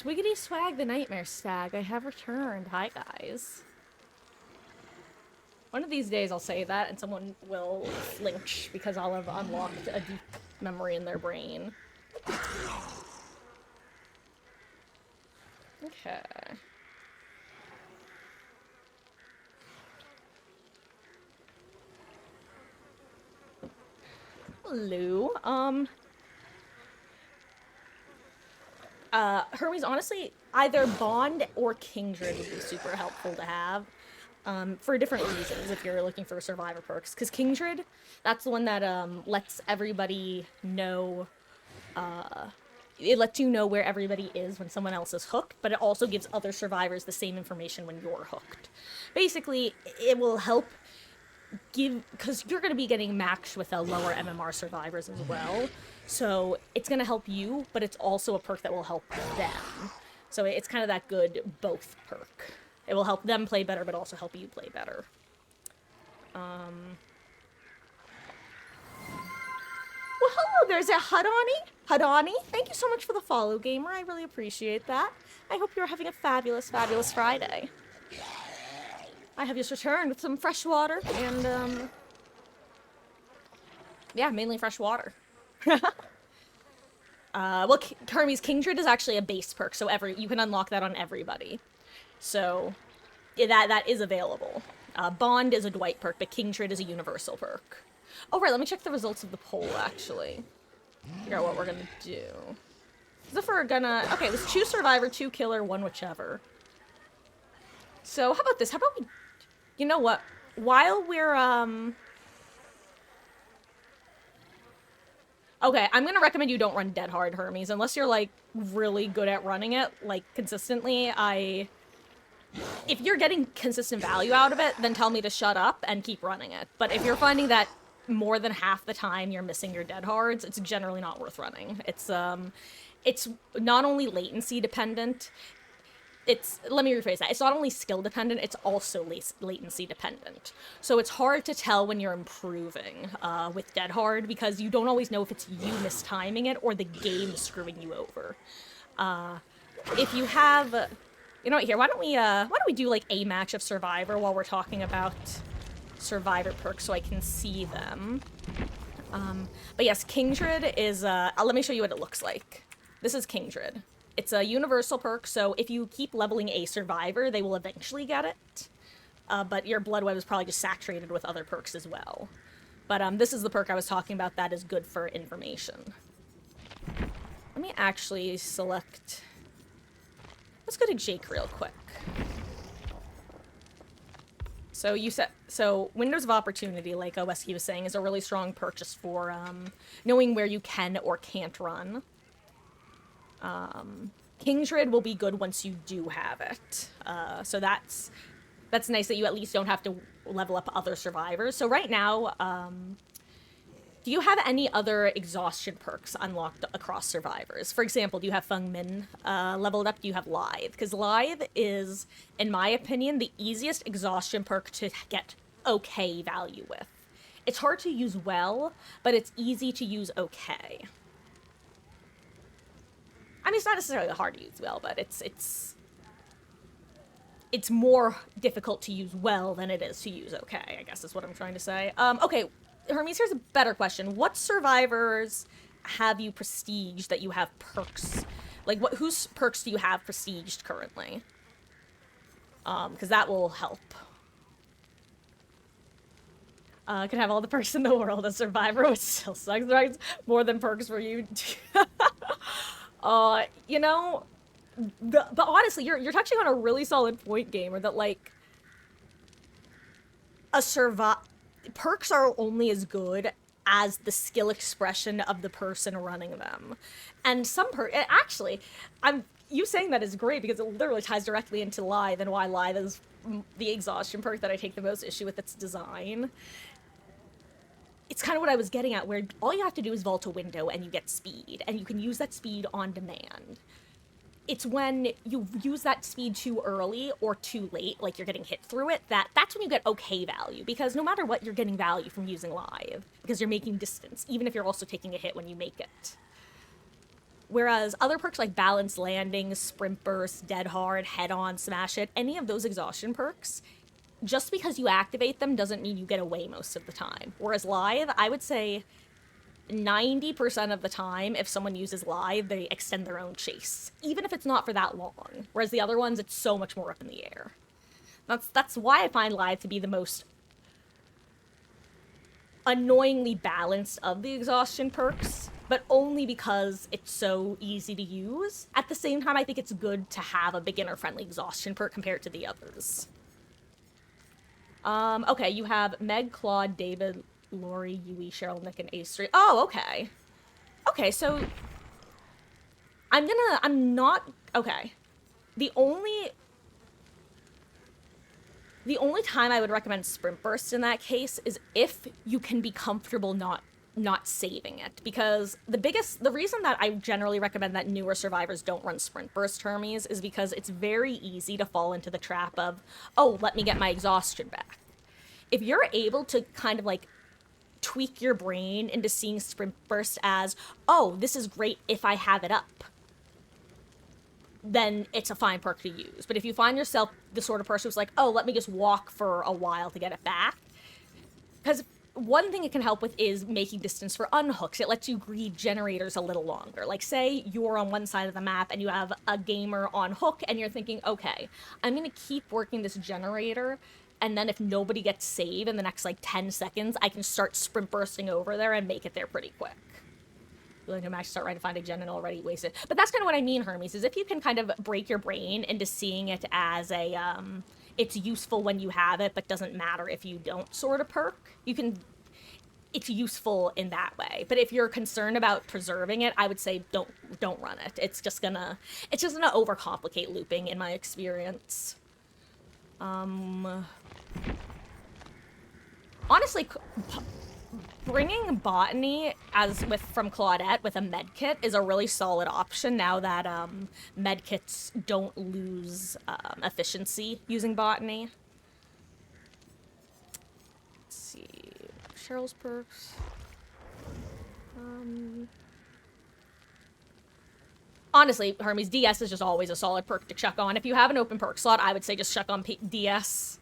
Swiggity swag the nightmare stag. I have returned. Hi, guys. One of these days I'll say that and someone will flinch because I'll have unlocked a deep memory in their brain. Okay. Hello. Hermes, honestly, either Bond or Kindred would be super helpful to have. For different reasons if you're looking for survivor perks. Because Kindred, that's the one that lets everybody know, it lets you know where everybody is when someone else is hooked, but it also gives other survivors the same information when you're hooked. Basically, it will help give, because you're going to be getting matched with lower MMR survivors as well, so it's going to help you, but it's also a perk that will help them. So it's kind of that good both perk. It will help them play better, but also help you play better. Well, hello, there's a Hadani, thank you so much for the follow, gamer. I really appreciate that. I hope you're having a fabulous, fabulous Friday. I have just returned with some fresh water and, yeah, mainly fresh water. Well, Hermes, Kindred is actually a base perk, so you can unlock that on everybody. So, yeah, that is available. Bond is a Dwight perk, but Kindred is a universal perk. Oh, right, let me check the results of the poll, actually. Figure out what we're gonna do. As if we're gonna... Okay, it was 2 survivor, 2 killer, 1 whichever. So, how about this? How about we... You know what? While we're, Okay, I'm gonna recommend you don't run Dead Hard, Hermes, unless you're, like, really good at running it, like, consistently. If you're getting consistent value out of it, then tell me to shut up and keep running it. But if you're finding that more than half the time you're missing your Dead Hards, it's generally not worth running. It's not only latency dependent, let me rephrase that. It's not only skill dependent, it's also latency dependent. So it's hard to tell when you're improving with Dead Hard because you don't always know if it's you mistiming it or the game screwing you over. If you have, you know what, here, why don't we do like a match of Survivor while we're talking about Survivor perks so I can see them. But yes, Kindred is, let me show you what it looks like. This is Kindred. It's a universal perk, so if you keep leveling a survivor, they will eventually get it. But your blood web is probably just saturated with other perks as well. But this is the perk I was talking about that is good for information. Let me actually select... Let's go to Jake real quick. So Windows of Opportunity, like Oweski was saying, is a really strong purchase for knowing where you can or can't run. Kindred will be good once you do have it. So that's nice that you at least don't have to level up other survivors. So right now, do you have any other exhaustion perks unlocked across survivors? For example, do you have Feng Min leveled up? Do you have Lithe? Because Lithe is, in my opinion, the easiest exhaustion perk to get okay value with. It's hard to use well, but it's easy to use okay. I mean, it's not necessarily hard to use well, but it's more difficult to use well than it is to use okay, I guess is what I'm trying to say. Okay, Hermes, here's a better question. What survivors have you prestiged that you have perks? Like, whose perks do you have prestiged currently? Because that will help. Could have all the perks in the world. A survivor would still suck, right? More than perks for you. You know, but honestly, you're touching on a really solid point, gamer, that, like, perks are only as good as the skill expression of the person running them. And actually, you saying that is great because it literally ties directly into Lithe and why Lithe is the exhaustion perk that I take the most issue with its design. It's kind of what I was getting at, where all you have to do is vault a window and you get speed, and you can use that speed on demand. It's when you use that speed too early or too late, like you're getting hit through it, that's when you get okay value, because no matter what, you're getting value from using Lithe, because you're making distance, even if you're also taking a hit when you make it. Whereas other perks like Balanced Landing, Sprint Burst, Dead Hard, Head On, Smash It, any of those exhaustion perks, just because you activate them doesn't mean you get away most of the time. Whereas Live, I would say 90% of the time, if someone uses Live, they extend their own chase, even if it's not for that long. Whereas the other ones, it's so much more up in the air. That's why I find Live to be the most annoyingly balanced of the exhaustion perks, but only because it's so easy to use. At the same time, I think it's good to have a beginner-friendly exhaustion perk compared to the others. Okay, you have Meg, Claude, David, Lori, Yui, Cheryl, Nick, and Ace3. Oh, okay. Okay, so I'm not, okay. The only time I would recommend Sprint Burst in that case is if you can be comfortable not saving it, because the reason that I generally recommend that newer survivors don't run Sprint Burst, Hermes, is because it's very easy to fall into the trap of, oh, let me get my exhaustion back. If you're able to kind of like tweak your brain into seeing Sprint Burst as, oh, this is great if I have it up, then it's a fine perk to use. But if you find yourself the sort of person who's like, oh, let me just walk for a while to get it back, because one thing it can help with is making distance for unhooks. It lets you greed generators a little longer. Like, say you're on one side of the map and you have a gamer on hook and you're thinking, okay, I'm going to keep working this generator, and then if nobody gets saved in the next, like, 10 seconds, I can start sprint bursting over there and make it there pretty quick. Willing to match, start right to find a gen and already wasted. But that's kind of what I mean, Hermes, is if you can kind of break your brain into seeing it as a, it's useful when you have it, but doesn't matter if you don't sort of perk, it's useful in that way. But if you're concerned about preserving it, I would say don't run it. It's just gonna overcomplicate looping in my experience. Honestly, bringing Botany from Claudette with a medkit is a really solid option now that medkits don't lose efficiency using Botany. Let's see, Cheryl's perks. Honestly, Hermes, DS is just always a solid perk to chuck on. If you have an open perk slot, I would say just chuck on DS.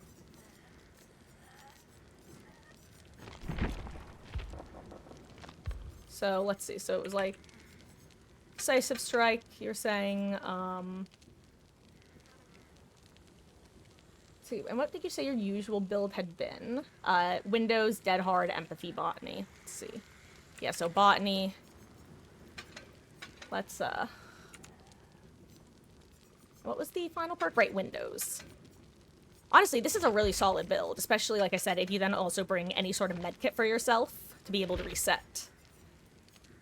So, let's see. So, it was like Decisive Strike, you're saying, let's see, and what did you say your usual build had been? Windows, Dead Hard, Empathy, Botany. Let's see. Yeah, so Botany. Let's, what was the final perk? Right, Windows. Honestly, this is a really solid build, especially, like I said, if you then also bring any sort of medkit for yourself to be able to reset.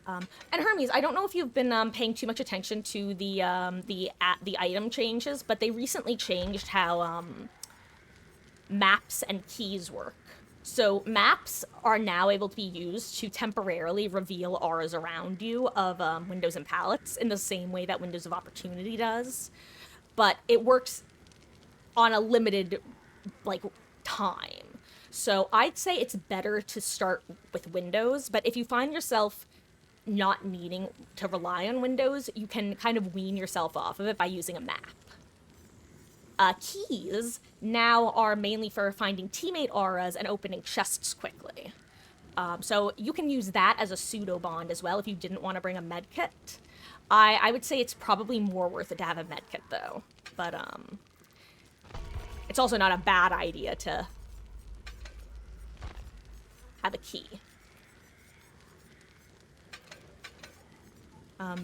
And Hermes, I don't know if you've been paying too much attention to the item changes, but they recently changed how maps and keys work. So maps are now able to be used to temporarily reveal auras around you of windows and pallets in the same way that Windows of Opportunity does, but it works on a limited time. So I'd say it's better to start with Windows, but if you find yourself not needing to rely on Windows, you can kind of wean yourself off of it by using a map. Keys now are mainly for finding teammate auras and opening chests quickly. So you can use that as a pseudo bond as well if you didn't want to bring a medkit. I would say it's probably more worth it to have a medkit though, but it's also not a bad idea to have a key.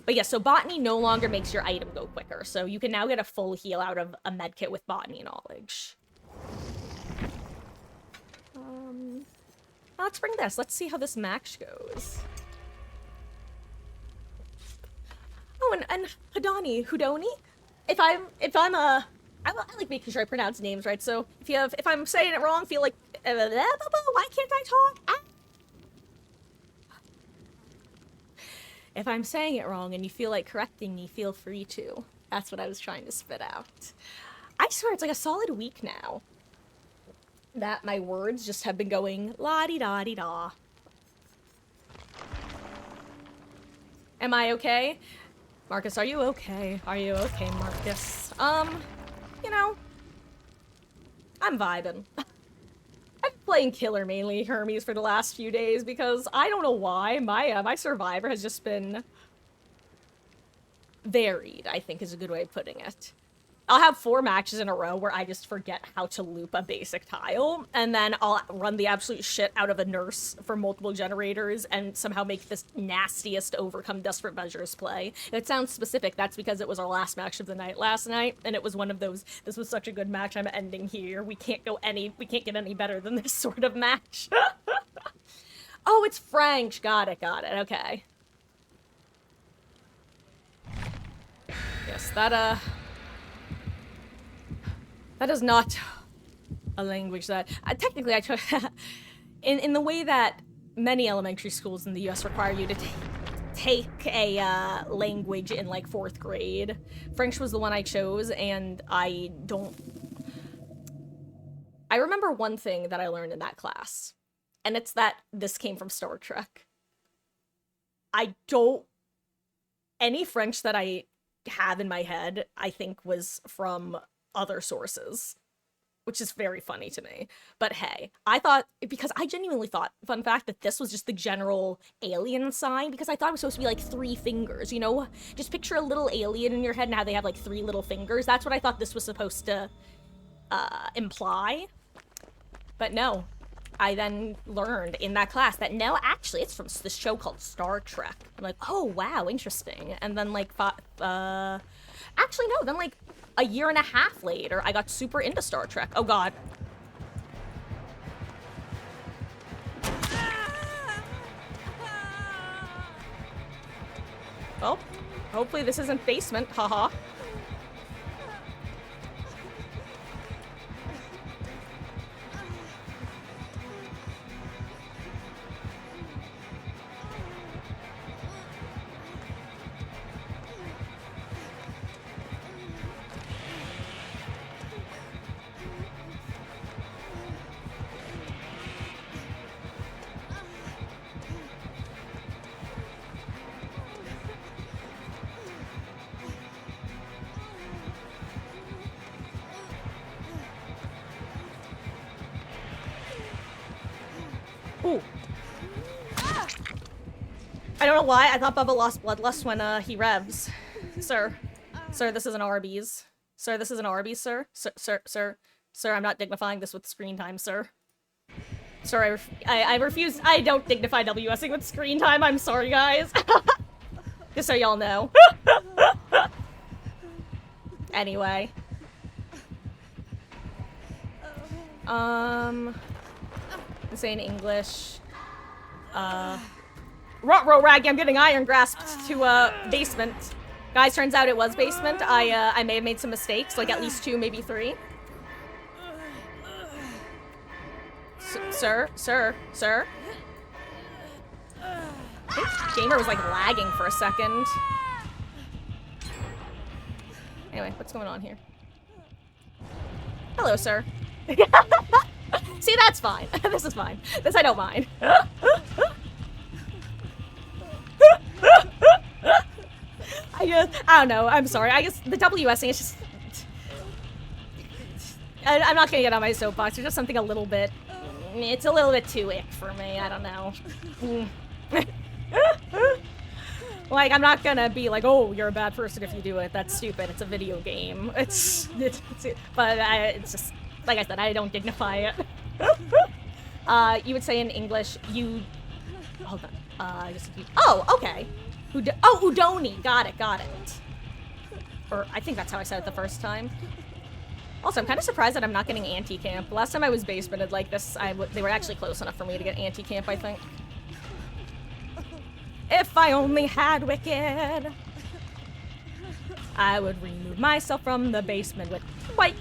But yeah, so Botany no longer makes your item go quicker, so you can now get a full heal out of a medkit with Botany knowledge. Let's bring this. Let's see how this match goes. Oh, and Hudoni? I like making sure I pronounce names right, so if I'm saying it wrong, feel like, why can't I talk? If I'm saying it wrong and you feel like correcting me, feel free to. That's what I was trying to spit out. I swear, it's like a solid week now that my words just have been going la-di-da-di-da. Am I okay? Marcus, are you okay? Are you okay, Marcus? You know, I'm vibing. I've been playing Killer mainly, Hermes, for the last few days because I don't know why. My Survivor has just been varied, I think is a good way of putting it. I'll have 4 matches in a row where I just forget how to loop a basic tile, and then I'll run the absolute shit out of a nurse for multiple generators and somehow make this nastiest overcome desperate measures play. If it sounds specific, that's because it was our last match of the night last night, and it was one of those, this was such a good match, I'm ending here. We can't get any better than this sort of match. Oh, it's French. Got it, okay. Yes, that is not a language that... technically, I took... in the way that many elementary schools in the US require you to take a language in, like, 4th grade. French was the one I chose, and I remember one thing that I learned in that class, and it's that this came from Star Trek. Any French that I have in my head, I think was from other sources, which is very funny to me. But hey, because I genuinely thought, fun fact, that this was just the general alien sign, because I thought it was supposed to be like 3 fingers, you know? Just picture a little alien in your head and how they have like 3 little fingers. That's what I thought this was supposed to imply. But no, I then learned in that class that no, actually it's from this show called Star Trek. I'm like, oh wow, interesting. And then like, actually no, then like a year and a half later, I got super into Star Trek. Oh god. Well, hopefully this isn't basement, haha. Ooh. I don't know why, I thought Bubba lost bloodlust when he revs. Sir, this is an Arby's. Sir, this is an Arby's, sir. Sir, I'm not dignifying this with screen time, sir. Sir, I refuse. I don't dignify WSing with screen time. I'm sorry, guys. Just so y'all know. Anyway. Say in English. Ruh-roh raggy, I'm getting iron grasped to, basement. Guys, turns out it was basement. I may have made some mistakes, like at least 2, maybe 3. Sir? I think Gamer was, like, lagging for a second. Anyway, what's going on here? Hello, sir. See, that's fine. This is fine. This I don't mind. I don't know. I'm sorry. I guess the WSing is just... I'm not gonna get on my soapbox. There's just something a little bit... It's a little bit too ick for me. I don't know. Like, I'm not gonna be like, oh, you're a bad person if you do it. That's stupid. It's a video game. But it's just... Like I said, I don't dignify it. You would say in English, you... Hold on. Oh, okay. Udoni. Got it. Or I think that's how I said it the first time. Also, I'm kind of surprised that I'm not getting anti-camp. Last time I was basemented like this, they were actually close enough for me to get anti-camp, I think. If I only had Wicked, I would remove myself from the basement with white.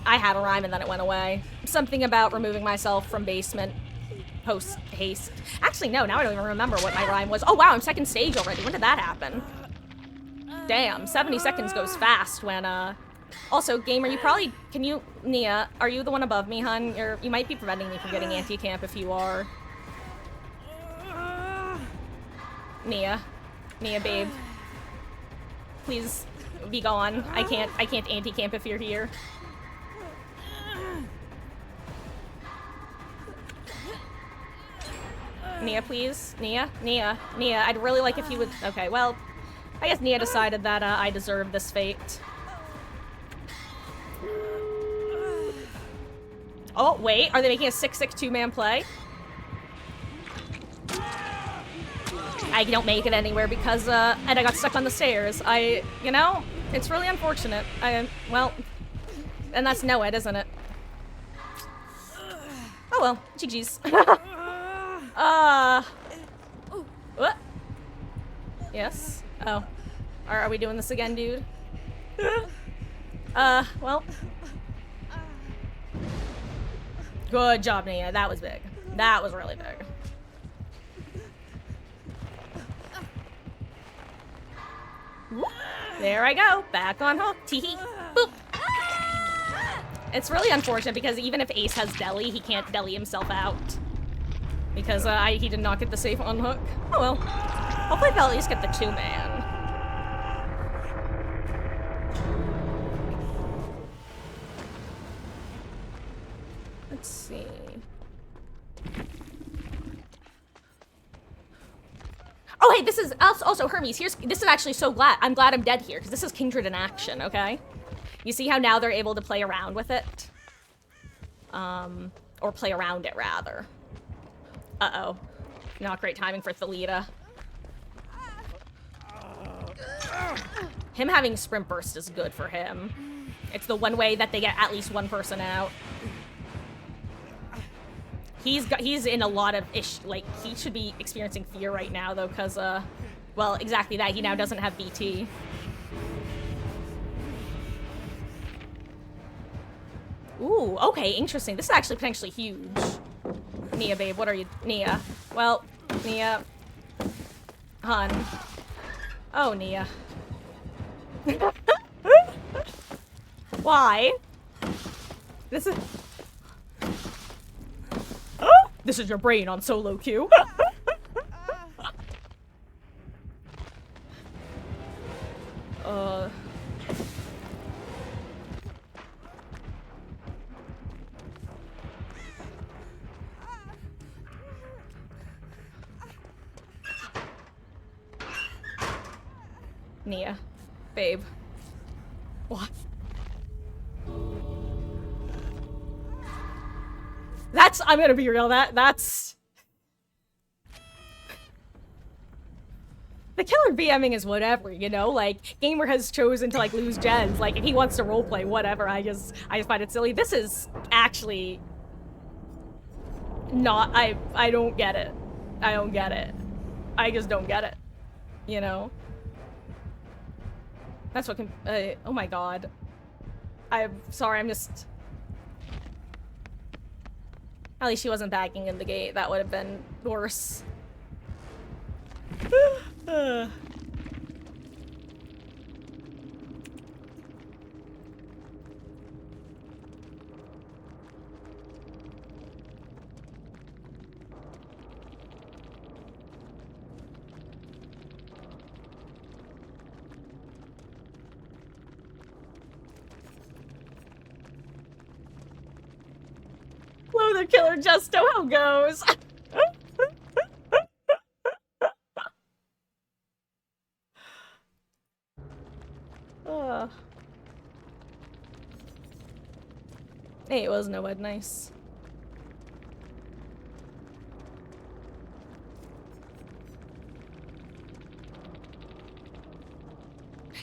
I had a rhyme and then it went away. Something about removing myself from basement post haste. Actually, no, now I don't even remember what my rhyme was. Oh wow, I'm 2nd stage already. When did that happen? Damn, 70 seconds goes fast when, Also, Gamer, you probably... Can you... Nia, are you the one above me, hun? You might be preventing me from getting anti-camp if you are. Nia, babe. please be gone. I can't anti-camp if you're here. Nia, please. Nia? Nia. Nia, I'd really like if you would... Okay, well, I guess Nia decided that I deserve this fate. Oh, wait. Are they making a 6-6 two-man play? I don't make it anywhere because, and I got stuck on the stairs. You know, it's really unfortunate. Well, and that's Noed, isn't it? Oh well, GG's. What? Yes? Oh. Are we doing this again, dude? Well. Good job, Nia. That was big. That was really big. There I go. Back on hook. Teehee. Boop. It's really unfortunate because even if Ace has deli, he can't deli himself out. Because he did not get the safe on hook. Oh well. Hopefully they'll at least get the two-man. Let's see. Oh, hey, this is also Hermes. This is actually I'm glad I'm dead here, because this is Kindred in action, okay? You see how now they're able to play around with it? Or play around it, rather. Uh-oh. Not great timing for Thalita. Him having Sprint Burst is good for him. It's the one way that they get at least one person out. He's in a lot of like, he should be experiencing fear right now, though, because, well, exactly that. He now doesn't have BT. Ooh, okay, interesting. This is actually potentially huge. Nia, babe, what are you? Nia. Well, Nia. Hun. Oh, Nia. Why? This is... This is your brain on solo queue. Nia. Babe. What? I'm gonna be real, that's... The killer BMing is whatever, you know? Like, Gamer has chosen to, like, lose gens. Like, if he wants to roleplay, whatever, I just find it silly. This is actually... not... I don't get it. I don't get it. I just don't get it. You know? That's what can... oh my god. I'm sorry, I'm just... At least she wasn't backing in the gate. That would have been worse. Blow the killer Justo, how goes? Hey, it was Noed, nice.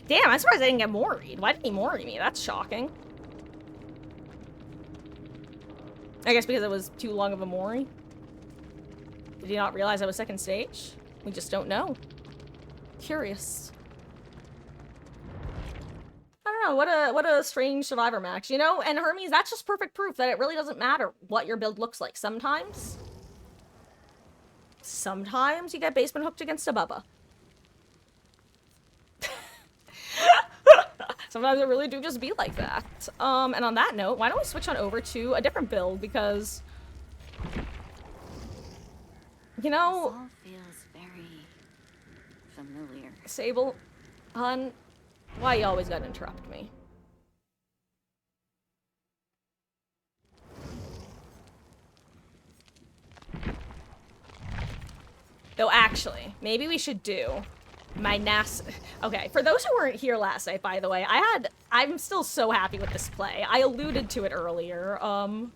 Damn, I'm surprised I didn't get Mori'd. Why didn't he Mori me? That's shocking. I guess because it was too long of a Mori. Did he not realize I was second stage? We just don't know. Curious. I don't know, what a strange survivor match, you know? And Hermes, that's just perfect proof that it really doesn't matter what your build looks like. Sometimes you get basement hooked against a Bubba. Sometimes it really do just be like that. And on that note, why don't we switch on over to a different build, because... You know... This all feels very familiar. Sable, Hun, Why you always gotta interrupt me? Though actually, maybe we should do my Okay, for those who weren't here last night, by the way, I'm still so happy with this play. I alluded to it earlier. Oh,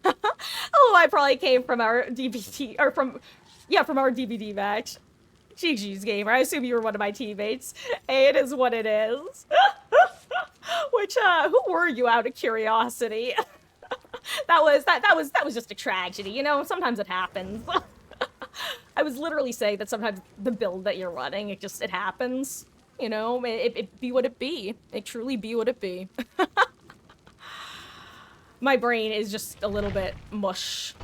I probably came from our DVD, or from our DVD match. GG's gamer. I assume you were one of my teammates. It is what it is. Which, who were you out of curiosity? that was just a tragedy, you know? Sometimes it happens. I was literally saying that sometimes the build that you're running, it happens. You know, it be what it be. It truly be what it be. My brain is just a little bit mush.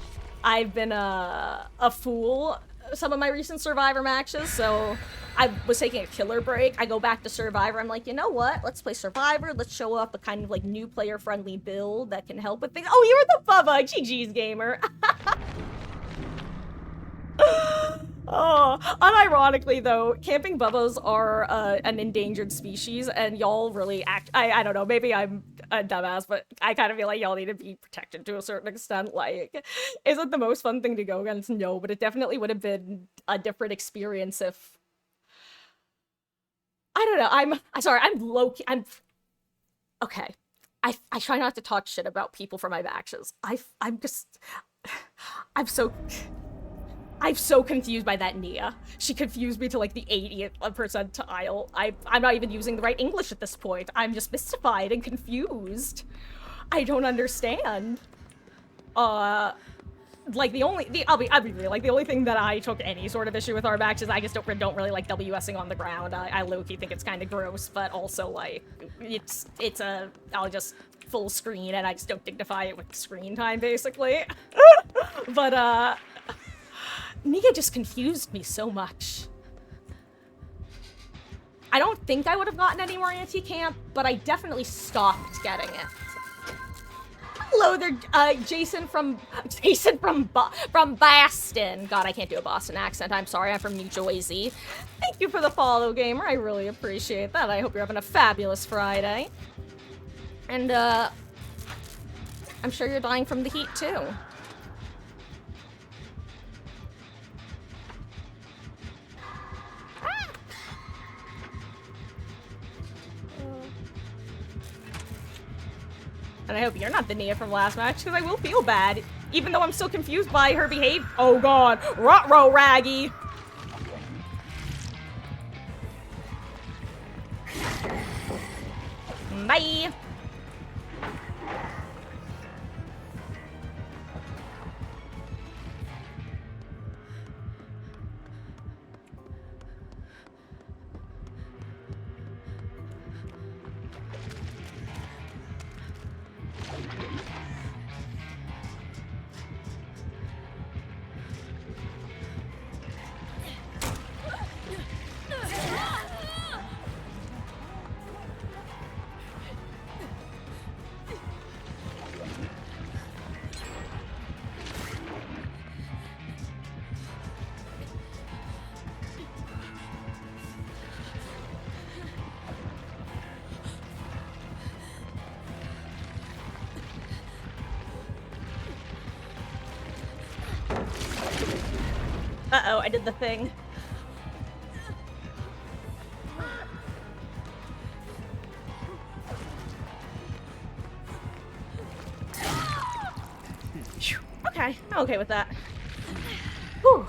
I've been a fool some of my recent Survivor matches, so I was taking a killer break. I go back to Survivor. I'm like, you know what? Let's play Survivor. Let's show off a kind of like new player-friendly build that can help with things. Oh, you're the Bubba. GG's gamer. Oh, unironically though, camping bubbas are an endangered species, and y'all really I don't know, maybe I'm a dumbass, but I kind of feel like y'all need to be protected to a certain extent. Like, is it the most fun thing to go against? No, but it definitely would have been a different experience if... I don't know, I'm sorry, I'm low-key, okay. I try not to talk shit about people for my matches. I'm so confused by that Nia. She confused me to like the 80th percentile. I'm not even using the right English at this point. I'm just mystified and confused. I don't understand. Like I'll be real, like the only thing that I took any sort of issue with our match is I just don't really like WSing on the ground. I low-key think it's kind of gross, but also like I'll just full screen and I just don't dignify it with screen time basically. But Nia just confused me so much. I don't think I would have gotten any more anti-camp, but I definitely stopped getting it. Hello there, Jason from Boston. God, I can't do a Boston accent. I'm sorry, I'm from New Jersey. Thank you for the follow, gamer. I really appreciate that. I hope you're having a fabulous Friday. And, I'm sure you're dying from the heat, too. And I hope you're not the Nia from last match, because I will feel bad, even though I'm still confused by her behavior. Oh god, Ruh-roh, Raggy! Bye! Uh-oh, I did the thing. Okay, I'm okay with that. Whew.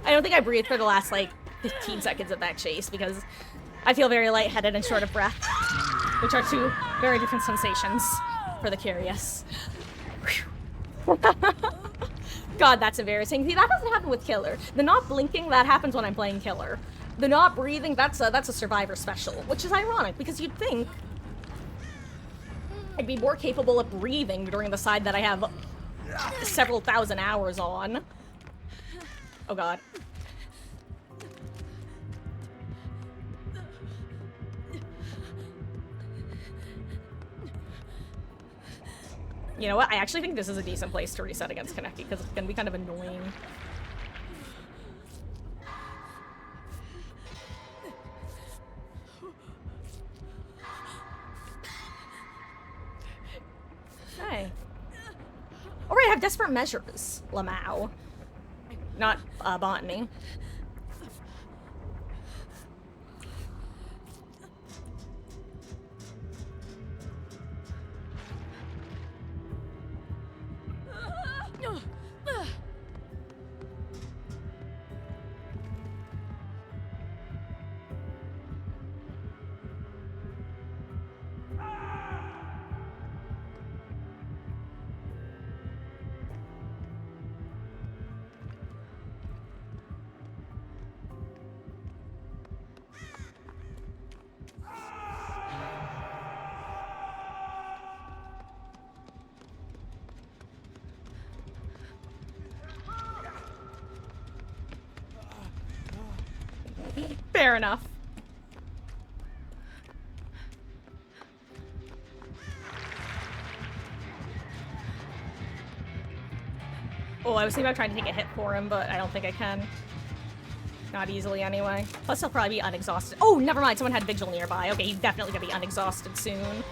I don't think I breathed for the last, like, 15 seconds of that chase because I feel very lightheaded and short of breath, which are two very different sensations for the curious. God, that's embarrassing. See, that doesn't happen with Killer. The not blinking, that happens when I'm playing Killer. The not breathing, that's a Survivor special, which is ironic because you'd think I'd be more capable of breathing during the side that I have several thousand hours on. Oh god. You know what? I actually think this is a decent place to reset against Kaneki because it's gonna be kind of annoying. desperate measures, Lamau. Not, botany. Fair enough. Oh, I was thinking about trying to take a hit for him, but I don't think I can. Not easily, anyway. Plus, he'll probably be unexhausted. Oh, never mind. Someone had Vigil nearby. Okay, he's definitely gonna be unexhausted soon.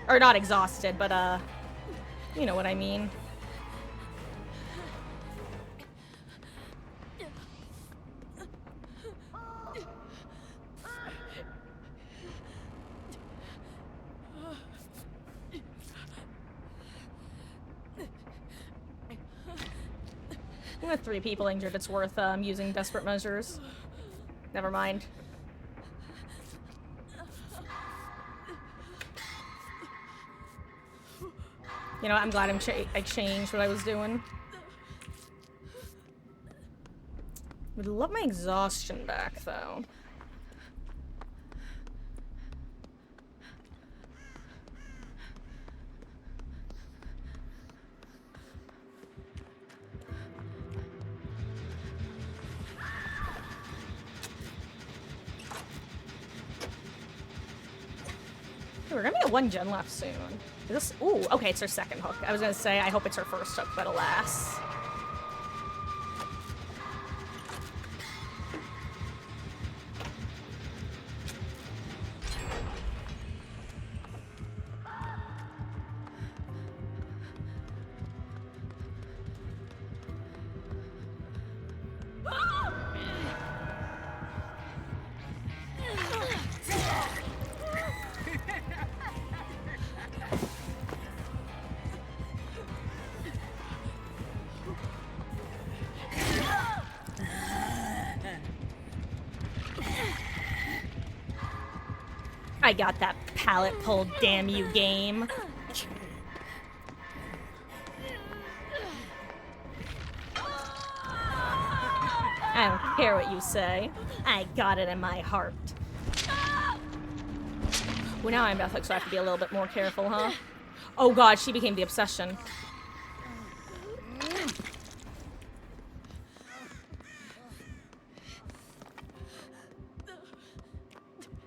Or not exhausted, but, you know what I mean. With 3 people injured, it's worth using desperate measures. Never mind. You know, I'm glad I changed what I was doing. Would love my exhaustion back, though. We're gonna be at 1 gen left soon. Is this? Ooh, okay, it's her second hook. I was gonna say, I hope it's her first hook, but alas. I got that pallet pulled, damn you, game. I don't care what you say. I got it in my heart. Well, now I'm Bethwick, so I have to be a little bit more careful, huh? Oh god, she became the obsession.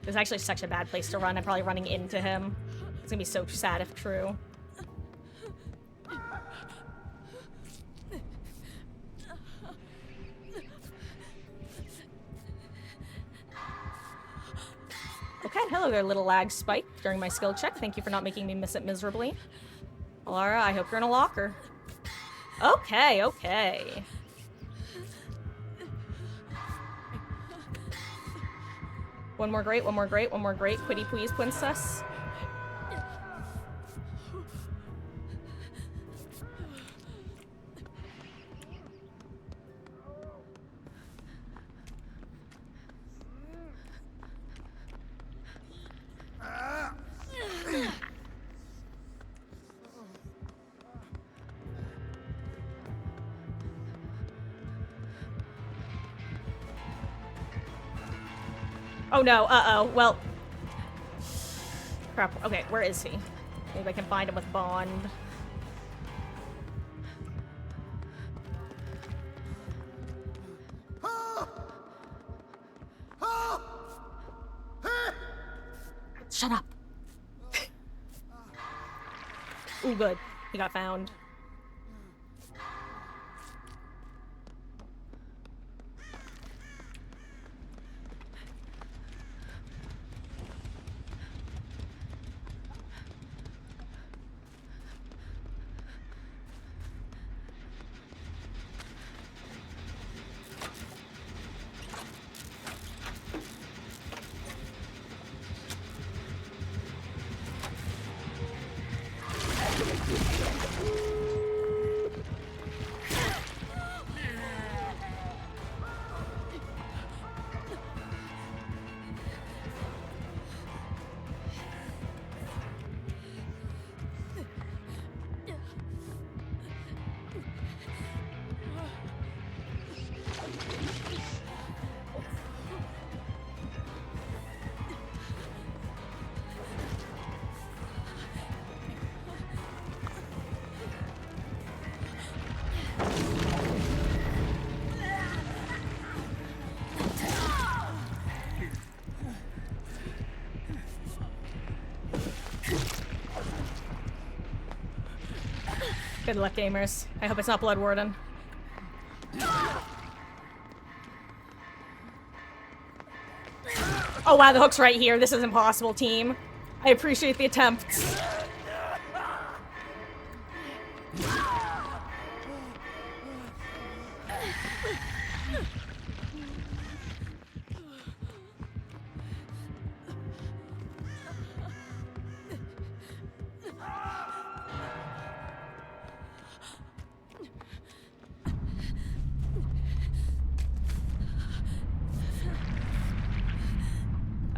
This is actually such a bad place to run. I'm probably running into him. It's gonna be so sad if true. Okay, hello there, little lag spike during my skill check. Thank you for not making me miss it miserably. Alara, I hope you're in a locker. Okay, okay. One more great, one more great, one more great. Quitty please, princess. Oh no, uh-oh, well. Crap, okay, where is he? Maybe I can find him with Bond. Shut up. Ooh, good. He got found. Good luck, gamers. I hope it's not Blood Warden. Oh wow, the hook's right here. This is impossible, team. I appreciate the attempts.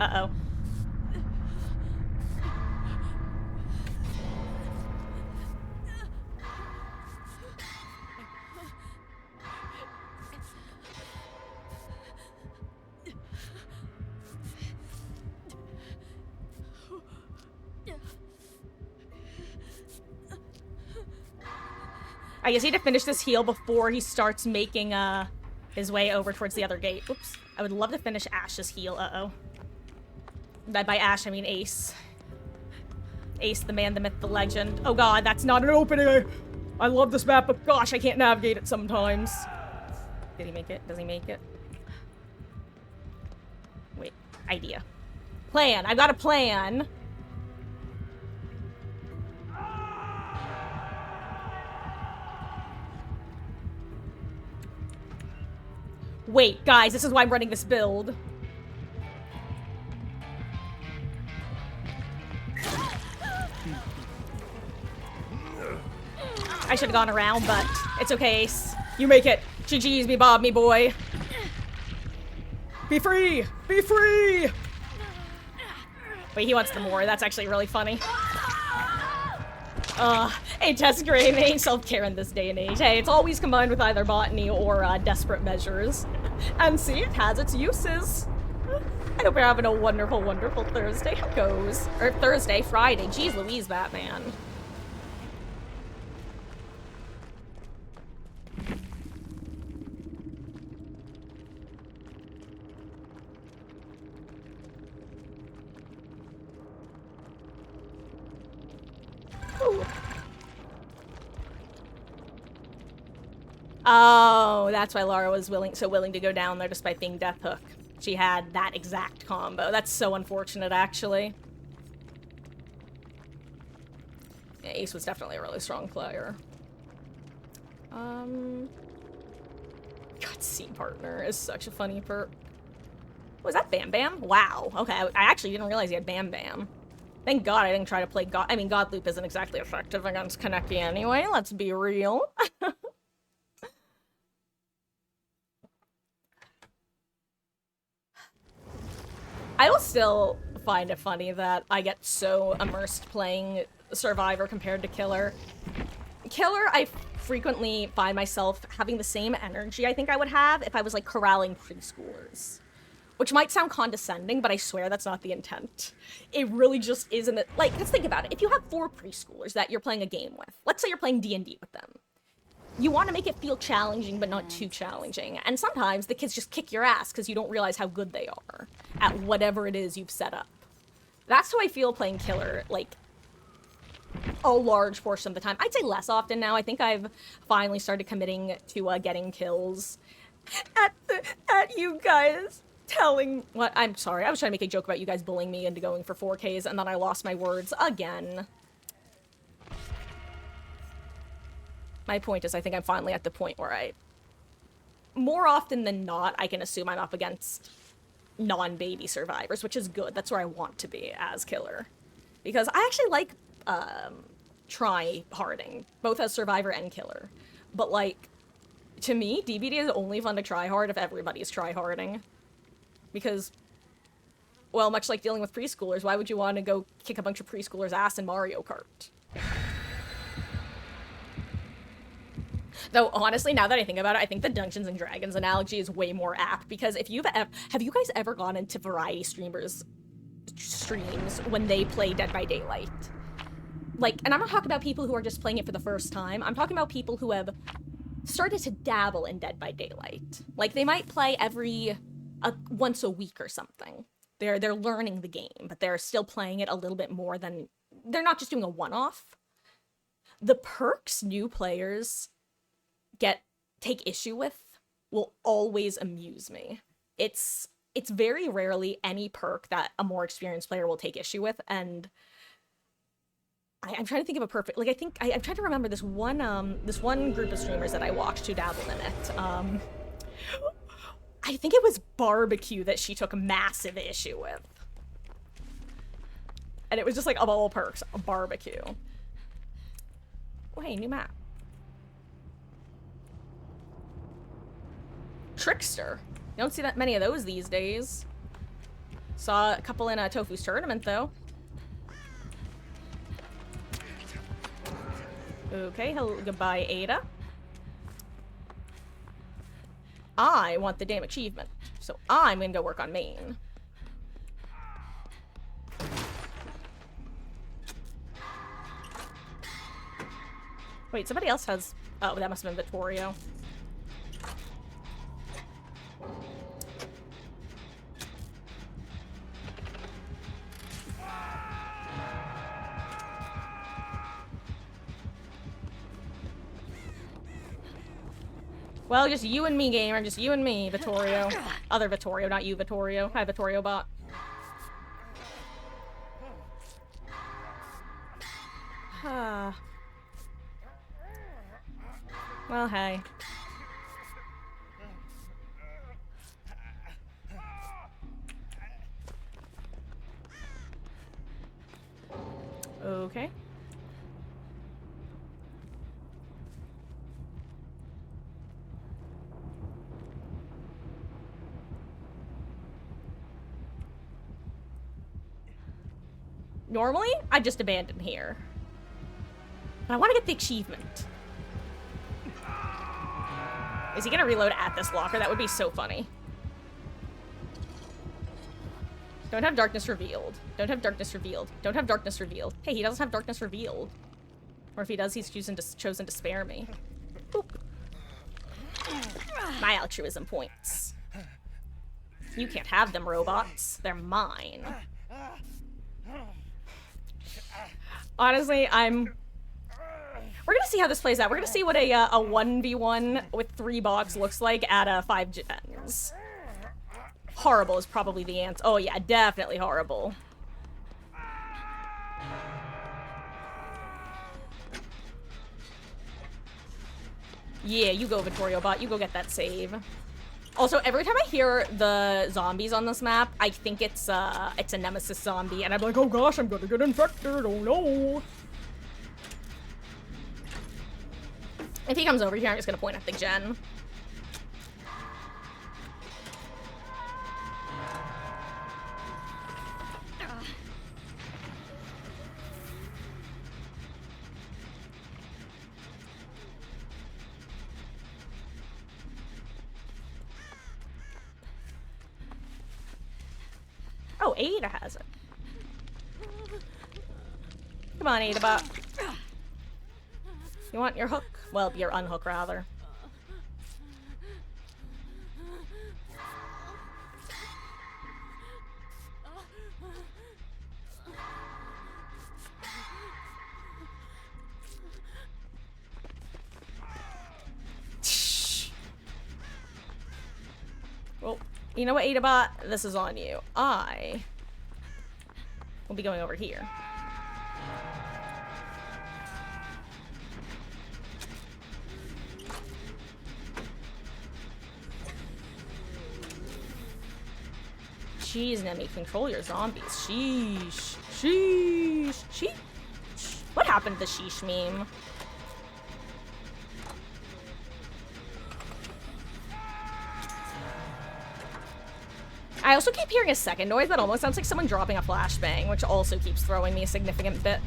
Uh-oh. I guess he had to finish this heal before he starts making his way over towards the other gate. Oops. I would love to finish Ash's heal. Uh-oh. By Ash, I mean Ace. Ace, the man, the myth, the legend. Oh god, that's not an opening! I love this map, but gosh, I can't navigate it sometimes. Did he make it? Does he make it? Wait. Idea. Plan. I've got a plan. Wait, guys, this is why I'm running this build. I should have gone around, but it's okay, Ace. You make it. GG's, me Bob, me boy. Be free! Be free! Wait, he wants the more. That's actually really funny. Hey, Tess Gray, ain't self-care in this day and age. Hey, it's always combined with either botany or desperate measures. And see, it has its uses. I hope you're having a wonderful, wonderful Thursday. How goes? Or Thursday, Friday. Jeez Louise, Batman. Ooh. Oh, that's why Lara was so willing to go down there despite being Death Hook. She had that exact combo. That's so unfortunate, actually. Yeah, Ace was definitely a really strong player. God, Scene Partner is such a funny perk. Was that Bam Bam? Wow. Okay, I actually didn't realize he had Bam Bam. Thank God I didn't try to play God. I mean, God Loop isn't exactly effective against Kaneki anyway. Let's be real. I will still find it funny that I get so immersed playing Survivor compared to Killer. Killer, I frequently find myself having the same energy I think I would have if I was, like, corralling preschoolers. Which might sound condescending, but I swear that's not the intent. It really just isn't. Like, let's think about it. If you have 4 preschoolers that you're playing a game with, let's say you're playing D&D with them. You want to make it feel challenging, but not too challenging. And sometimes the kids just kick your ass because you don't realize how good they are at whatever it is you've set up. That's how I feel playing Killer, like, a large portion of the time. I'd say less often now. I think I've finally started committing to getting kills. At you guys telling what I'm sorry, I was trying to make a joke about you guys bullying me into going for 4Ks, and then I lost my words again. My point is, I think I'm finally at the point where more often than not, I can assume I'm up against non-baby survivors, which is good. That's where I want to be as Killer. Because I actually like, try-harding, both as Survivor and Killer. But, like, to me, DBD is only fun to try-hard if everybody's try-harding. Because, well, much like dealing with preschoolers, why would you want to go kick a bunch of preschoolers' ass in Mario Kart? Though, honestly, now that I think about it, I think the Dungeons & Dragons analogy is way more apt, because if you've have you guys ever gone into variety streamers' streams when they play Dead by Daylight? Like, and I'm not talking about people who are just playing it for the first time, I'm talking about people who have started to dabble in Dead by Daylight. Like, they might play once a week or something. They're learning the game, but they're still playing it a little bit more than... They're not just doing a one-off. The perks new players take issue with will always amuse me. It's very rarely any perk that a more experienced player will take issue with, and I'm trying to think of a perfect, like, I'm trying to remember this one group of streamers that I watched who dabbled in it. I think it was barbecue that she took massive issue with. And it was just like, of all perks, a barbecue. Oh, hey, new map. Trickster. You don't see that many of those these days. Saw a couple in Tofu's tournament, though. Okay, hello, goodbye, Ada. I want the damn achievement, so I'm gonna go work on main. Wait, somebody else has... Oh, that must have been Vittorio. Well, just you and me, gamer. Just you and me, Vittorio. Other Vittorio, not you, Vittorio. Hi, Vittorio bot. Well, hey. Okay. Normally, I'd just abandon here. But I want to get the achievement. Is he gonna reload at this locker? That would be so funny. Don't have darkness revealed. Don't have darkness revealed. Don't have darkness revealed. Hey, he doesn't have darkness revealed. Or if he does, he's chosen to spare me. Boop. My altruism points. You can't have them, robots. They're mine. Honestly, we're gonna see how this plays out. We're gonna see what a 1v1 with 3 box looks like at 5 gens. Horrible is probably the answer. Oh yeah, definitely horrible. Yeah, you go, Vittorio bot. You go get that save. Also, every time I hear the zombies on this map, I think it's a Nemesis zombie, and I'm like, oh gosh, I'm gonna get infected, oh no. If he comes over here, I'm just gonna point at the gen. Oh, Ada has it. Come on, Ada bot. You want your hook? Well, your unhook, rather. Well, you know what, Adabot? This is on you. I will be going over here. Jeez, Nemi, control your zombies. Sheesh. Sheesh. Sheesh. What happened to the sheesh meme? I also keep hearing a second noise that almost sounds like someone dropping a flashbang, which also keeps throwing me a significant bit.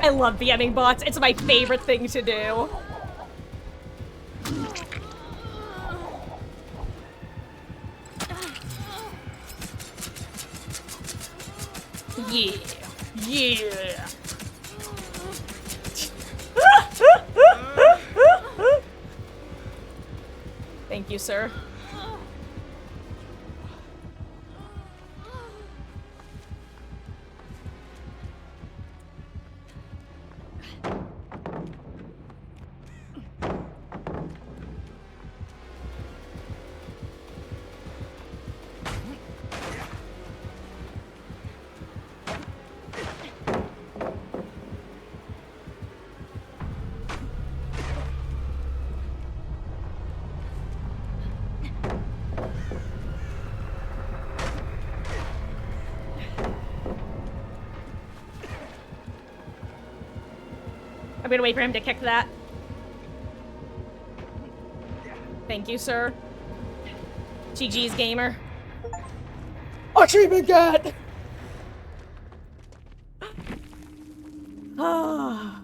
I love BMing bots. It's my favorite thing to do. Yeah. Yeah. Thank you, sir. I'm gonna wait for him to kick that. Thank you, sir. GG's gamer. Achievement get! Ah.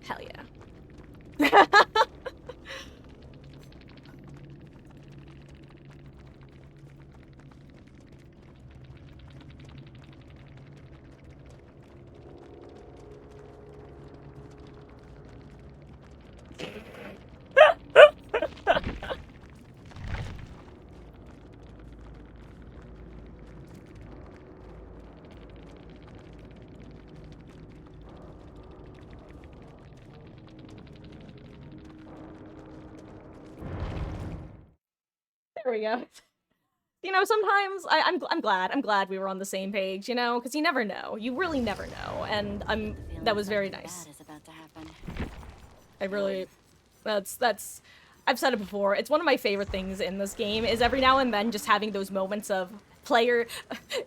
Hell yeah. There we go. You know, sometimes I'm glad we were on the same page, you know, because you never know. You really never know, and that was very nice. Bad is about to happen. I really, that's, I've said it before. It's one of my favorite things in this game is every now and then just having those moments of player,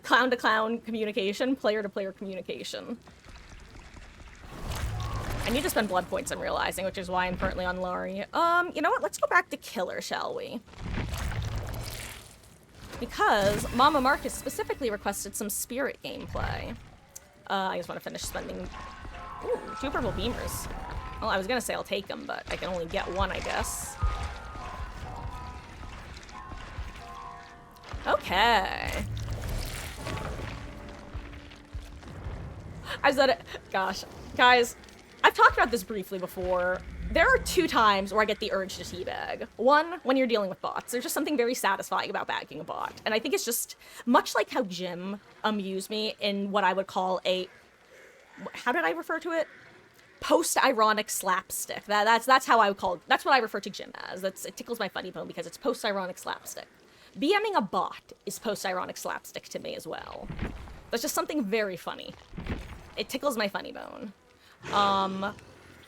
clown to clown communication, player to player communication. I need to spend blood points, I'm realizing, which is why I'm currently on Laurie. You know what? Let's go back to Killer, shall we? Because Mama Marcus specifically requested some spirit gameplay. I just want to finish spending... Ooh, 2 purple beamers. Well, I was gonna say I'll take them, but I can only get 1, I guess. Okay. I said it. Gosh. Guys, I've talked about this briefly before. There are 2 times where I get the urge to teabag. One, when you're dealing with bots. There's just something very satisfying about bagging a bot. And I think it's just much like how Jim amused me in what I would call a... How did I refer to it? Post-ironic slapstick. That's how I would call it. That's what I refer to Jim as. It tickles my funny bone because it's post-ironic slapstick. BMing a bot is post-ironic slapstick to me as well. That's just something very funny. It tickles my funny bone.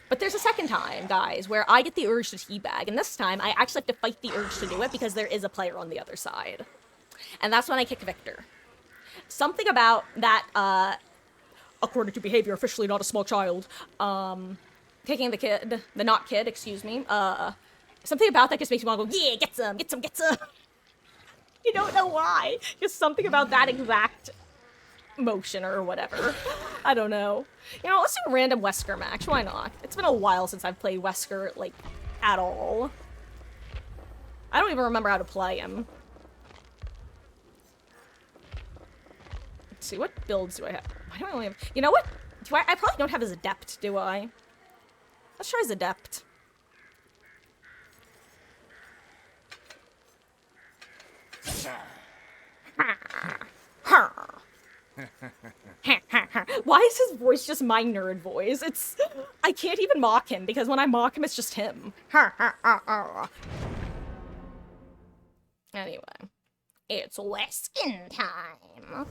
But there's a second time, guys, where I get the urge to teabag, and this time I actually have to fight the urge to do it because there is a player on the other side. And that's when I kick Victor. Something about that, according to behavior, officially not a small child, kicking the not kid, excuse me, something about that just makes me want to go, yeah, get some, get some, get some. You don't know why. Just something about that exact motion or whatever. I don't know. You know, let's do a random Wesker match. Why not? It's been a while since I've played Wesker, like, at all. I don't even remember how to play him. Let's see, what builds do I have? Why do I only have... You know what? I probably don't have his Adept, do I? Let's try his Adept. Why is his voice just my nerd voice? I can't even mock him because when I mock him, it's just him. Anyway, it's Weskin time.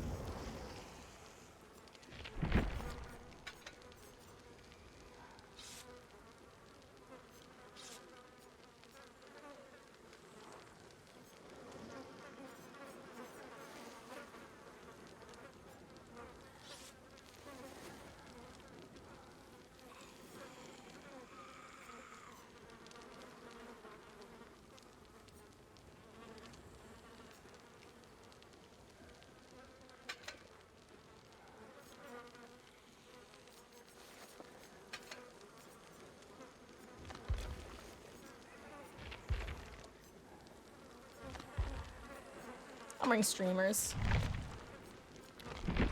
hammering streamers.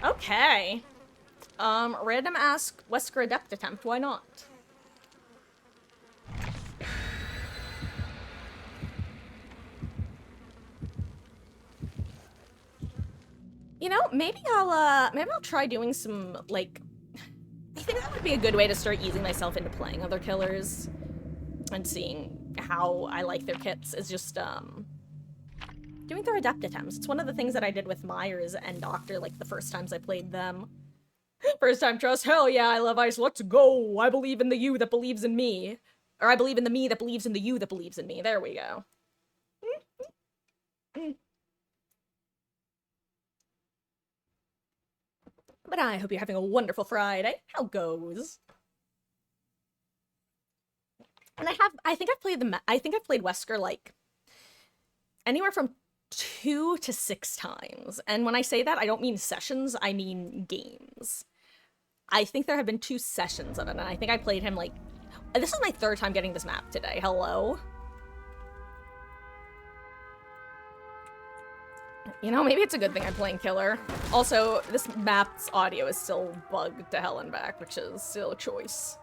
Okay. Random ask Wesker Adept attempt. Why not? You know, maybe I'll try doing some, like, I think that would be a good way to start easing myself into playing other killers and seeing how I like their kits is just, doing their adept attempts. It's one of the things that I did with Myers and Doctor, like, the first times I played them. First time trust, hell yeah, I love ice, let's go! I believe in the you that believes in me. Or I believe in the me that believes in the you that believes in me. There we go. But I hope you're having a wonderful Friday. How goes? And I think I've played Wesker, like, anywhere from 2 to 6 times. And when I say that, I don't mean sessions, I mean games. I think there have been 2 sessions of it, and I think I played him, like... This is my 3rd time getting this map today. Hello? You know, maybe it's a good thing I'm playing Killer. Also, this map's audio is still bugged to hell and back, which is still a choice.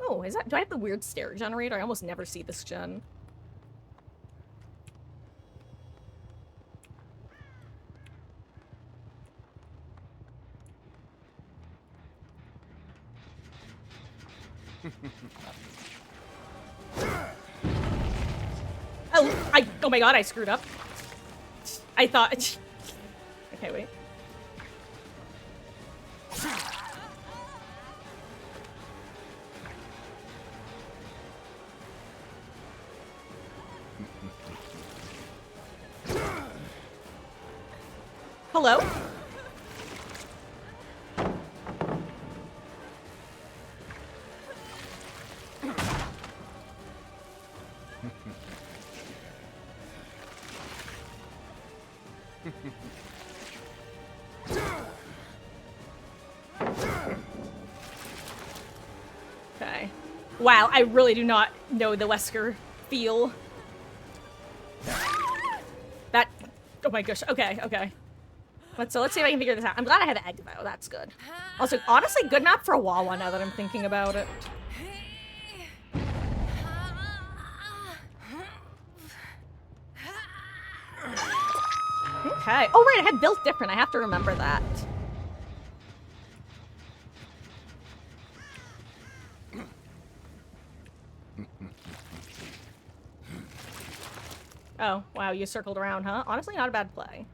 Oh, is that- do I have the weird stair generator? I almost never see this gen. Oh my god, I screwed up. I thought... Okay, wait. Hello? Okay. Wow, I really do not know the Wesker feel. That... Oh my gosh, okay, okay. Let's see if I can figure this out. I'm glad I have egg, though. That's good. Also, honestly, good map for Wawa now that I'm thinking about it. Okay. Oh, right, I had built different. I have to remember that. Oh, wow, you circled around, huh? Honestly, not a bad play.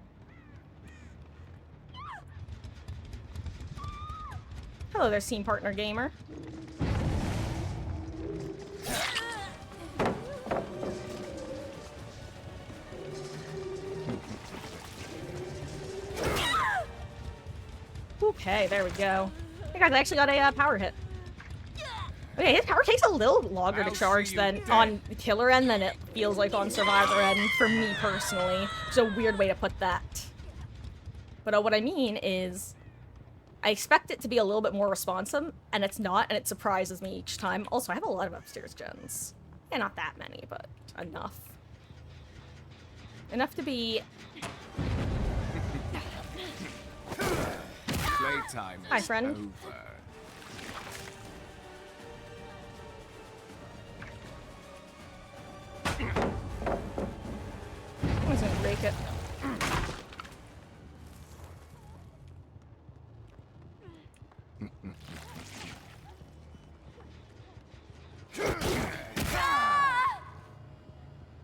Hello there, scene partner gamer. Okay, there we go. I think I actually got a power hit. Okay, his power takes a little longer to charge than on Killer End than it feels like on Survivor End, for me personally. It's a weird way to put that. But what I mean is, I expect it to be a little bit more responsive, and it's not, and it surprises me each time. Also, I have a lot of upstairs gens. Yeah, not that many, but enough. Enough to be... Playtime Hi, is friend. over. I'm just gonna break it.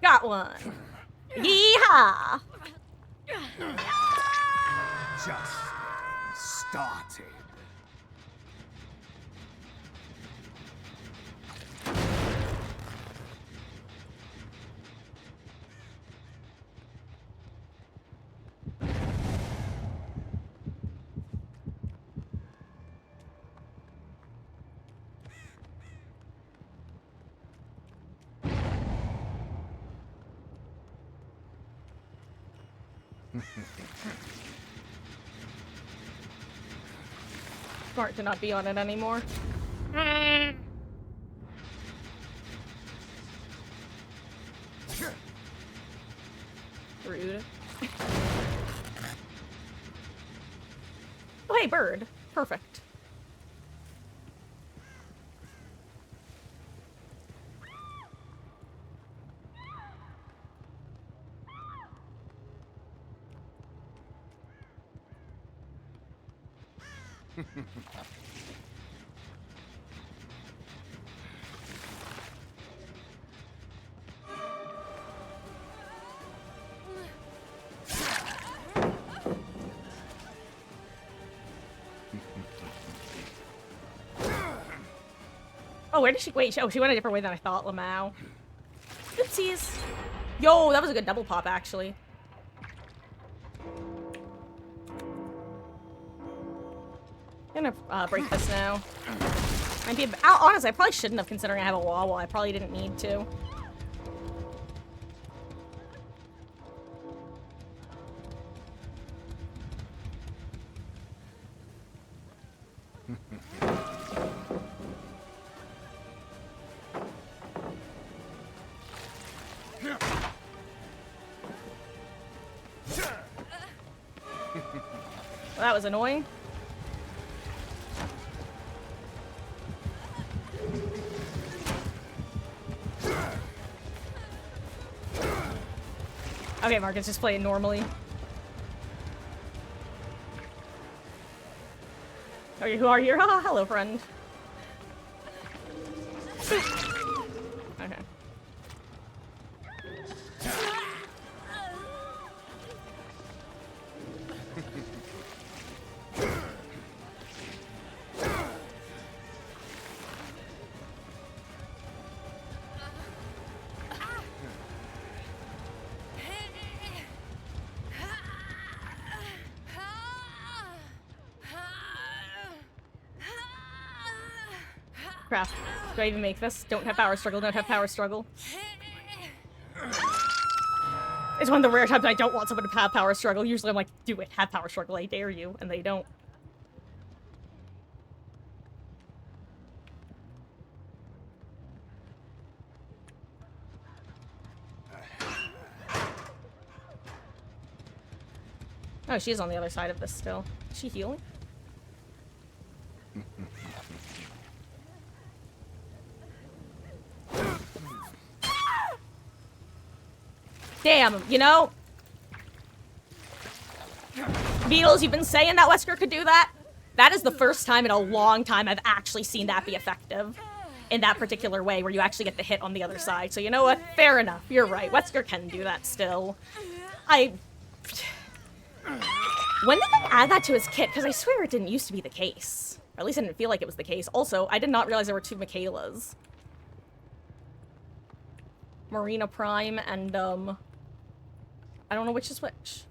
Got one. Yeehaw! Just started. Smart to not be on it anymore. Rude. Oh, hey, bird. Perfect. Oh, where did she- wait, oh, she went a different way than I thought, Lamau. Oopsies. Yo, that was a good double pop, actually. I'm gonna break this now. Might be honestly, I probably shouldn't have, considering I have a wall. I probably didn't need to. Well, that was annoying. Okay, Marcus, just play it normally. Okay, who are you? Ah, hello, friend. Okay. Crap. Do I even make this? Don't have power struggle, don't have power struggle. It's one of the rare times I don't want someone to have power struggle. Usually I'm like, do it, have power struggle, I dare you. And they don't. Oh, she's on the other side of this still. Is she healing? Damn, you know? Beatles, you've been saying that Wesker could do that? That is the first time in a long time I've actually seen that be effective. In that particular way, where you actually get the hit on the other side. So you know what? Fair enough. You're right. Wesker can do that still. When did they add that to his kit? Because I swear it didn't used to be the case. Or at least I didn't feel like it was the case. Also, I did not realize there were two Michaelas. Marina Prime and, I don't know which is which.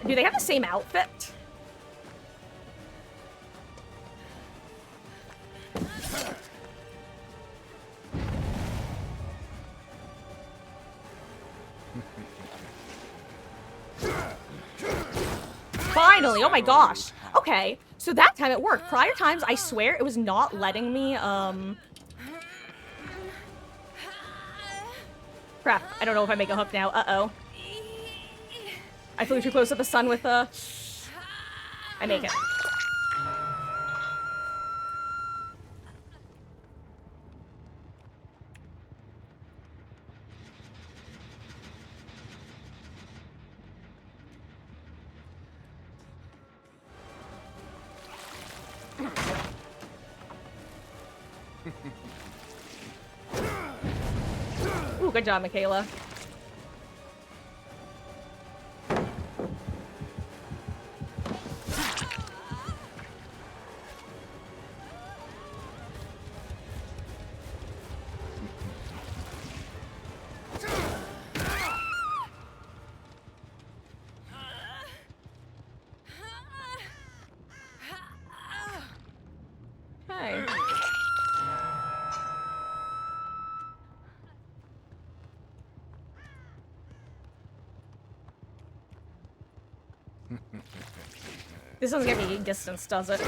Do they have the same outfit? Finally! Oh my gosh! Okay, so that time it worked. Prior times, I swear, it was not letting me, Crap, I don't know if I make a hook now. Uh-oh. I flew too close to the sun with, I make it. Ooh, good job, Michaela. Hey. This doesn't give me distance, does it?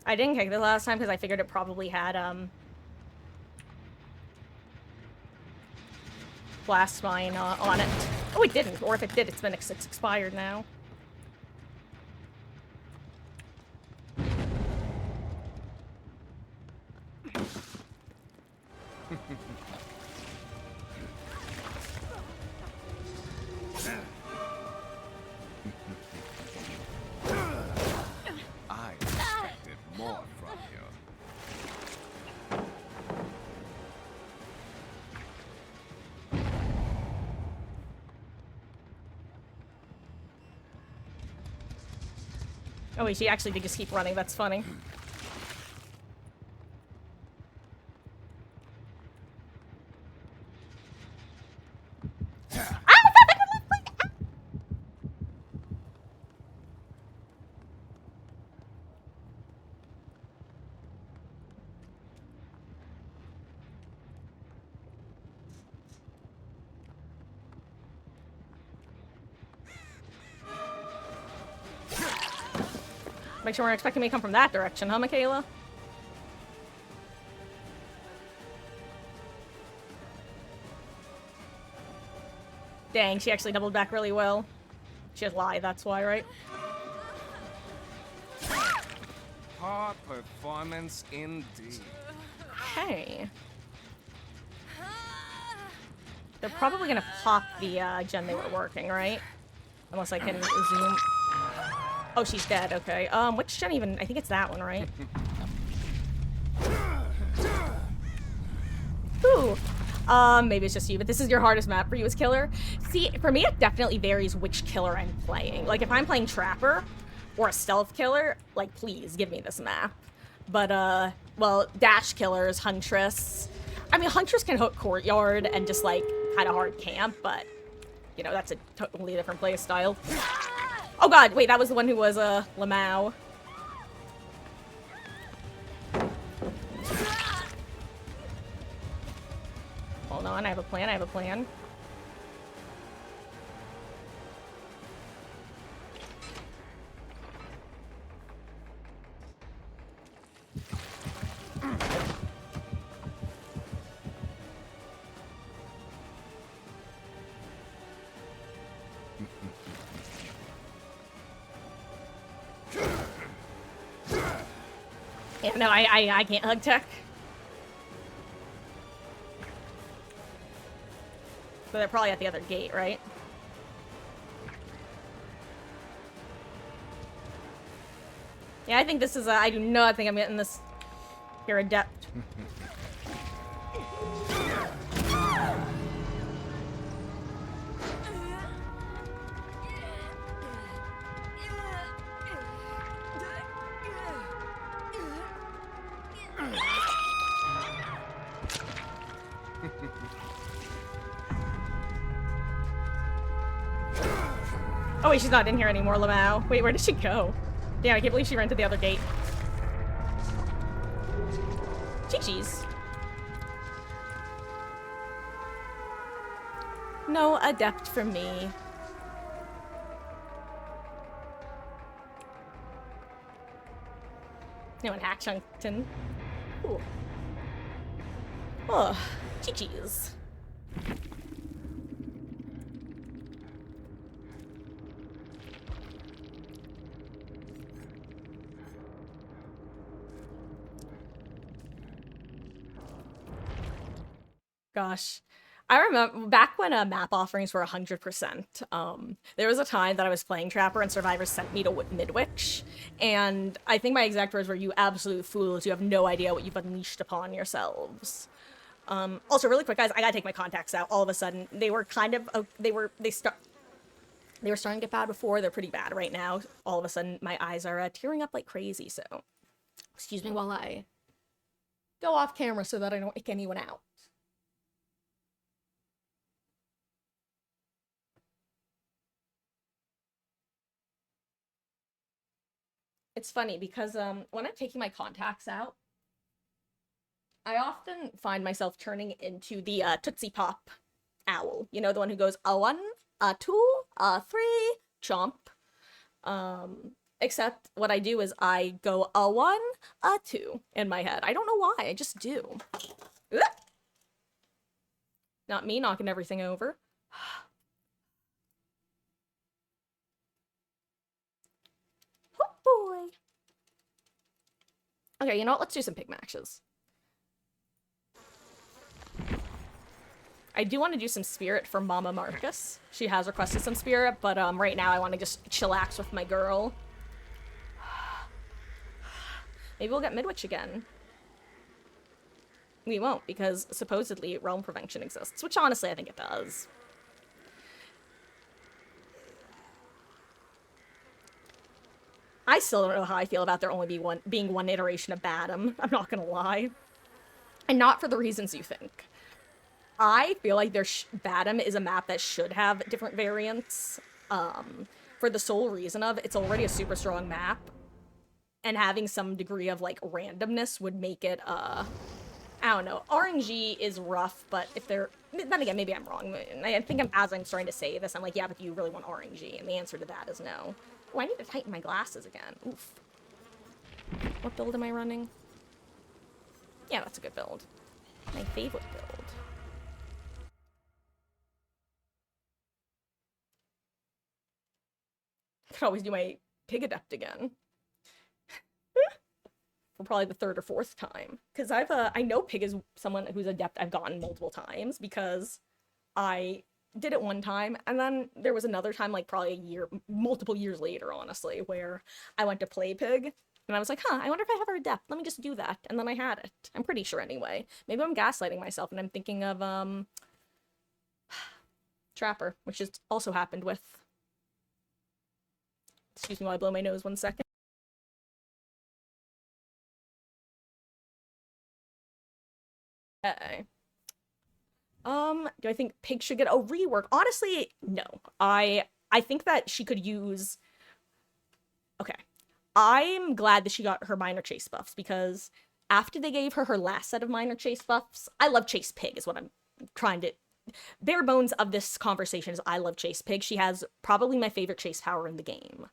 I didn't kick the last time because I figured it probably had, blast mine on it. Oh, it didn't. Or if it did, it's expired now. I expected more from you. Oh wait, she actually did just keep running. That's funny. Make sure we're expecting me to come from that direction, huh, Michaela? Dang, she actually doubled back really well. She has lie, that's why, right? Hard performance indeed. Hey. They're probably gonna pop the gen they were working, right? Unless I can zoom. Oh, she's dead, okay. Which gen even? I think it's that one, right? Ooh. Maybe it's just you, but this is your hardest map for you as killer. See, for me, it definitely varies which killer I'm playing. Like, if I'm playing Trapper or a stealth killer, like, please give me this map. But, well, dash killers, Huntress. I mean, Huntress can hook Courtyard and just, like, kind of hard camp, but, you know, that's a totally different play style. Oh god, wait, that was the one who was, Lamau. Hold on, I have a plan. Yeah, no, I can't hug tech. So they're probably at the other gate, right? Yeah, I think this is I do not think I'm getting this. You're adept. Oh wait, she's not in here anymore, Lamau. Wait, where did she go? Damn, I can't believe she ran to the other gate. Chi-Chi's. No adept for me. No one Hatchington. Ooh. Oh, Chi-Chi's. Gosh. I remember back when map offerings were 100%, there was a time that I was playing Trapper and Survivors sent me to Midwich, and I think my exact words were, "You absolute fools, you have no idea what you've unleashed upon yourselves." Also, really quick, guys, I gotta take my contacts out. All of a sudden, they were kind of, they were starting to get bad before, they're pretty bad right now. All of a sudden, my eyes are tearing up like crazy, so excuse me while I go off camera so that I don't ick anyone out. It's funny because when I'm taking my contacts out, I often find myself turning into the Tootsie Pop owl. You know, the one who goes, a one, a two, a three, chomp. Except what I do is I go a 1, a 2 in my head. I don't know why, I just do. Ugh. Not me knocking everything over. Oh boy. Okay, you know what? Let's do some pig matches. I do want to do some spirit for Mama Marcus. She has requested some spirit, but right now I want to just chillax with my girl. Maybe we'll get Midwich again. We won't, because supposedly Realm Prevention exists, which honestly I think it does. I still don't know how I feel about there only being one iteration of Badham. I'm not gonna lie. And not for the reasons you think. I feel like Badham is a map that should have different variants. For the sole reason of it's already a super strong map. And having some degree of, like, randomness would make it, I don't know. RNG is rough, but if they're... Then again, maybe I'm wrong. I think as I'm starting to say this, I'm like, yeah, but do you really want RNG? And the answer to that is no. Oh, I need to tighten my glasses again. Oof. What build am I running? Yeah, that's a good build. My favorite build. I could always do my Pig Adept again. For probably the 3rd or 4th time. Because I know Pig is someone who's adept I've gotten multiple times, because I did it one time, and then there was another time, like probably multiple years later, honestly, where I went to play Pig, and I was like, huh, I wonder if I have her adept, let me just do that, and then I had it. I'm pretty sure anyway. Maybe I'm gaslighting myself, and I'm thinking of, Trapper, which has also happened with... Excuse me while I blow my nose 1 second. Do I think Pig should get a rework? Honestly, no. I think that she could use... Okay. I'm glad that she got her minor chase buffs, because after they gave her last set of minor chase buffs, I love Chase Pig is what I'm trying to... Bare bones of this conversation is I love Chase Pig. She has probably my favorite chase power in the game.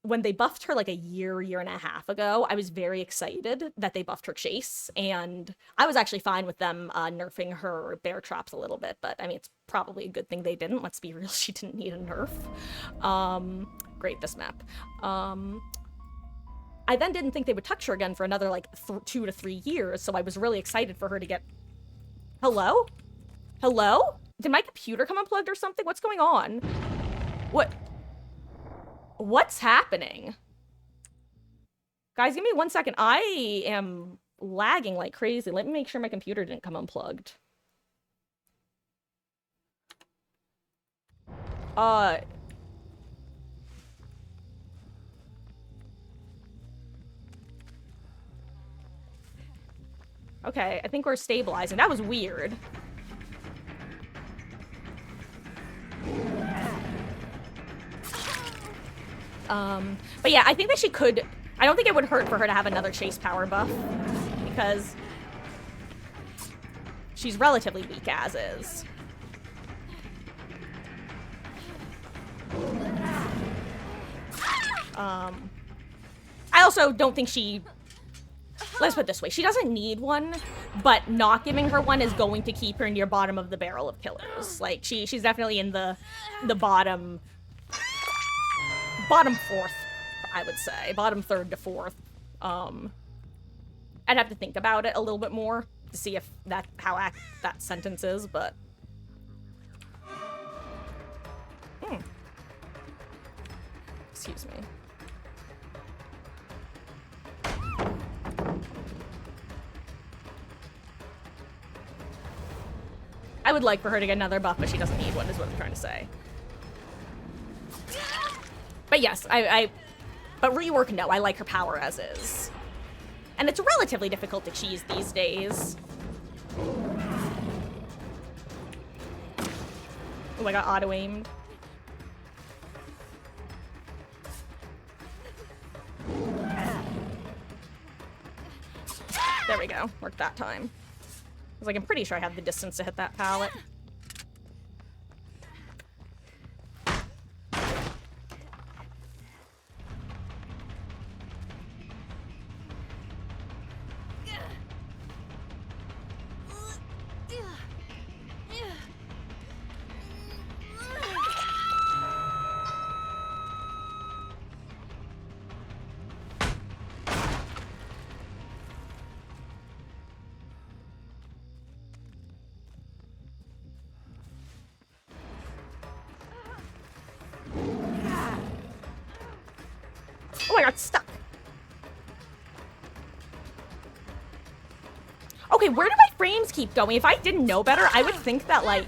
When they buffed her like a year and a half ago, I was very excited that they buffed her chase, and I was actually fine with them nerfing her bear traps a little bit, but I mean, it's probably a good thing they didn't. Let's be real, she didn't need a nerf. Great, this map. I then didn't think they would touch her again for another like 2 to 3 years, so I was really excited for her to get... Hello? Hello? Did my computer come unplugged or something? What's going on? What's happening? Guys, give me 1 second. I am lagging like crazy. Let me make sure my computer didn't come unplugged. Okay, I think we're stabilizing. That was weird. But yeah, I think that she could... I don't think it would hurt for her to have another chase power buff, because she's relatively weak as is. I also don't think she... Let's put it this way. She doesn't need one, but not giving her one is going to keep her near bottom of the barrel of killers. Like, she's definitely in the bottom 4th, I would say. Bottom 3rd to 4th. I'd have to think about it a little bit more to see if how that sentence is, but... Excuse me. I would like for her to get another buff, but she doesn't need one, is what I'm trying to say. But yes, but rework, no, I like her power as is. And it's relatively difficult to cheese these days. Oh, I got auto-aimed. There we go, worked that time. I was like, I'm pretty sure I have the distance to hit that pallet. I got stuck. Okay, where do my frames keep going? If I didn't know better, I would think that, like,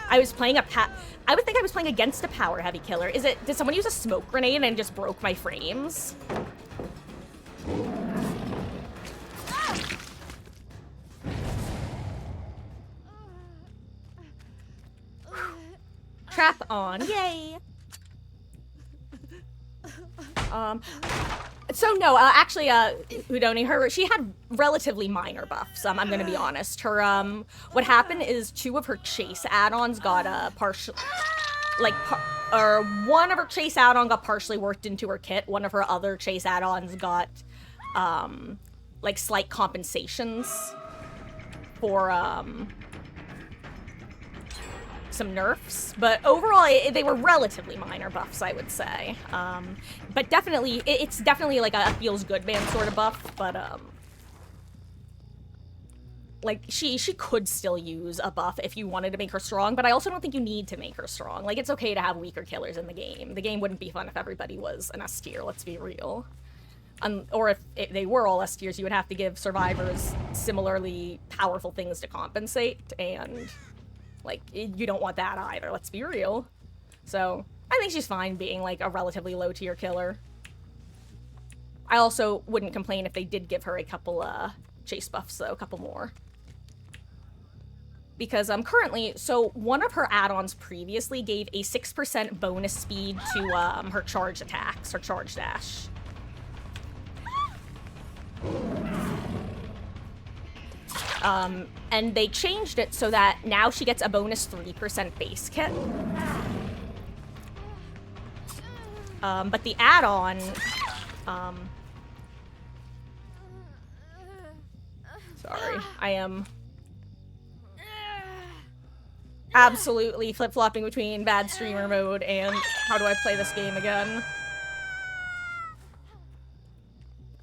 I was playing I would think I was playing against a power heavy killer. Did someone use a smoke grenade and just broke my frames? Trap on, yay. So no, actually, Udoni, she had relatively minor buffs. I'm gonna be honest. Her, what happened is 2 of her chase add-ons got one of her chase add-on got partially worked into her kit. One of her other chase add-ons got, like slight compensations for, some nerfs, but overall they were relatively minor buffs, I would say. But definitely, it's definitely like a feels good man sort of buff, but like she could still use a buff if you wanted to make her strong, but I also don't think you need to make her strong. Like, it's okay to have weaker killers in the game. The game wouldn't be fun if everybody was an S tier, let's be real. Or if they were all S tiers, you would have to give survivors similarly powerful things to compensate, and like, you don't want that either, let's be real. So, I think she's fine being, like, a relatively low-tier killer. I also wouldn't complain if they did give her a couple, chase buffs, though, a couple more. Because, currently, so one of her add-ons previously gave a 6% bonus speed to, her charge attacks, her charge dash. And they changed it so that now she gets a bonus 3% base kit. But the add-on, sorry, I am absolutely flip-flopping between bad streamer mode and how do I play this game again.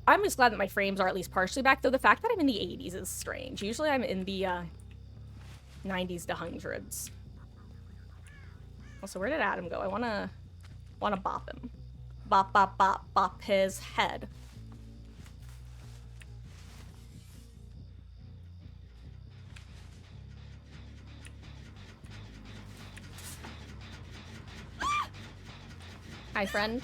I'm just glad that my frames are at least partially back, though the fact that I'm in the 80s is strange. Usually I'm in the 90s to hundreds. Also, where did Adam go? I wanna bop him. Bop, bop, bop, bop his head. Hi, friend.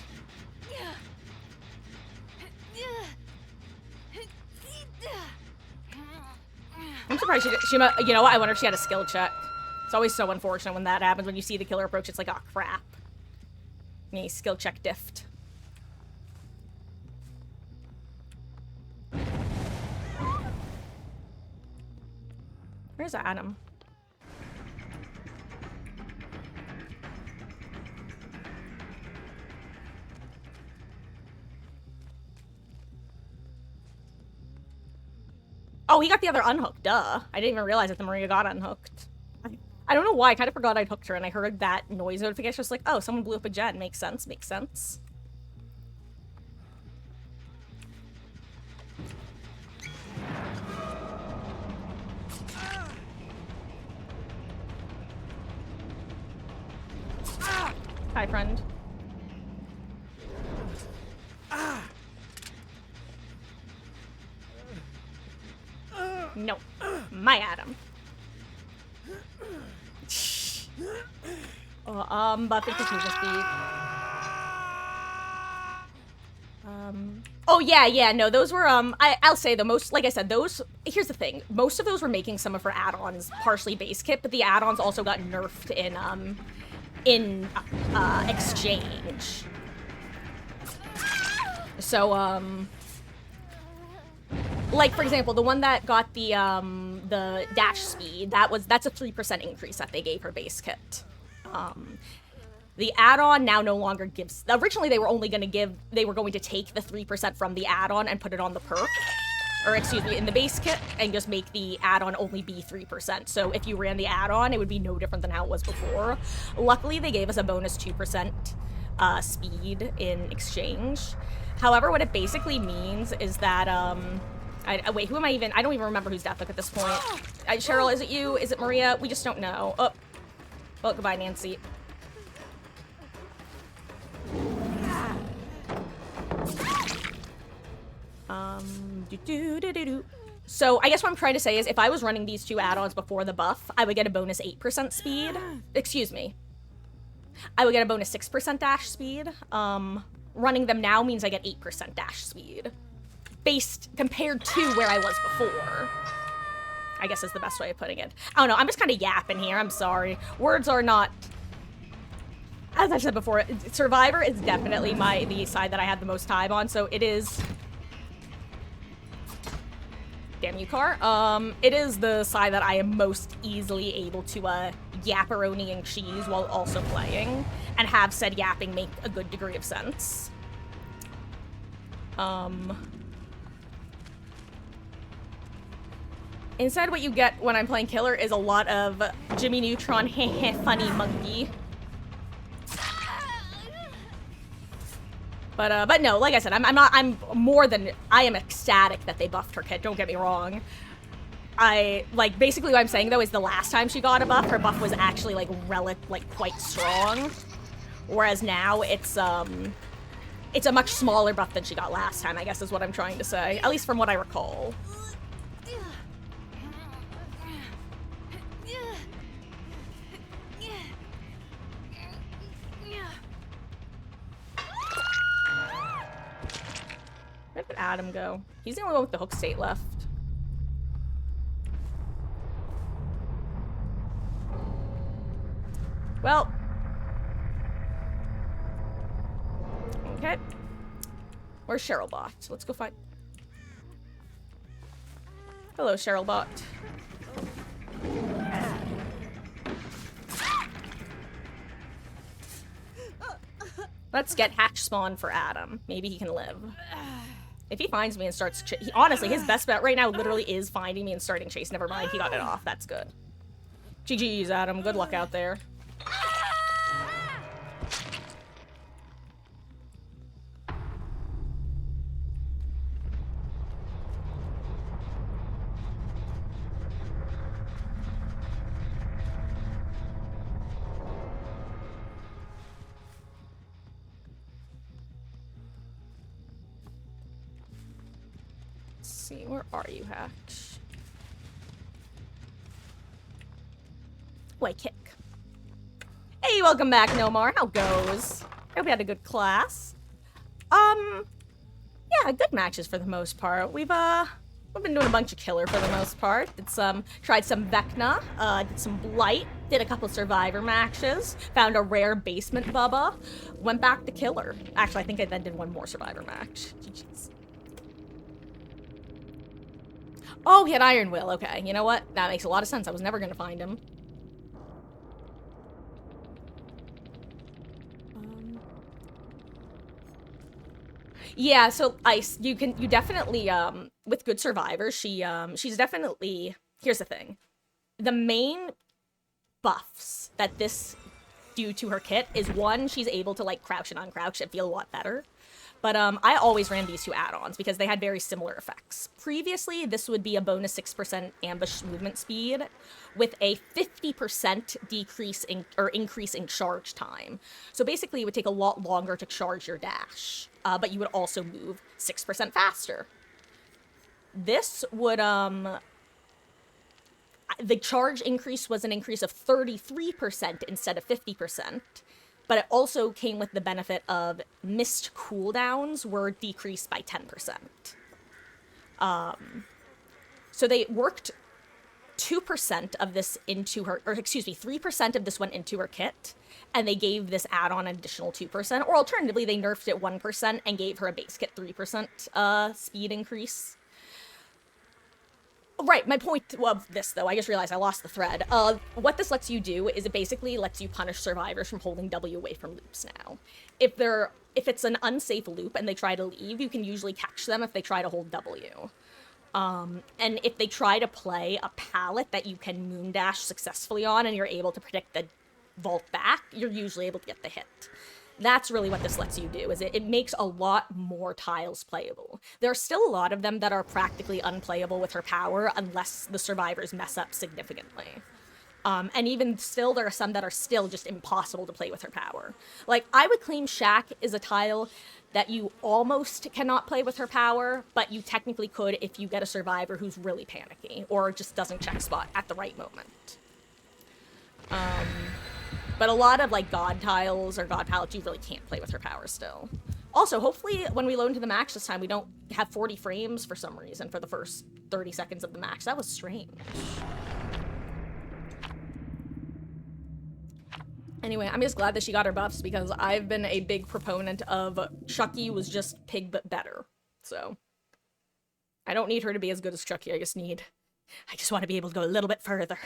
I'm surprised she you know what? I wonder if she had a skill check. It's always so unfortunate when that happens. When you see the killer approach, it's like, oh, crap. Me, skill check diffed. Where's Adam? Oh, he got the other unhooked, duh. I didn't even realize that the Maria got unhooked. I don't know why, I kind of forgot I'd hooked her, and I heard that noise notification, just like, oh, someone blew up a gen. Makes sense, makes sense. Hi, friend. No. My Adam. But 52 speed. Oh, yeah, no, those were, I'll say the most, like I said, those, here's the thing, most of those were making some of her add-ons partially base kit, but the add-ons also got nerfed in exchange. So, like, for example, the one that got the dash speed, that's a 3% increase that they gave her base kit. The add-on now no longer gives, originally they were going to take the 3% from the add-on and put it on the perk, or excuse me, in the base kit, and just make the add-on only be 3%. So if you ran the add-on, it would be no different than how it was before. Luckily, they gave us a bonus 2% speed in exchange. However, what it basically means is that, wait, who am I even? I don't even remember who's Deathhook at this point. Cheryl, is it you? Is it Maria? We just don't know. Oh, well, goodbye, Nancy. So I guess what I'm trying to say is if I was running these two add-ons before the buff, I would get a bonus 8% speed. Excuse me. I would get a bonus 6% dash speed. Running them now means I get 8% dash speed. Based compared to where I was before. I guess is the best way of putting it. I don't know, I'm just kind of yapping here, I'm sorry. Words are not... As I said before, Survivor is definitely the side that I had the most time on, so it is... Damn you, Car. It is the side that I am most easily able to, yapperoni and cheese while also playing, and have said yapping make a good degree of sense. Instead, what you get when I'm playing Killer is a lot of Jimmy Neutron, heh funny monkey. But no, like I said, I am ecstatic that they buffed her kit, don't get me wrong. Basically what I'm saying though is the last time she got a buff, her buff was actually quite strong. Whereas now it's a much smaller buff than she got last time, I guess is what I'm trying to say. At least from what I recall. Where did Adam go? He's the only one with the hook state left. Well. Okay. Where's Cherylbot? Let's go find... Hello, Cherylbot. Let's get hatch spawn for Adam. Maybe he can live. If he finds me and starts... honestly, his best bet right now literally is finding me and starting chase. Never mind, he got it off. That's good. GG's, Adam. Good luck out there. See, where are you, Hatch? Wait, kick. Hey, welcome back, Nomar. How goes? I hope you had a good class. Yeah, good matches for the most part. We've been doing a bunch of Killer for the most part. Did tried some Vecna, did some Blight, did a couple Survivor matches, found a rare basement Bubba, went back to Killer. Actually, I think I then did one more Survivor match. GG's. Oh, he had Iron Will. Okay, you know what? That makes a lot of sense. I was never gonna find him. Yeah, so Ice, you definitely, with good Survivor, she's definitely, here's the thing. The main buffs that this do to her kit is one, she's able to like crouch and uncrouch and feel a lot better. But I always ran these two add-ons because they had very similar effects. Previously, this would be a bonus 6% ambush movement speed with a 50% decrease in, or increase in charge time. So basically, it would take a lot longer to charge your dash, but you would also move 6% faster. This would, the charge increase was an increase of 33% instead of 50%. But it also came with the benefit of missed cooldowns were decreased by 10%. So they worked 2% of this into her, or excuse me, 3% of this went into her kit, and they gave this add-on an additional 2%, or alternatively, they nerfed it 1% and gave her a base kit 3% speed increase. Right, my point of this, though, I just realized I lost the thread. What this lets you do is it basically lets you punish survivors from holding W away from loops now. If it's an unsafe loop and they try to leave, you can usually catch them if they try to hold W. And if they try to play a pallet that you can moondash successfully on and you're able to predict the vault back, you're usually able to get the hit. That's really what this lets you do, is it makes a lot more tiles playable. There are still a lot of them that are practically unplayable with her power unless the survivors mess up significantly. And even still, there are some that are still just impossible to play with her power. Like, I would claim Shack is a tile that you almost cannot play with her power, but you technically could if you get a survivor who's really panicky or just doesn't check spot at the right moment. But a lot of like god tiles or god palettes, you really can't play with her power still. Also, hopefully when we load into the max this time, we don't have 40 frames for some reason for the first 30 seconds of the max. That was strange. Anyway, I'm just glad that she got her buffs because I've been a big proponent of Chucky was just pig but better. So I don't need her to be as good as Chucky. I just want to be able to go a little bit further.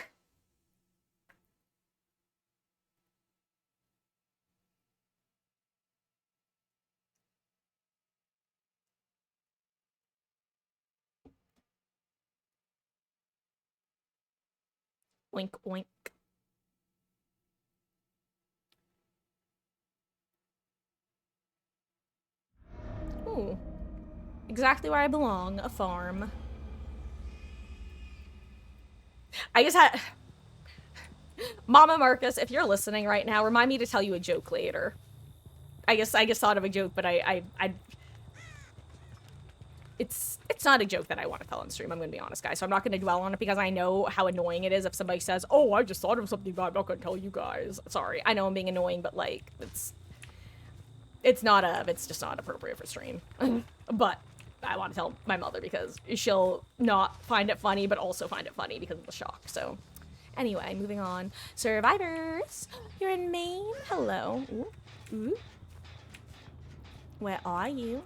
Oink, oink. Ooh. Exactly where I belong, a farm. I just had... Mama Marcus, if you're listening right now, remind me to tell you a joke later. I just thought of a joke, but it's not a joke that I want to tell on stream, I'm gonna be honest, guys. So I'm not gonna dwell on it because I know how annoying it is if somebody says, oh, I just thought of something, but I'm not gonna tell you guys. Sorry, I know I'm being annoying, but like, it's just not appropriate for stream. But I want to tell my mother because she'll not find it funny, but also find it funny because of the shock, so. Anyway, moving on. Survivors, you're in Maine. Hello. Ooh. Ooh. Where are you?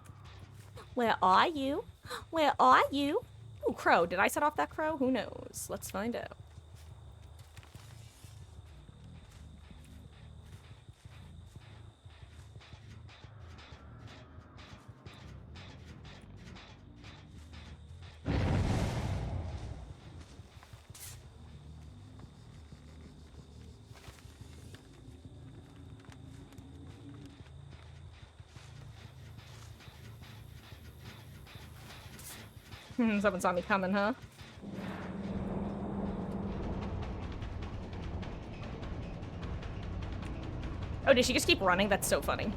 Where are you? Where are you? Ooh, crow. Did I set off that crow? Who knows? Let's find out. Someone saw me coming, huh? Oh, did she just keep running? That's so funny.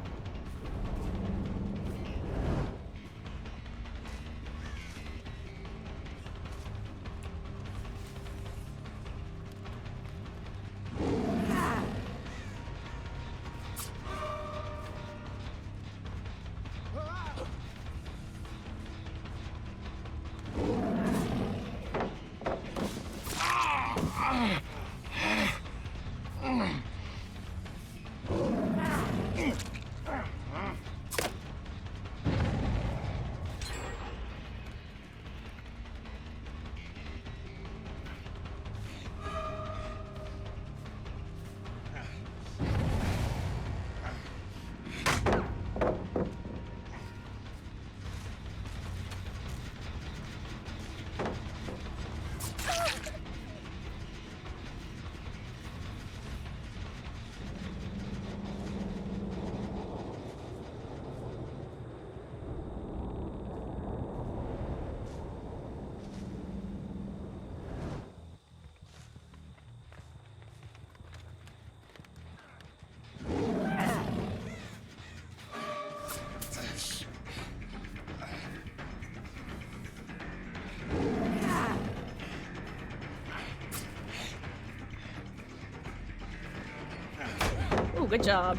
Ooh, good job.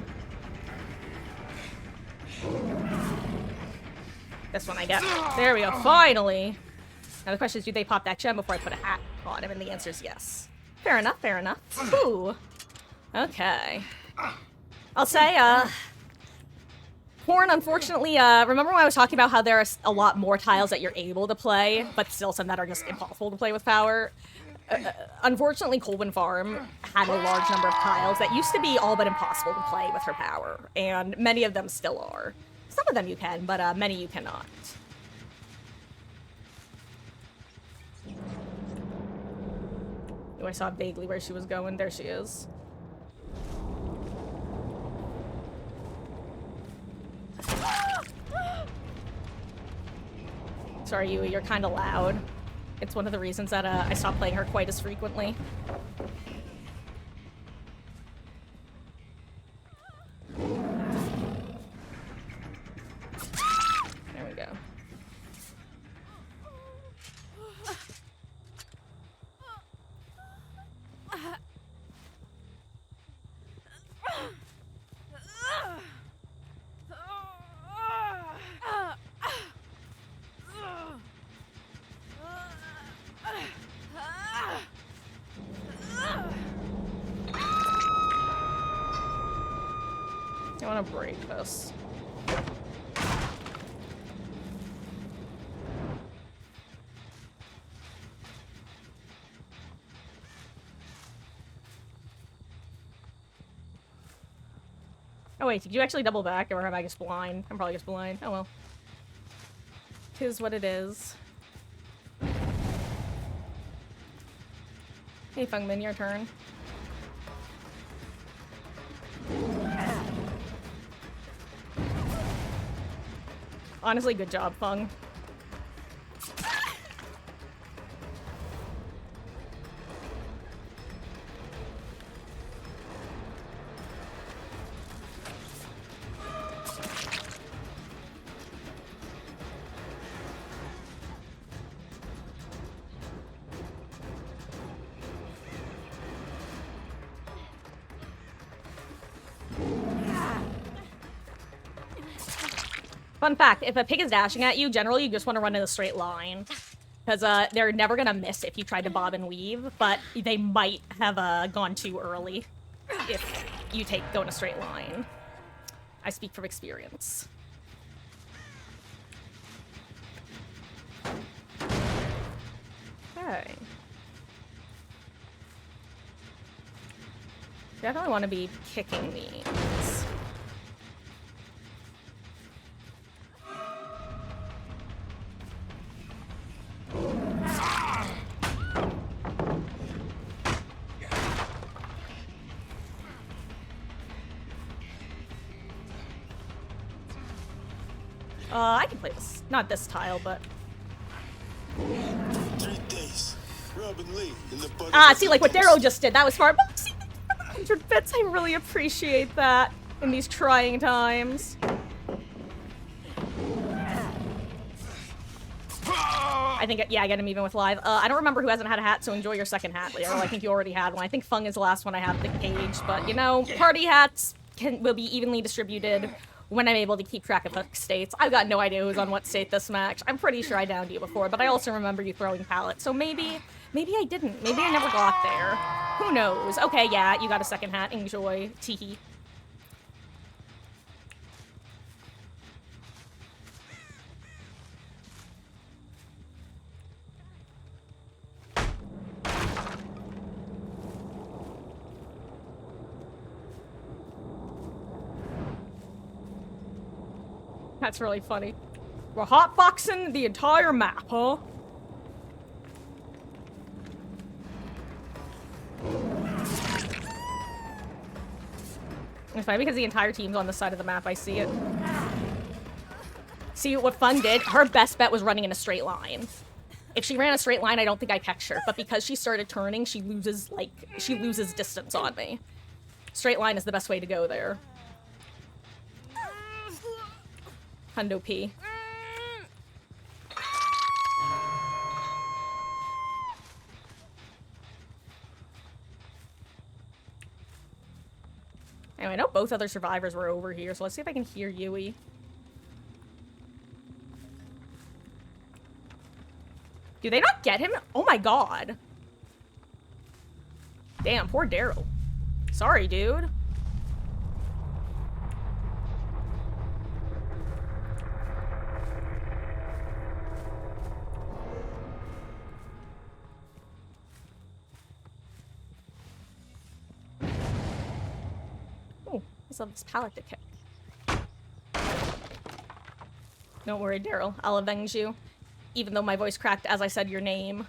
This one I get. There we go, finally! Now the question is, do they pop that gem before I put a hat on him? And the answer is yes. Fair enough, fair enough. Ooh. Okay. I'll say, Horn, unfortunately, remember when I was talking about how there are a lot more tiles that you're able to play, but still some that are just impossible to play with power? Unfortunately, Colwyn Farm had a large number of tiles that used to be all but impossible to play with her power, and many of them still are. Some of them you can, but many you cannot. Oh, I saw vaguely where she was going. There she is. Sorry, Yui, you're kind of loud. It's one of the reasons that I stopped playing her quite as frequently. gonna break this. Oh wait, did you actually double back, or am I just blind? I'm probably just blind. Oh well. 'Tis what it is. Hey Fungmin, your turn. Honestly, good job, Fung. Fun fact, if a pig is dashing at you, generally you just want to run in a straight line. Because they're never gonna miss if you try to bob and weave, but they might have gone too early if you go in a straight line. I speak from experience. Okay. Definitely want to be kicking these. I can play this. Not this tile, but... 3 days. Robin Lee in the butt Ah, see, like what Daryl just did. That was smart. But see, 100 bits. I really appreciate that in these trying times. I think, yeah, I get him even with live. I don't remember who hasn't had a hat, so enjoy your second hat, Leo. I think you already had one. I think Fung is the last one I have the cage, but, you know, party hats will be evenly distributed when I'm able to keep track of hook states. I've got no idea who's on what state this match. I'm pretty sure I downed you before, but I also remember you throwing pallets, so maybe I didn't. Maybe I never got there. Who knows? Okay, yeah, you got a second hat. Enjoy. Teehee. That's really funny. We're hotboxing the entire map, huh? It's funny because the entire team's on the side of the map. I see it. See what Fun did? Her best bet was running in a straight line. If she ran a straight line, I don't think I catch her. But because she started turning, she loses distance on me. Straight line is the best way to go there. Hundo P. Anyway, I know both other survivors were over here, so let's see if I can hear Yui. Do they not get him? Oh my god. Damn, poor Daryl. Sorry, dude. I still have this pallet to kick. Don't worry, Daryl. I'll avenge you. Even though my voice cracked as I said your name.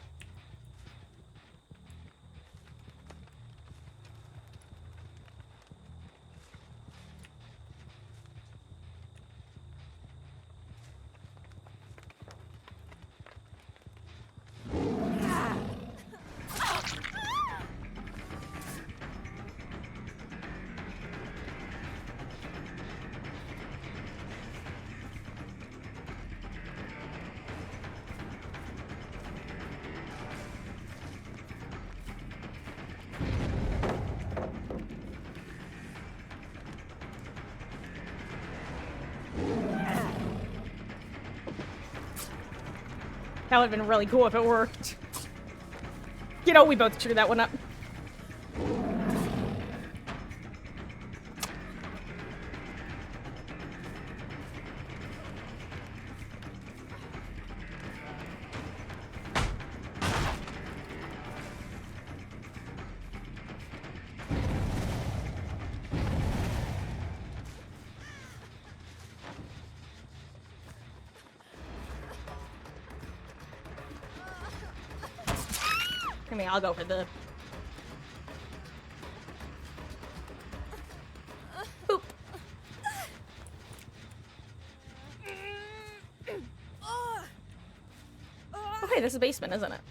That would have been really cool if it worked. You know, we both screwed that one up. I mean, I'll go for the... Boop. Okay, this is a basement, isn't it?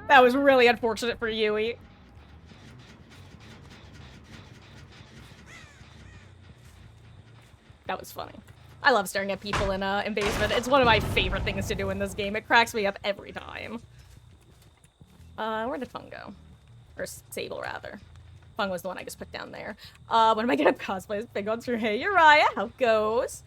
That was really unfortunate for Yui. That was funny. I love staring at people in basement. It's one of my favorite things to do in this game. It cracks me up every time. Where did Fung go? Or Sable, rather. Fung was the one I just put down there. When am I gonna cosplay as Big Guns for Hey Uriah? How it goes?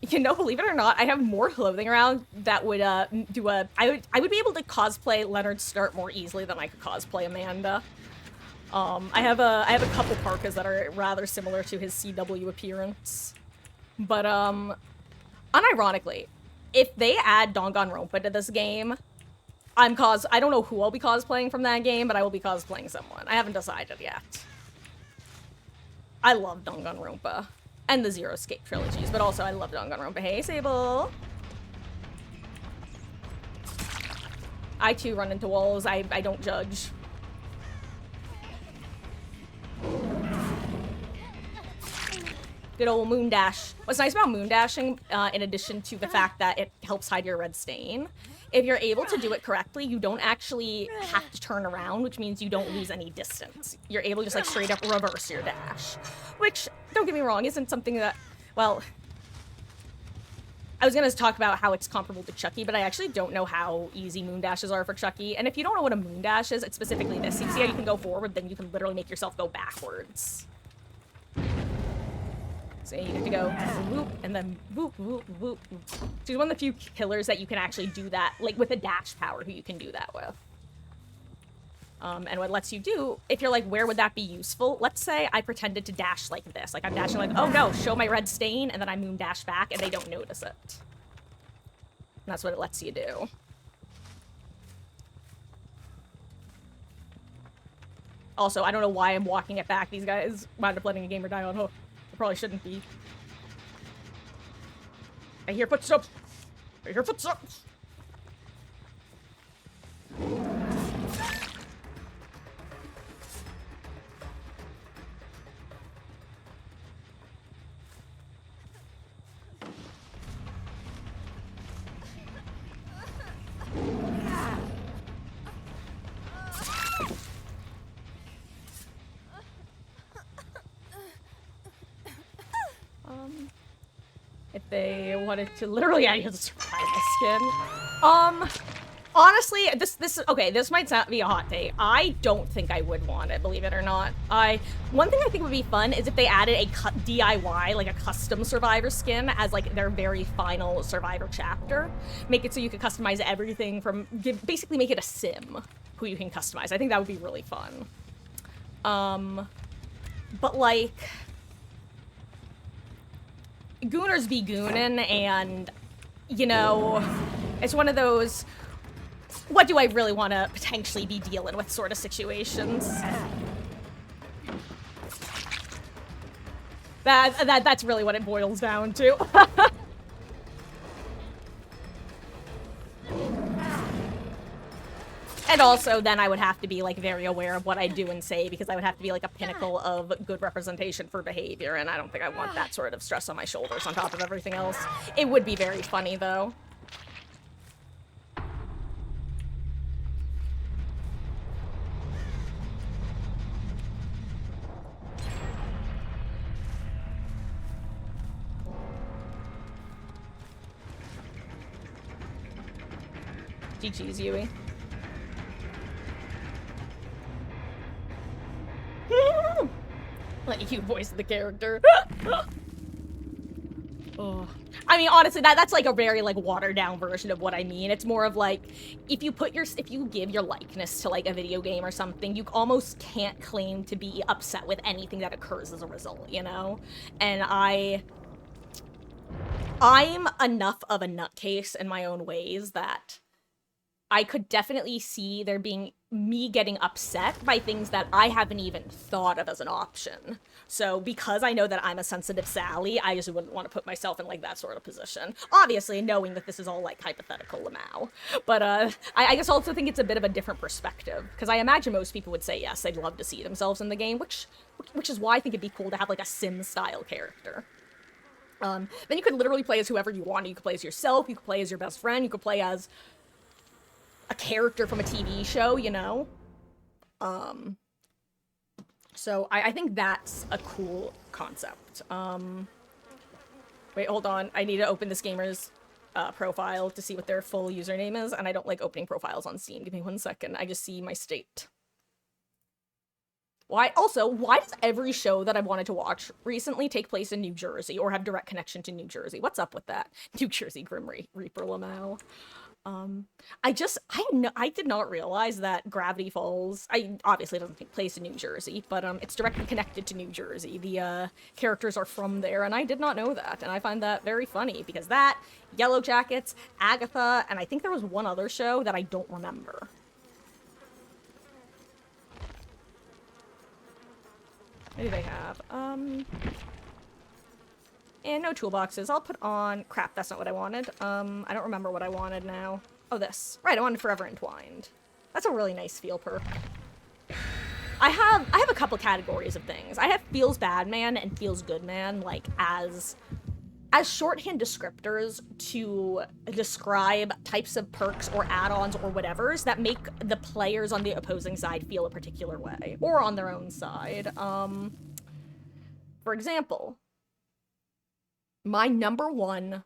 You know, believe it or not, I have more clothing around that would I would be able to cosplay Leonard Start more easily than I could cosplay Amanda. I have a couple parkas that are rather similar to his CW appearance. But unironically, if they add Danganronpa to this game, I don't know who I'll be cosplaying from that game, but I will be cosplaying someone. I haven't decided yet. I love Danganronpa. And the Zero Escape trilogies, but also I love Danganronpa. Hey, Sable! I too run into walls. I don't judge. Good old moon dash. What's nice about moon dashing, in addition to the fact that it helps hide your red stain, if you're able to do it correctly, you don't actually have to turn around, which means you don't lose any distance. You're able to just, like, straight up reverse your dash. Which, don't get me wrong, isn't something that, well... I was gonna talk about how it's comparable to Chucky, but I actually don't know how easy moon dashes are for Chucky. And if you don't know what a moon dash is, it's specifically this. You see how you can go forward, then you can literally make yourself go backwards. So you get to go whoop, and then whoop, whoop, whoop, whoop. So he's one of the few killers that you can actually do that, like, with a dash power, who you can do that with. And what lets you do, if you're like, where would that be useful? Let's say I pretended to dash like this. Like, I'm dashing like, oh no, show my red stain, and then I moon dash back, and they don't notice it. And that's what it lets you do. Also, I don't know why I'm walking it back. These guys wound up letting a gamer die on hook. I probably shouldn't be. I hear footsteps. I hear footsteps. If they wanted to literally add the survival skin. Honestly, this might be a hot take. I don't think I would want it, believe it or not. One thing I think would be fun is if they added a DIY, like a custom Survivor skin as like their very final Survivor chapter. Make it so you could customize everything from, basically make it a sim who you can customize. I think that would be really fun. But like, Gooners be goonin', and, you know, it's one of those, what do I really want to potentially be dealing with sort of situations. That's really what it boils down to. And also, then I would have to be, like, very aware of what I do and say, because I would have to be, like, a pinnacle of good representation for behavior, and I don't think I want that sort of stress on my shoulders on top of everything else. It would be very funny, though. GG's, Yui. Let you voice the character. Oh. I mean, honestly, that's like a very like watered down version of what I mean. It's more of like, if you give your likeness to like a video game or something, you almost can't claim to be upset with anything that occurs as a result, you know? And I'm enough of a nutcase in my own ways that I could definitely see there being me getting upset by things that I haven't even thought of as an option. So because I know that I'm a sensitive Sally, I just wouldn't want to put myself in like that sort of position. Obviously, knowing that this is all like hypothetical Lamau. But I guess also think it's a bit of a different perspective, because I imagine most people would say yes, they'd love to see themselves in the game, which is why I think it'd be cool to have like a Sim-style character. Then you could literally play as whoever you want. You could play as yourself, you could play as your best friend, you could play as a character from a TV show, you know? So I think that's a cool concept. Wait, hold on. I need to open this gamer's profile to see what their full username is, and I don't like opening profiles on Steam. Give me 1 second. I just see my state. Why does every show that I've wanted to watch recently take place in New Jersey or have direct connection to New Jersey? What's up with that? New Jersey Grim Reaper Lamau. I did not realize that Gravity Falls, obviously it doesn't take place in New Jersey, but, it's directly connected to New Jersey. The, characters are from there, and I did not know that, and I find that very funny, because that, Yellow Jackets, Agatha, and I think there was one other show that I don't remember. What do they have? And no toolboxes. I'll put on... Crap, that's not what I wanted. I don't remember what I wanted now. Oh, this. Right, I wanted Forever Entwined. That's a really nice feel perk. I have a couple categories of things. I have Feels Bad Man and Feels Good Man, like, as shorthand descriptors to describe types of perks or add-ons or whatevers that make the players on the opposing side feel a particular way. Or on their own side. For example... My number one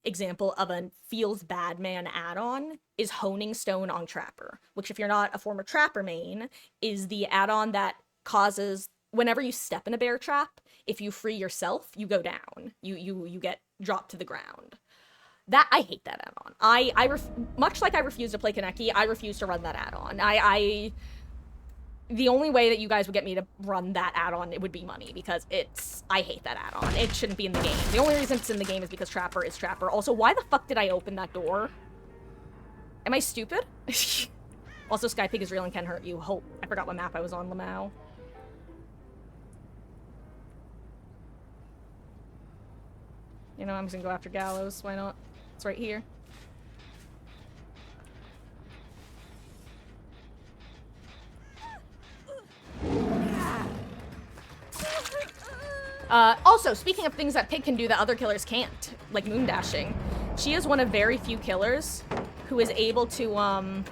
example of a Feels Bad Man add-on is Honing Stone on Trapper, which if you're not a former Trapper main, is the add-on that causes, whenever you step in a bear trap, if you free yourself, you go down. You get dropped to the ground. I hate that add-on. Much like I refuse to play Kaneki, I refuse to run that add-on. The only way that you guys would get me to run that add-on, it would be money, because I hate that add-on. It shouldn't be in the game. The only reason it's in the game is because Trapper is Trapper. Also, why the fuck did I open that door? Am I stupid? Also, Skypig is real and can hurt you. Hope. I forgot what map I was on, Lamau. You know, I'm just gonna go after Gallows. Why not? It's right here. Also, speaking of things that Pig can do that other killers can't, like moon dashing, she is one of very few killers who is able to,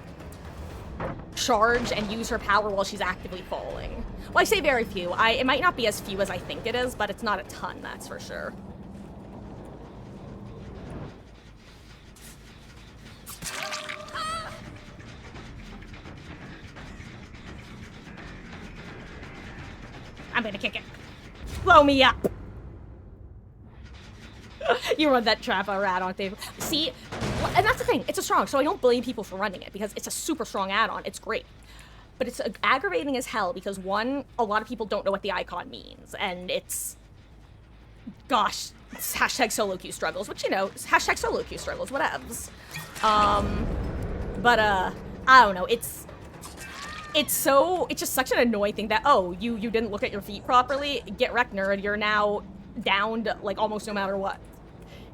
charge and use her power while she's actively falling. Well, I say very few. It might not be as few as I think it is, but it's not a ton, that's for sure. I'm gonna kick it. Blow me up! You run that trap add-on thing. See? And that's the thing. It's a strong, so I don't blame people for running it, because it's a super strong add-on. It's great. But it's aggravating as hell, because one, a lot of people don't know what the icon means, and it's... Gosh. It's hashtag solo queue struggles, which, you know, hashtag solo queue struggles, whatevs. But, I don't know, it's just such an annoying thing that, oh, you didn't look at your feet properly, get wrecked, nerd, you're now downed, like, almost no matter what.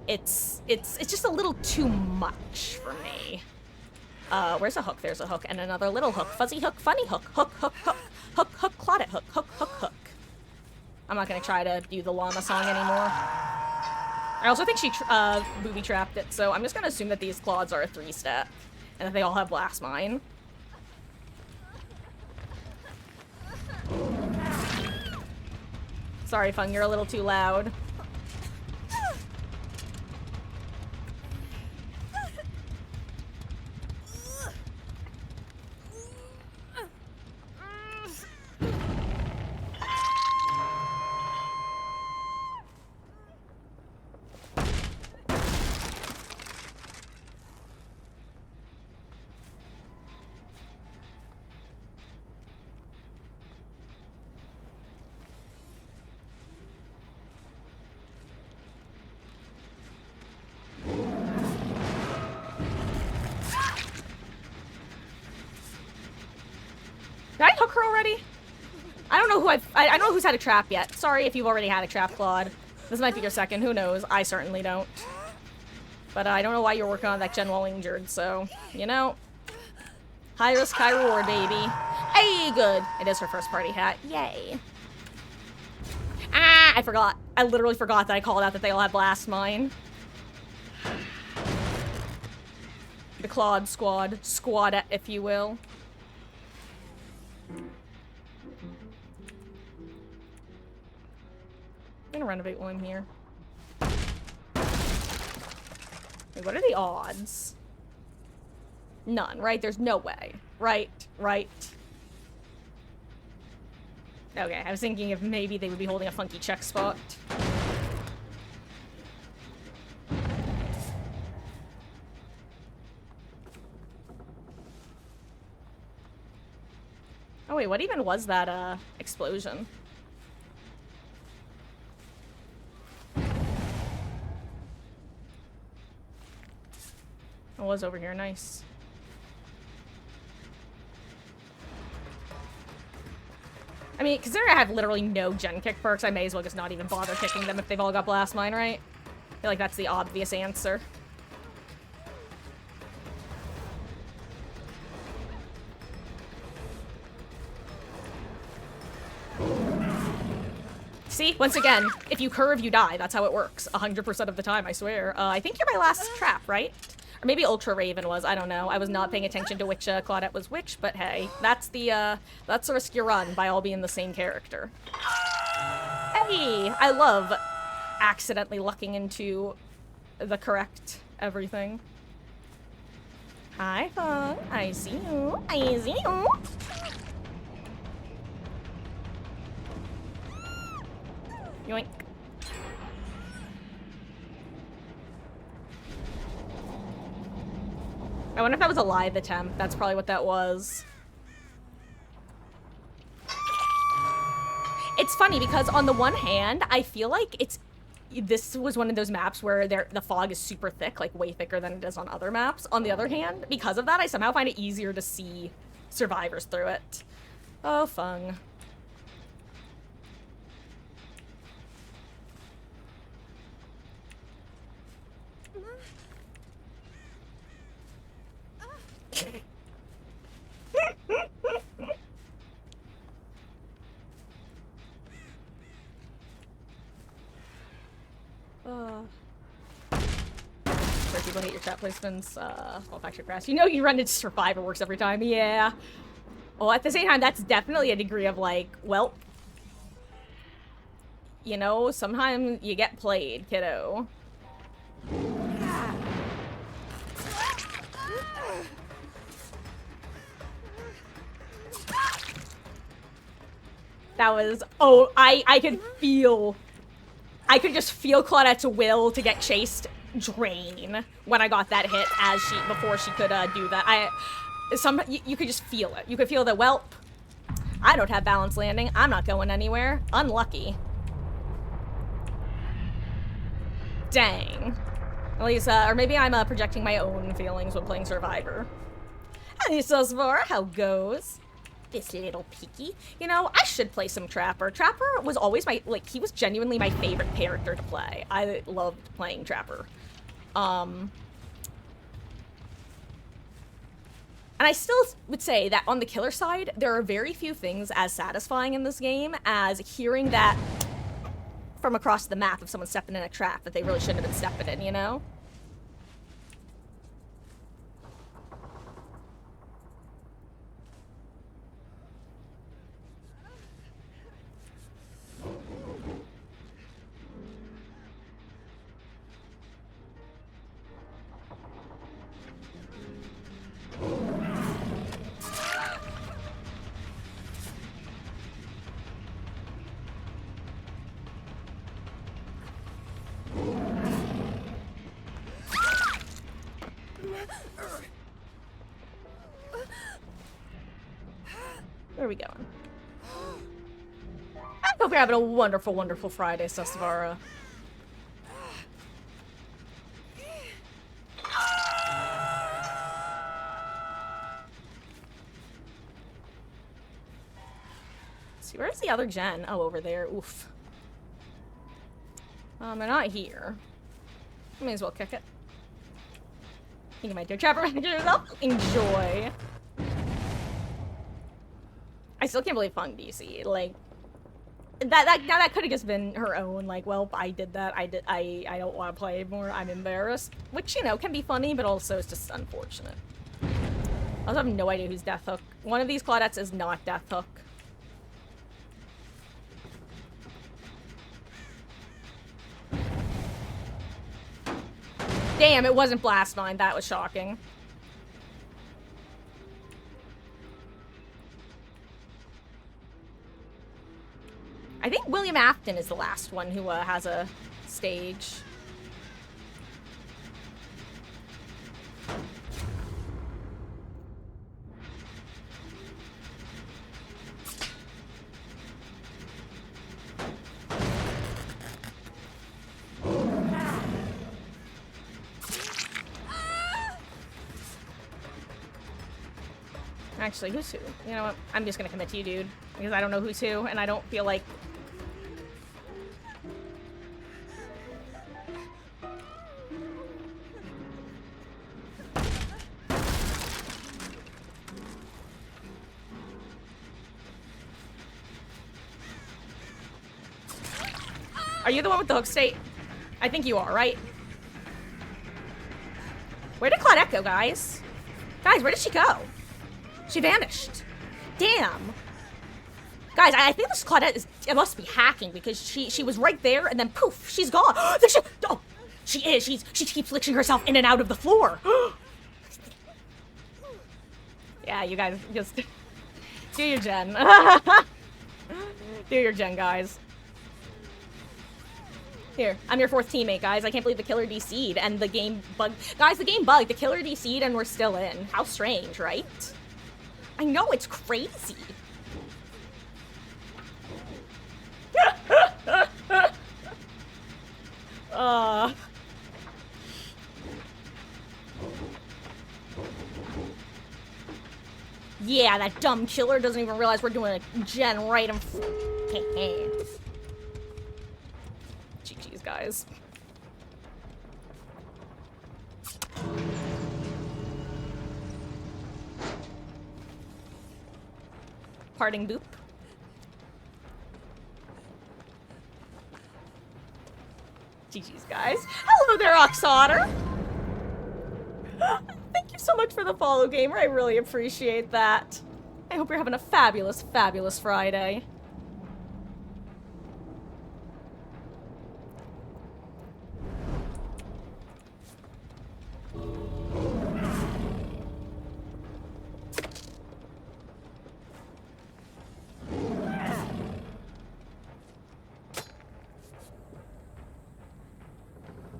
It's just a little too much for me. Where's a hook? There's a hook, and another little hook. Fuzzy hook, funny hook, hook, hook, hook, hook, hook, Claudette hook, hook, hook, hook. I'm not gonna try to do the llama song anymore. I also think she, booby-trapped it, so I'm just gonna assume that these Claudes are a 3-step, and that they all have Blast Mine. Sorry, Fung, you're a little too loud. already? I don't know who I don't know who's had a trap yet. Sorry if you've already had a trap, Claude. This might be your second. Who knows? I certainly don't. But I don't know why you're working on that gen while injured. So you know, high risk, high reward, baby. Hey, good. It is her first party hat. Yay. Ah, I forgot. I literally forgot that I called out that they all had blast mine. The Claude squad. Squad, if you will. I'm gonna renovate while I'm here. Wait, what are the odds? None, right? There's no way. Right. Okay, I was thinking if maybe they would be holding a funky check spot. Oh wait, what even was that, explosion? It was over here, nice. I mean, considering I have literally no gen kick perks, I may as well just not even bother kicking them if they've all got blast mine, right? I feel like that's the obvious answer. See? Once again, if you curve, you die. That's how it works. 100% of the time, I swear. I think you're my last trap, right? Or maybe Ultra Raven was. I don't know. I was not paying attention to which Claudette was which, but hey. That's the risk you run by all being the same character. Hey! I love accidentally lucking into the correct everything. Hi, Fung. I see you. I see you. Yoink. I wonder if that was a live attempt. That's probably what that was. It's funny because on the one hand, I feel like this was one of those maps where the fog is super thick, like way thicker than it is on other maps. On the other hand, because of that, I somehow find it easier to see survivors through it. Oh, fun. Where people hate your chat placements, well, factory crash. You know you run into Survivor works every time, yeah. Well, at the same time, that's definitely a degree of like, well, you know, sometimes you get played, kiddo. That was, oh, I could just feel Claudette's will to get chased drain when I got that hit before she could do that. You could just feel it. You could feel the, well, I don't have balance landing. I'm not going anywhere. Unlucky. Dang. At least, or maybe I'm projecting my own feelings when playing Survivor. Hey, Susvara, how goes? This little peaky. You know, I should play some Trapper. Trapper was always he was genuinely my favorite character to play. I loved playing Trapper. And I still would say that on the killer side, there are very few things as satisfying in this game as hearing that from across the map of someone stepping in a trap that they really shouldn't have been stepping in, you know? Where are we going? I hope you're having a wonderful, wonderful Friday, Susvara. see, where's the other gen? Oh, over there. Oof. They're not here. I may as well kick it. I think I might do a trapper yourself. Enjoy. I still can't believe Fung DC. Like, that could have just been her own, like, well, I did that. I don't want to play anymore. I'm embarrassed. Which, you know, can be funny, but also is just unfortunate. I also have no idea who's Death Hook. One of these Claudettes is not Death Hook. Damn, it wasn't Blastmine. That was shocking. I think William Afton is the last one who has a stage. Actually, who's who? You know what? I'm just gonna commit to you, dude. Because I don't know who's who, and I don't feel like... Are you the one with the hook state? I think you are, right? Where did Claudette go, guys? Guys, where did she go? She vanished. Damn. Guys, I think this Claudette is... It must be hacking because she was right there and then poof, she's gone. There she... Oh, she is. She keeps glitching herself in and out of the floor. Yeah, you guys just... Do your gen. Do your gen, guys. Here, I'm your fourth teammate, guys. I can't believe the killer DC'd and the game bugged. Guys, the game bugged. The killer DC'd and we're still in. How strange, right? I know, it's crazy. Yeah, that dumb killer doesn't even realize we're doing a gen right in GG's, guys. Parting boop. GG's, guys. Hello there, Oxotter. Thank you so much for the follow, gamer. I really appreciate that. I hope you're having a fabulous, fabulous Friday.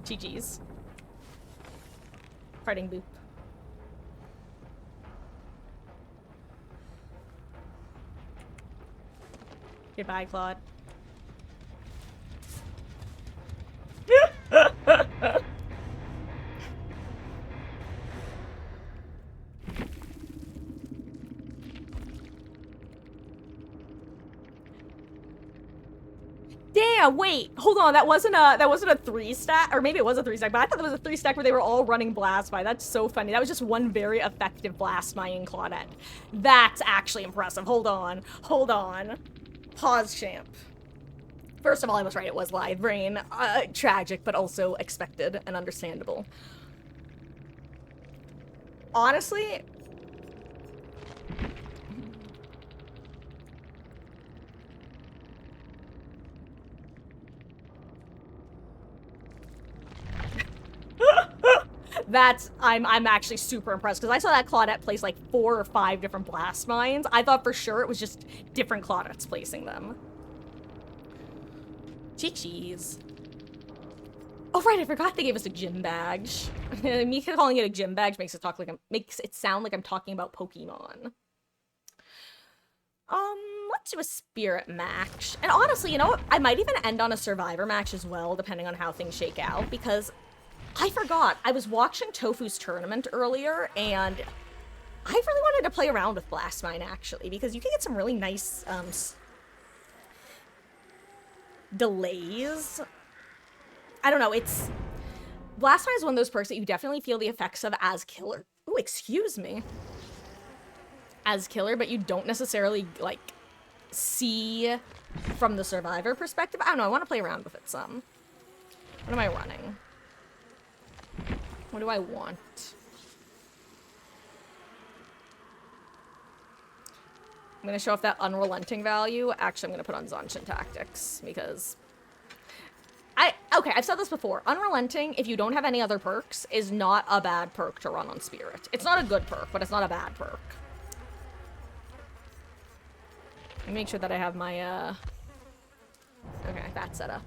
GG's. Parting boop. Goodbye, Claude. Damn, wait, hold on, that wasn't a 3-stack, or maybe it was a 3-stack, but I thought it was a 3-stack where they were all running Blast Mine. That's so funny. That was just one very effective Blast Mine in Claudette. That's actually impressive. Hold on. Pause, champ. First of all, I was right, it was Lithe Brain. Tragic, but also expected and understandable. Honestly... I'm actually super impressed because I saw that Claudette place like 4 or 5 different Blast Mines. I thought for sure it was just different Claudettes placing them. Cheese. Oh right, I forgot they gave us a gym badge. Me calling it a gym badge makes it sound like I'm talking about Pokemon. Let's do a spirit match. And honestly, you know what? I might even end on a survivor match as well, depending on how things shake out, because I forgot. I was watching Tofu's tournament earlier, and I really wanted to play around with Blast Mine, actually, because you can get some really nice, delays. I don't know, it's... Blast Time is one of those perks that you definitely feel the effects of as killer. Ooh, excuse me. As killer, but you don't necessarily, like, see from the survivor perspective. I don't know, I want to play around with it some. What am I running? What do I want? I'm going to show off that unrelenting value. Actually, I'm going to put on Zanshin Tactics, because... Okay, I've said this before. Unrelenting, if you don't have any other perks, is not a bad perk to run on Spirit. It's not a good perk, but it's not a bad perk. Let me make sure that I have my, okay, that set up.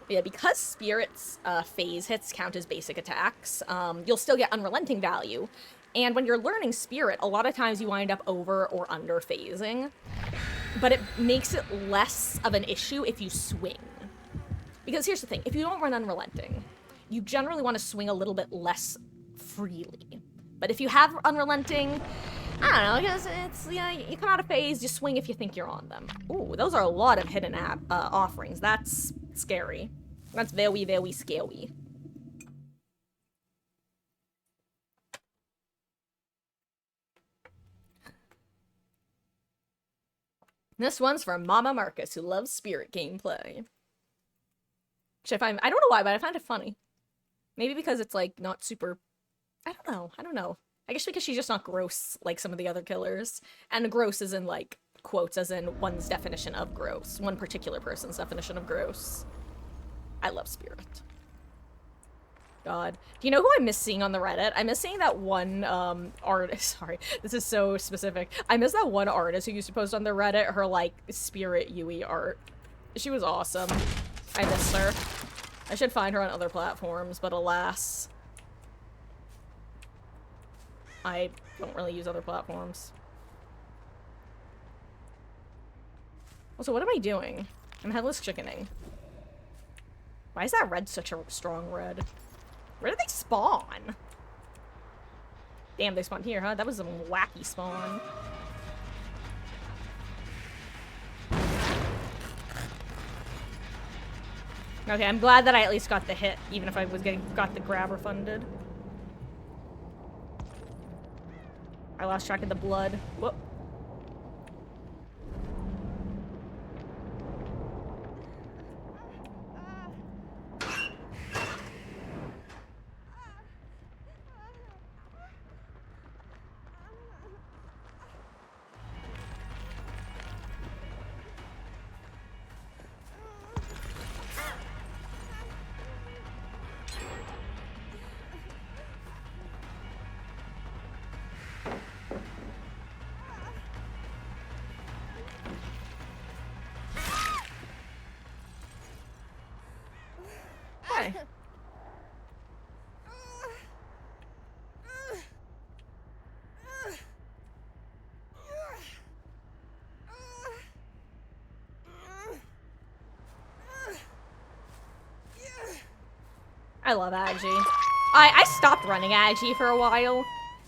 Yeah, because Spirit's phase hits count as basic attacks, you'll still get unrelenting value. And when you're learning Spirit, a lot of times you wind up over or under phasing. But it makes it less of an issue if you swing. Because here's the thing, if you don't run Unrelenting, you generally want to swing a little bit less freely. But if you have Unrelenting, I don't know, because it's, you know, you come out of phase, you swing if you think you're on them. Ooh, those are a lot of hidden offerings. That's scary. That's very, very scary. This one's from Mama Marcus, who loves Spirit gameplay. Which I don't know why, but I find it funny. Maybe because it's, like, not super... I don't know. I guess because she's just not gross like some of the other killers. And gross is in, like, quotes, as in one's definition of gross. One particular person's definition of gross. I love Spirit. God. Do you know who I miss seeing on the Reddit? I miss seeing that one, artist. Sorry, this is so specific. I miss that one artist who used to post on the Reddit her, like, Spirit Yui art. She was awesome. I miss her. I should find her on other platforms, but alas. I don't really use other platforms. Also, what am I doing? I'm headless chickening. Why is that red such a strong red? Where did they spawn? Damn, they spawned here, huh? That was some wacky spawn. Okay, I'm glad that I at least got the hit, even if I was got the grab refunded. I lost track of the blood. Whoop. Hi. I love Agi. I stopped running Agi for a while,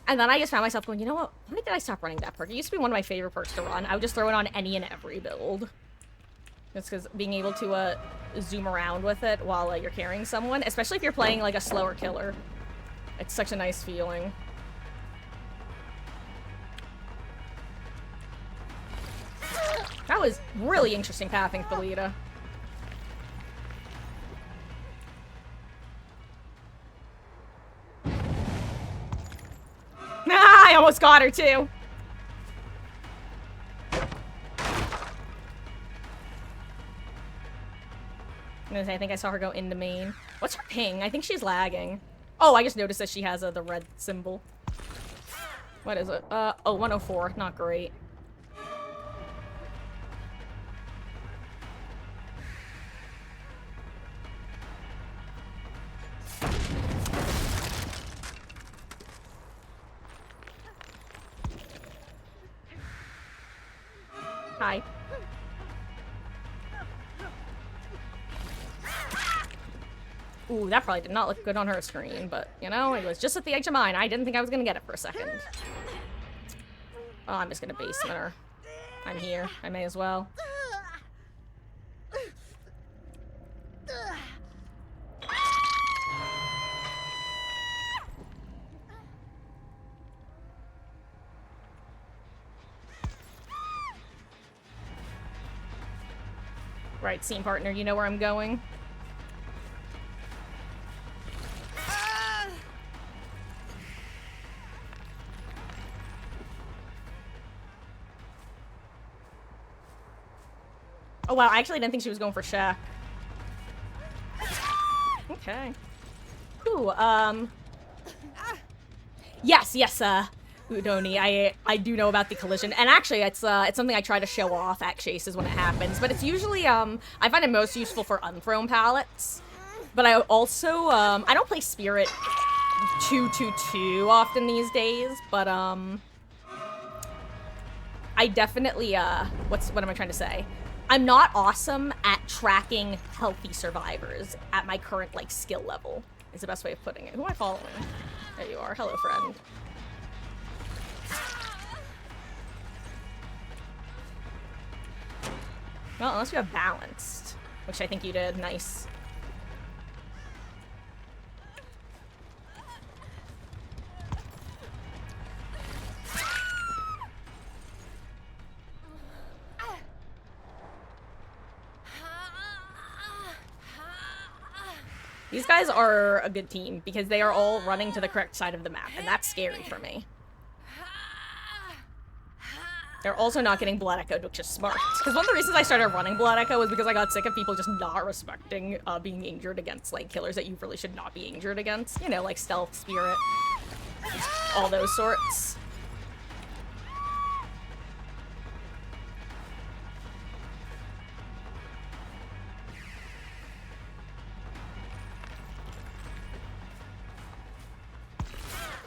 and then I just found myself going, you know what? Why did I stop running that perk? It used to be one of my favorite perks to run. I would just throw it on any and every build. Just because being able to zoom around with it while you're carrying someone, especially if you're playing like a slower killer. It's such a nice feeling. That was really interesting pathing, Thalita. Ah, I almost got her too. I think I saw her go into main. What's her ping? I think she's lagging. Oh, I just noticed that she has the red symbol. What is it? Oh, 104. Not great. Hi. Ooh, that probably did not look good on her screen, but, you know, it was just at the edge of mine. I didn't think I was gonna get it for a second. Oh, I'm just gonna basement her. I'm here. I may as well. Right, scene partner, you know where I'm going? Oh wow, I actually didn't think she was going for Shaq. Okay. Ooh, yes, Udoni, I do know about the collision, and actually, it's something I try to show off at chases when it happens, but it's usually, I find it most useful for unthrown pallets, but I also, I don't play Spirit too often these days, but, I definitely, what am I trying to say? I'm not awesome at tracking healthy survivors at my current, like, skill level, is the best way of putting it. Who am I following? There you are. Hello, friend. Well, unless you have balanced, which I think you did. Nice. These guys are a good team because they are all running to the correct side of the map, and that's scary for me. They're also not getting Blood Echoed, which is smart. Because one of the reasons I started running Blood Echo was because I got sick of people just not respecting being injured against, like, killers that you really should not be injured against. You know, like Stealth, Spirit, all those sorts.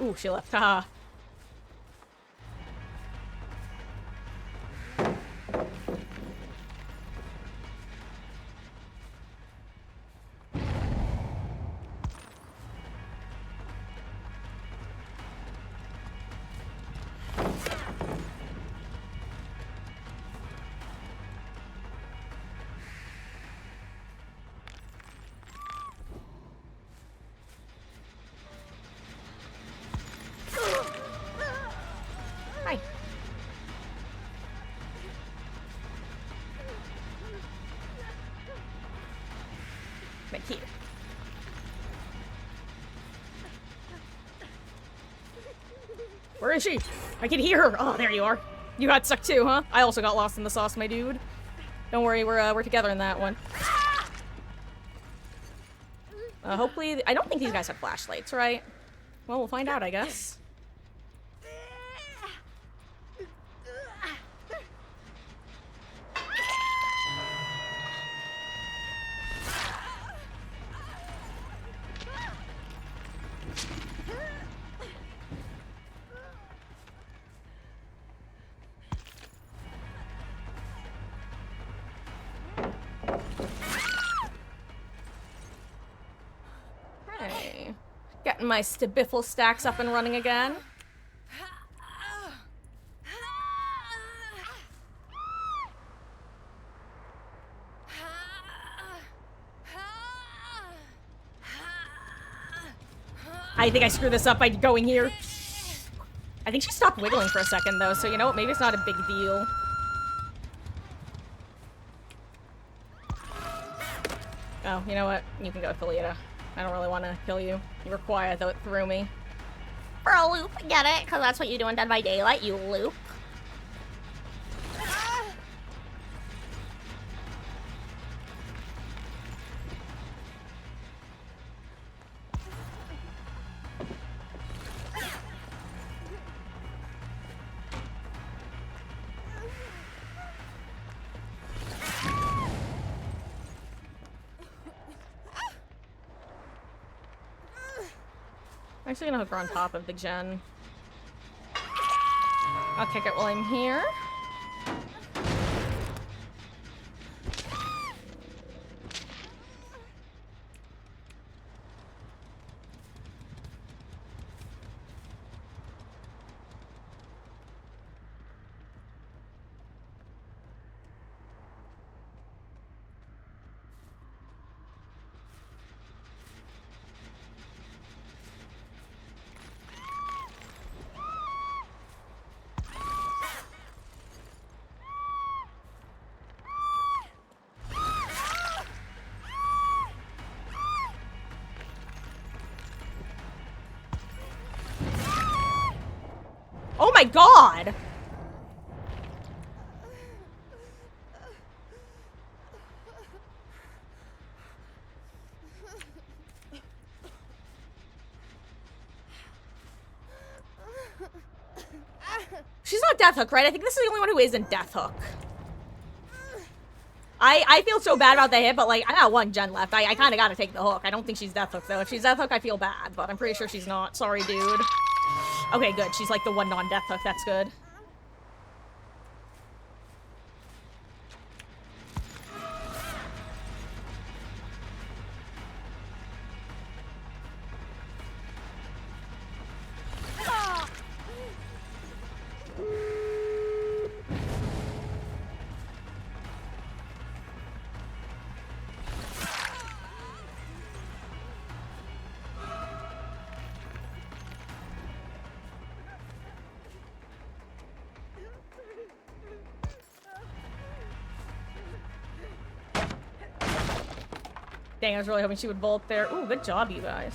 Ooh, she left. Haha. Hi. Right here. Where is she? I can hear her. Oh, there you are. You got stuck too, huh? I also got lost in the sauce, my dude. Don't worry, we're together in that one. Hopefully, I don't think these guys have flashlights, right? Well, we'll find out, I guess. Hey. Getting my Stabiffle stacks up and running again. I think I screwed this up by going here. I think she stopped wiggling for a second, though, so you know what? Maybe it's not a big deal. Oh, you know what? You can go, Philita. I don't really want to kill you. You were quiet, though it threw me. For a loop, get it? Because that's what you do in Dead by Daylight, you loop. I'm actually gonna hook her on top of the gen. I'll kick it while I'm here. Oh my god! She's not Death Hook, right? I think this is the only one who isn't Death Hook. I feel so bad about the hit, but like, I got one gen left. I kind of got to take the hook. I don't think she's Death Hook, though. If she's Death Hook, I feel bad, but I'm pretty sure she's not. Sorry, dude. Okay, good. She's like the one non-Death Hook. That's good. Dang, I was really hoping she would bolt there. Ooh, good job, you guys.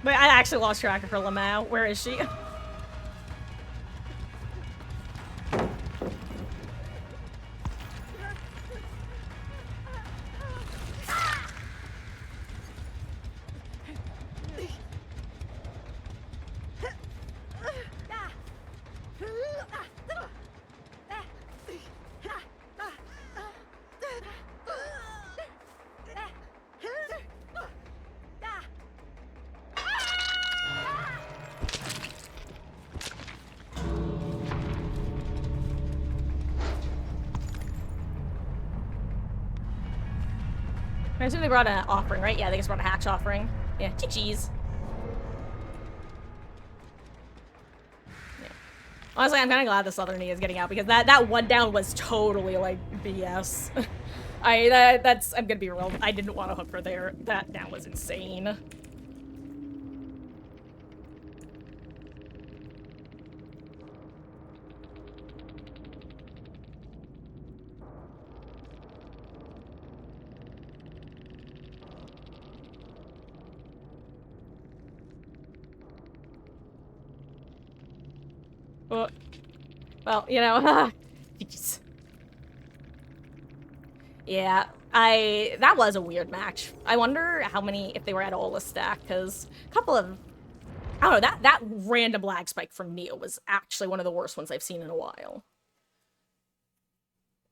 Wait, I actually lost track of her, Lamau. Where is she? I assume they brought an offering, right? Yeah, they just brought a hatch offering. Yeah, GG's. Yeah. Honestly, I'm kind of glad the Southern knee is getting out because that one down was totally like BS. I'm gonna be real. I didn't want to hook her there. That down was insane. Well, you know, jeez. Yeah, that was a weird match. I wonder how many, if they were at all a stack, because a couple of, I don't know, that random lag spike from Neo was actually one of the worst ones I've seen in a while.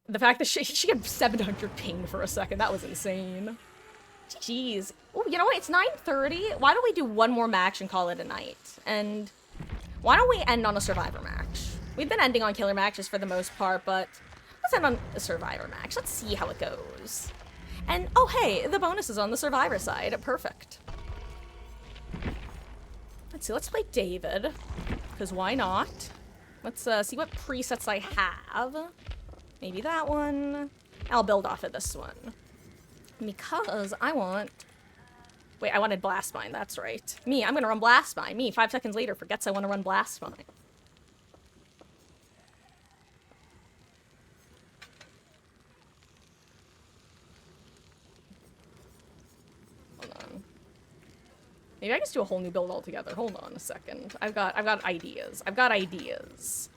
The fact that she had 700 ping for a second, that was insane. Jeez. Oh, you know what? It's 9:30. Why don't we do one more match and call it a night? And why don't we end on a Survivor match? We've been ending on killer matches for the most part, but let's end on a Survivor match. Let's see how it goes. And, oh hey, the bonus is on the Survivor side. Perfect. Let's see, let's play David. Because why not? Let's see what presets I have. Maybe that one. I'll build off of this one. Because I want... Wait, I wanted Blast Mine, that's right. Me, I'm gonna run Blast Mine. Me, 5 seconds later, forgets I want to run Blast Mine. Hold on. Maybe I can just do a whole new build altogether. Hold on a second. I've got ideas. I've got ideas.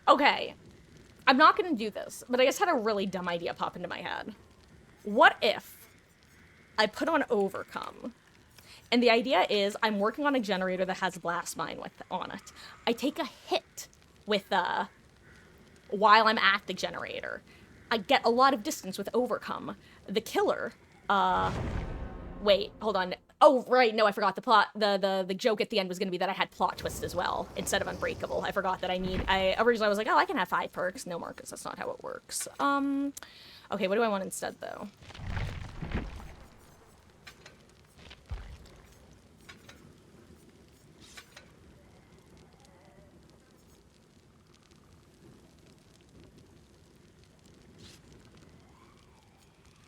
Okay, I'm not gonna do this, but I just had a really dumb idea pop into my head. What if I put on Overcome? And the idea is I'm working on a generator that has Blast Mine on it. I take a hit with, while I'm at the generator. I get a lot of distance with Overcome. The killer, wait, hold on. Oh, right, no, I forgot the plot. The joke at the end was going to be that I had Plot Twist as well, instead of Unbreakable. I forgot that I originally was like, oh, I can have 5 perks. No, Marcus, that's not how it works. Okay, what do I want instead, though?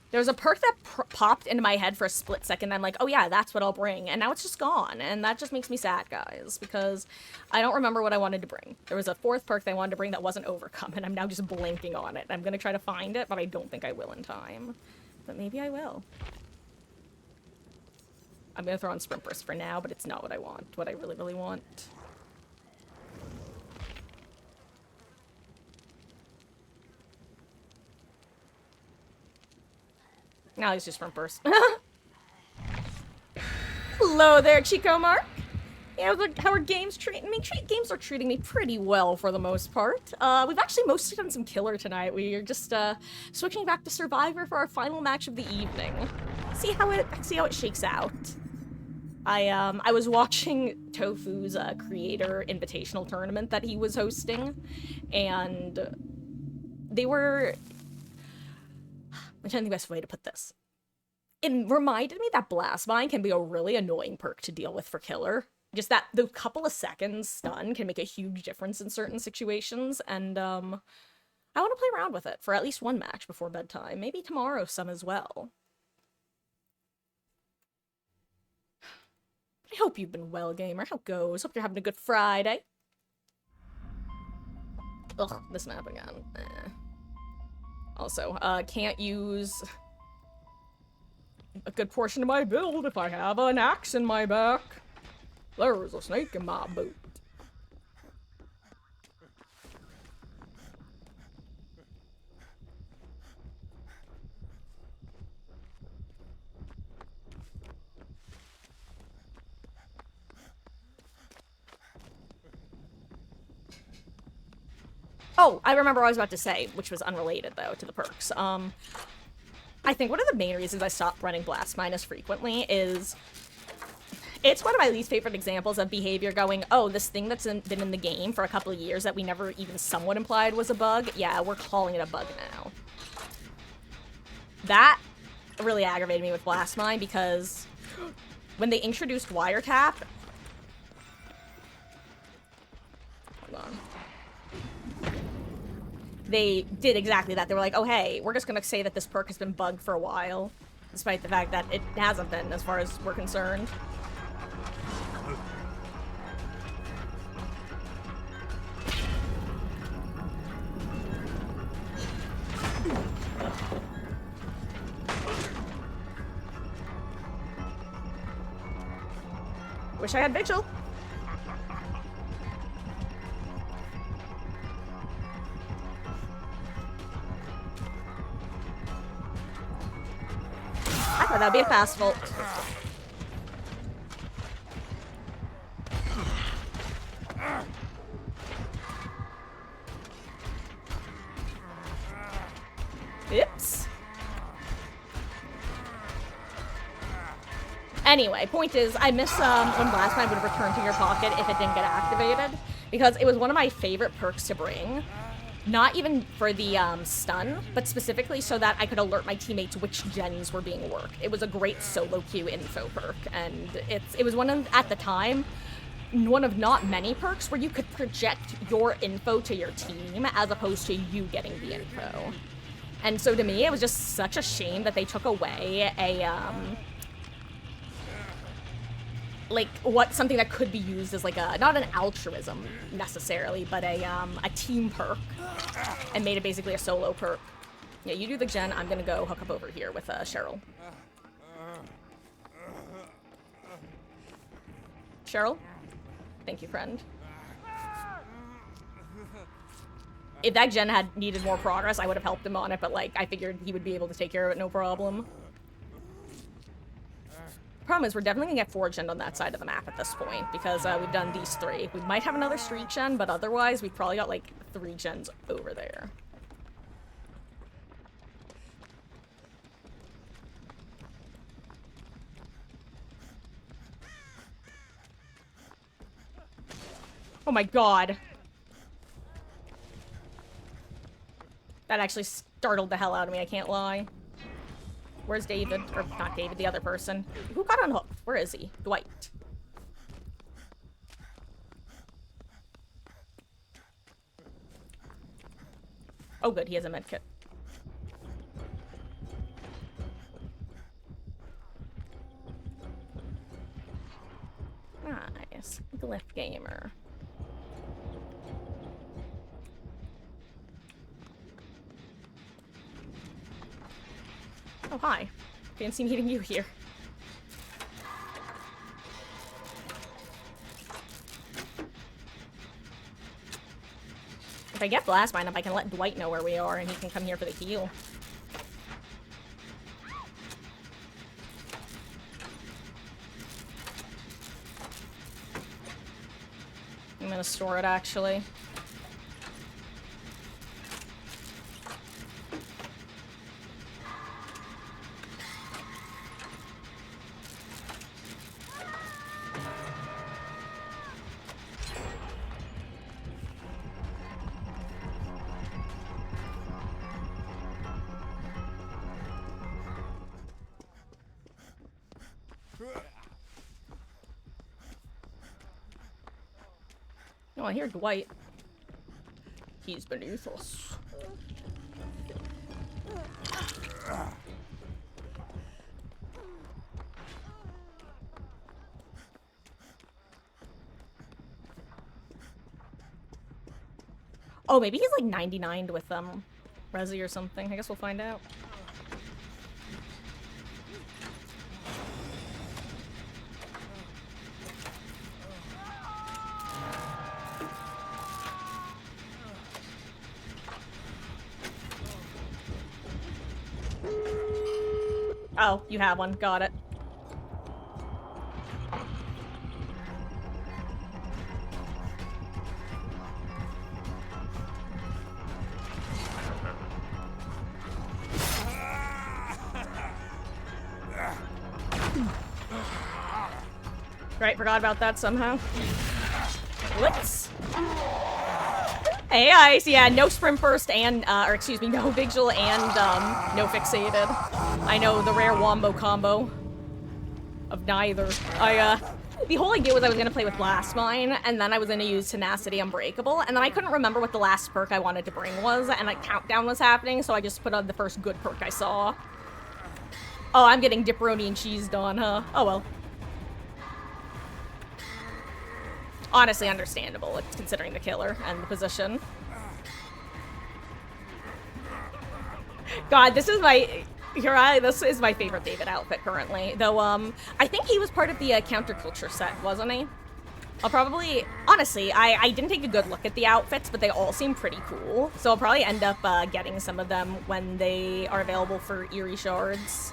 There was a perk that popped into my head for a split second. I'm like, oh yeah, that's what I'll bring. And now it's just gone. And that just makes me sad, guys, because I don't remember what I wanted to bring. There was a 4th perk that I wanted to bring that wasn't Overcome, and I'm now just blanking on it. I'm going to try to find it, but I don't think I will in time. But maybe I will. I'm going to throw on Sprint Burst for now, but it's not what I want. What I really, really want. No, it's just Sprint Burst. Hello there, Chico Mark. Yeah, how are games treating me? Games are treating me pretty well for the most part. We've actually mostly done some killer tonight. We are just switching back to Survivor for our final match of the evening. See how it shakes out. I was watching Tofu's creator invitational tournament that he was hosting, and they were. I'm trying to think the best way to put this. It reminded me that Blast Mine can be a really annoying perk to deal with for killer. Just that the couple of seconds stun can make a huge difference in certain situations, and I want to play around with it for at least one match before bedtime. Maybe tomorrow some as well. I hope you've been well, gamer. How goes? Hope you're having a good Friday. Ugh, this map again. Also, can't use a good portion of my build if I have an axe in my back. There's a snake in my boot. Oh, I remember what I was about to say, which was unrelated, though, to the perks. I think one of the main reasons I stopped running Blast Mine as frequently is it's one of my least favorite examples of behavior going, oh, this thing that's been in the game for a couple of years that we never even somewhat implied was a bug, yeah, we're calling it a bug now. That really aggravated me with Blast Mine because when they introduced Wiretap... Hold on. They did exactly that. They were like, oh, hey, we're just going to say that this perk has been bugged for a while, despite the fact that it hasn't been, as far as we're concerned. Wish I had Vigil. I thought that would be a fast vault. Oops. Anyway, point is, I miss when Blast Mine would return to your pocket if it didn't get activated, because it was one of my favorite perks to bring. Not even for the stun, but specifically so that I could alert my teammates which gens were being worked. It was a great solo queue info perk, and it was one of, at the time, one of not many perks where you could project your info to your team as opposed to you getting the info. And so to me, it was just such a shame that they took away a, like, something that could be used as, like, not an altruism, necessarily, but a team perk, and made it basically a solo perk. Yeah, you do the gen, I'm gonna go hook up over here with, Cheryl. Cheryl? Thank you, friend. if that gen had needed more progress, I would have helped him on it, but, like, I figured he would be able to take care of it, no problem. Problem is, we're definitely gonna get 4 gen on that side of the map at this point, because we've done these 3. We might have another street gen, but otherwise, we've probably got, like, 3 gens over there. Oh my god. That actually startled the hell out of me, I can't lie. Where's David? Or not David, the other person. Who got unhooked? Where is he? Dwight. Oh good, he has a medkit. Nice. Glyph gamer. Oh, hi. Fancy meeting you here. If I get Blast Mine up, I can let Dwight know where we are, and he can come here for the heal. I'm gonna store it, actually. Oh, I hear Dwight. He's beneath us. Oh, maybe he's like 99'd with Resi or something. I guess we'll find out. Oh, you have one. Got it. Right, forgot about that somehow. Whoops. Hey, Ice. Yeah, no sprint burst and, or excuse me, no vigil and, no fixated. I know, the rare wombo combo of neither. The whole idea was I was gonna play with Blast Mine, and then I was gonna use Tenacity Unbreakable, and then I couldn't remember what the last perk I wanted to bring was, and a countdown was happening, so I just put on the first good perk I saw. Oh, I'm getting dipperoni and cheesed on, huh? Oh well. Honestly understandable, considering the killer and the position. God, this is my... this is my favorite David outfit currently. Though, I think he was part of the counterculture set, wasn't he? I'll probably... Honestly, I didn't take a good look at the outfits, but they all seem pretty cool. So I'll probably end up getting some of them when they are available for Eerie Shards.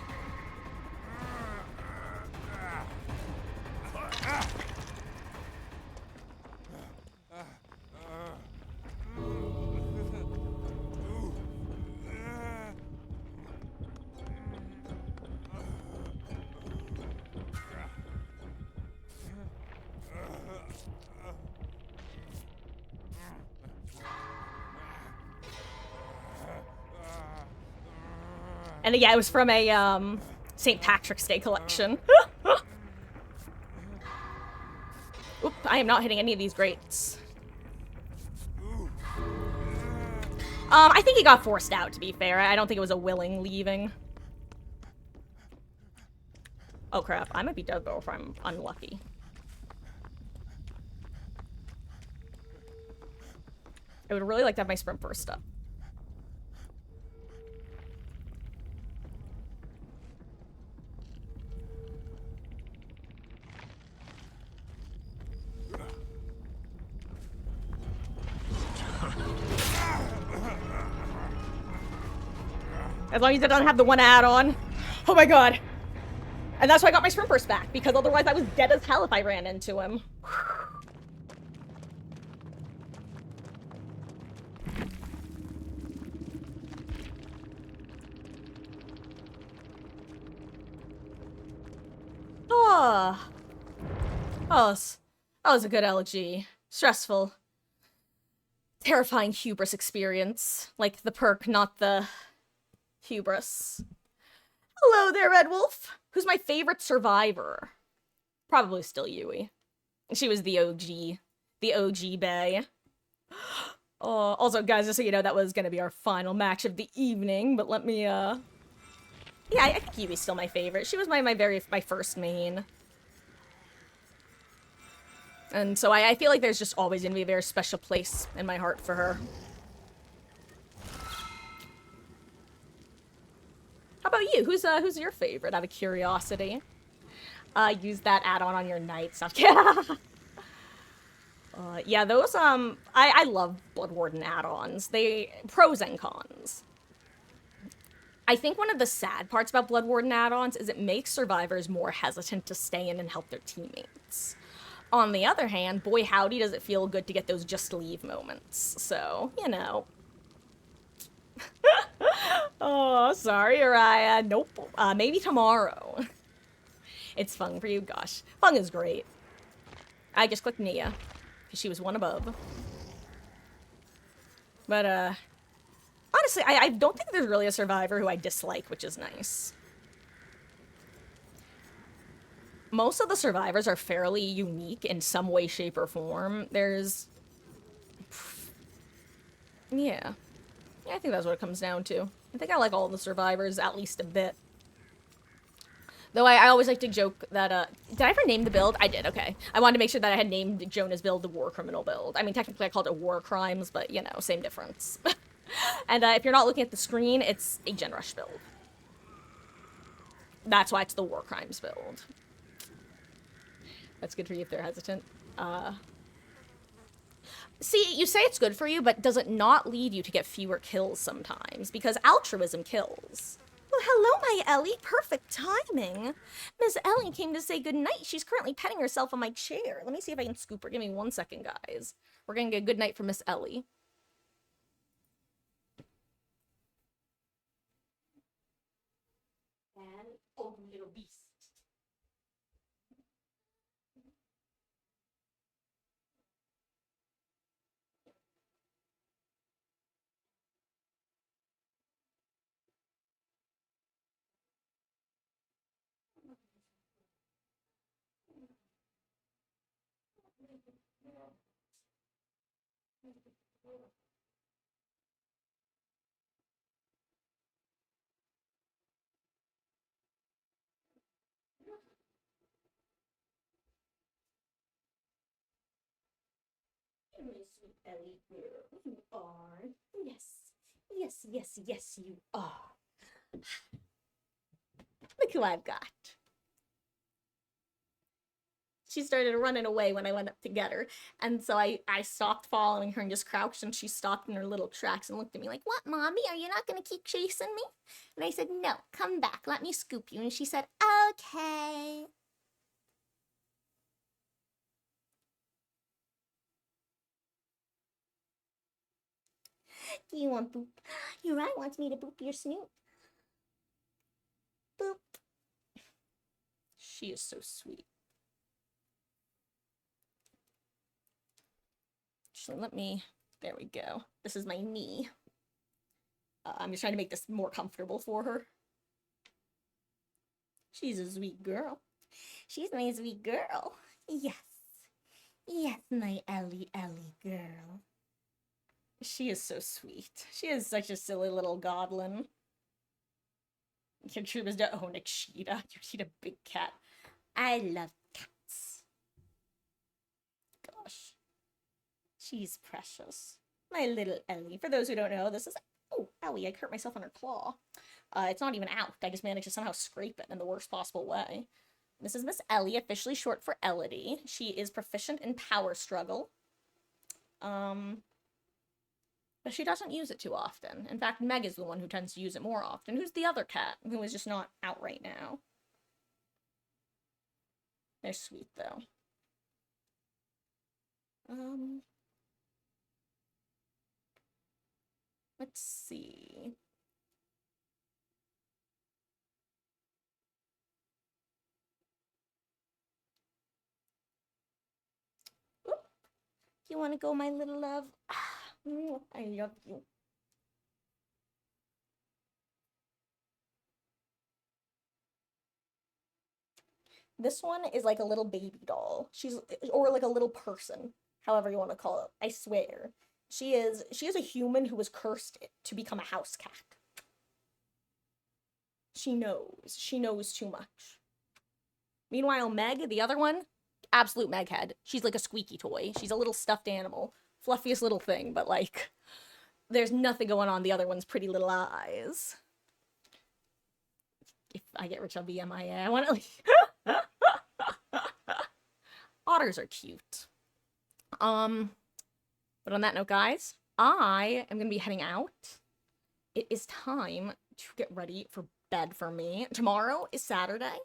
And yeah, it was from a, St. Patrick's Day collection. Oop, I am not hitting any of these grates. I think he got forced out, to be fair. I don't think it was a willing leaving. Oh crap, I might be dead though if I'm unlucky. I would really like to have my sprint burst up. As long as it doesn't have the one add-on. Oh my god. And that's why I got my sprint burst back, because otherwise I was dead as hell if I ran into him. Oh. That was a good LG. Stressful. Terrifying hubris experience. Like the perk, not the hubris. Hello there, Red Wolf. Who's my favorite survivor? Probably still Yui. She was the OG. The OG Bae. Also, guys, just so you know, that was gonna be our final match of the evening, but let me, Yeah, I think Yui's still my favorite. She was my first main. And so I feel like there's just always gonna be a very special place in my heart for her. How about you? Who's your favorite, out of curiosity? Use that add-on on your knight stuff. Yeah, those, I love Blood Warden add-ons. Pros and cons. I think one of the sad parts about Blood Warden add-ons is it makes survivors more hesitant to stay in and help their teammates. On the other hand, boy howdy does it feel good to get those just leave moments. So, you know. Oh, sorry, Araya. Nope. Maybe tomorrow. It's Fung for you. Gosh. Fung is great. I just clicked Nia, because she was one above. But, honestly, I don't think there's really a survivor who I dislike, which is nice. Most of the survivors are fairly unique in some way, shape, or form. There's... Yeah. I think that's what it comes down to. I think I like all the survivors at least a bit. Though I always like to joke that, did I ever name the build? I did, okay. I wanted to make sure that I had named Jonah's build the War Criminal build. I mean, technically I called it War Crimes, but, you know, same difference. And if you're not looking at the screen, it's a Gen Rush build. That's why it's the War Crimes build. That's good for you if they're hesitant. See, you say it's good for you, but does it not lead you to get fewer kills sometimes? Because altruism kills. Well, hello, my Ellie. Perfect timing. Miss Ellie came to say goodnight. She's currently petting herself on my chair. Let me see if I can scoop her. Give me 1 second, guys. We're gonna get a good night from Miss Ellie. And, oh, little beast. My sweet Ellie girl, you are. Yes. Yes, yes, yes, you are. Look who I've got. She started running away when I went up to get her. And so I stopped following her and just crouched, and she stopped in her little tracks and looked at me like, "What, Mommy? Are you not going to keep chasing me?" And I said, "No, come back. Let me scoop you." And she said, "Okay." You want boop? Your eye wants me to boop your snoot. Boop. She is so sweet. So let me, there we go. This is my knee. I'm just trying to make this more comfortable for her. She's a sweet girl. She's my sweet girl. Yes. Yes, my Ellie girl. She is so sweet. She is such a silly little goblin. Your troop is to own Nikshita. You need a big cat. I love cats. Gosh. She's precious. My little Ellie. For those who don't know, this is... Oh, owie, I hurt myself on her claw. It's not even out. I just managed to somehow scrape it in the worst possible way. This is Miss Ellie, officially short for Elodie. She is proficient in Power Struggle. But she doesn't use it too often. In fact, Meg is the one who tends to use it more often. Who's the other cat who is just not out right now? They're sweet, though. Let's see. Oop. You want to go, my little love? I love you. This one is like a little baby doll. Or like a little person, however you want to call it. I swear. She is a human who was cursed to become a house cat. She knows too much. Meanwhile, Meg, the other one, absolute Meg head. She's like a squeaky toy. She's a little stuffed animal. Fluffiest little thing, but like, there's nothing going on the other one's pretty little eyes. If I get rich, I'll be MIA. I want to. Otters are cute. But on that note, guys, I am gonna be heading out. It is time to get ready for bed for me. Tomorrow is Saturday.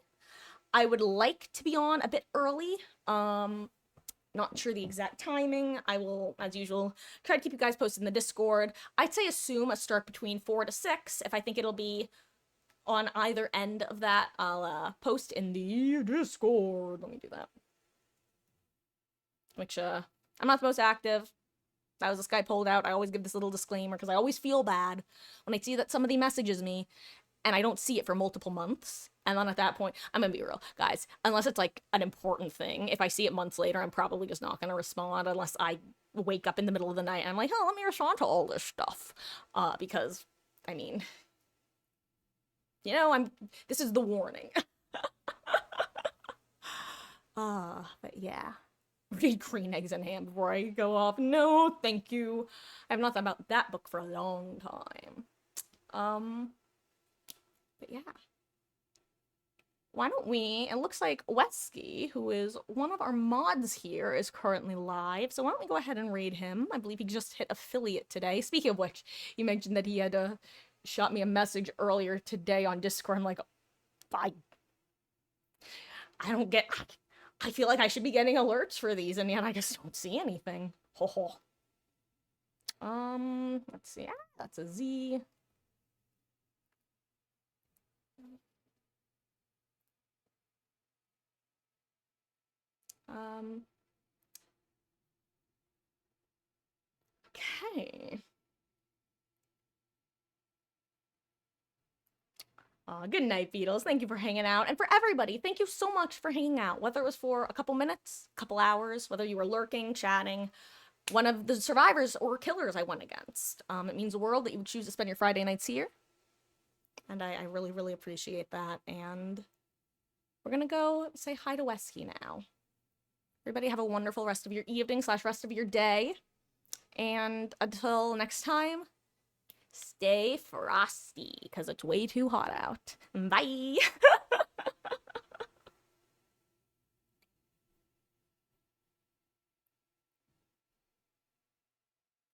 I would like to be on a bit early. Not sure the exact timing. I will, as usual, try to keep you guys posted in the Discord. I'd say assume a start between 4 to 6. If I think it'll be on either end of that, I'll post in the Discord. Let me do that. Which, I'm not the most active. That was this guy pulled out. I always give this little disclaimer because I always feel bad when I see that somebody messages me and I don't see it for multiple months. And then at that point, I'm gonna be real, guys. Unless it's like an important thing, if I see it months later, I'm probably just not gonna respond unless I wake up in the middle of the night and I'm like, oh, let me respond to all this stuff. Because, I mean, you know, this is the warning. But yeah. Read Green Eggs and Ham before I go off. No, thank you. I have not thought about that book for a long time. But yeah. Why don't we, it looks like Wesky, who is one of our mods here, is currently live. So why don't we go ahead and raid him? I believe he just hit affiliate today. Speaking of which, you mentioned that he had shot me a message earlier today on Discord. I'm like, I don't get... I feel like I should be getting alerts for these, and yet I just don't see anything. Ho ho. Let's see. That's a Z. Okay. Good night, Beatles. Thank you for hanging out. And for everybody, thank you so much for hanging out. Whether it was for a couple minutes, a couple hours, whether you were lurking, chatting, one of the survivors or killers I went against. It means the world that you would choose to spend your Friday nights here. And I really, really appreciate that. And we're gonna go say hi to Wesky now. Everybody have a wonderful rest of your evening / rest of your day. And until next time, stay frosty, because it's way too hot out. Bye!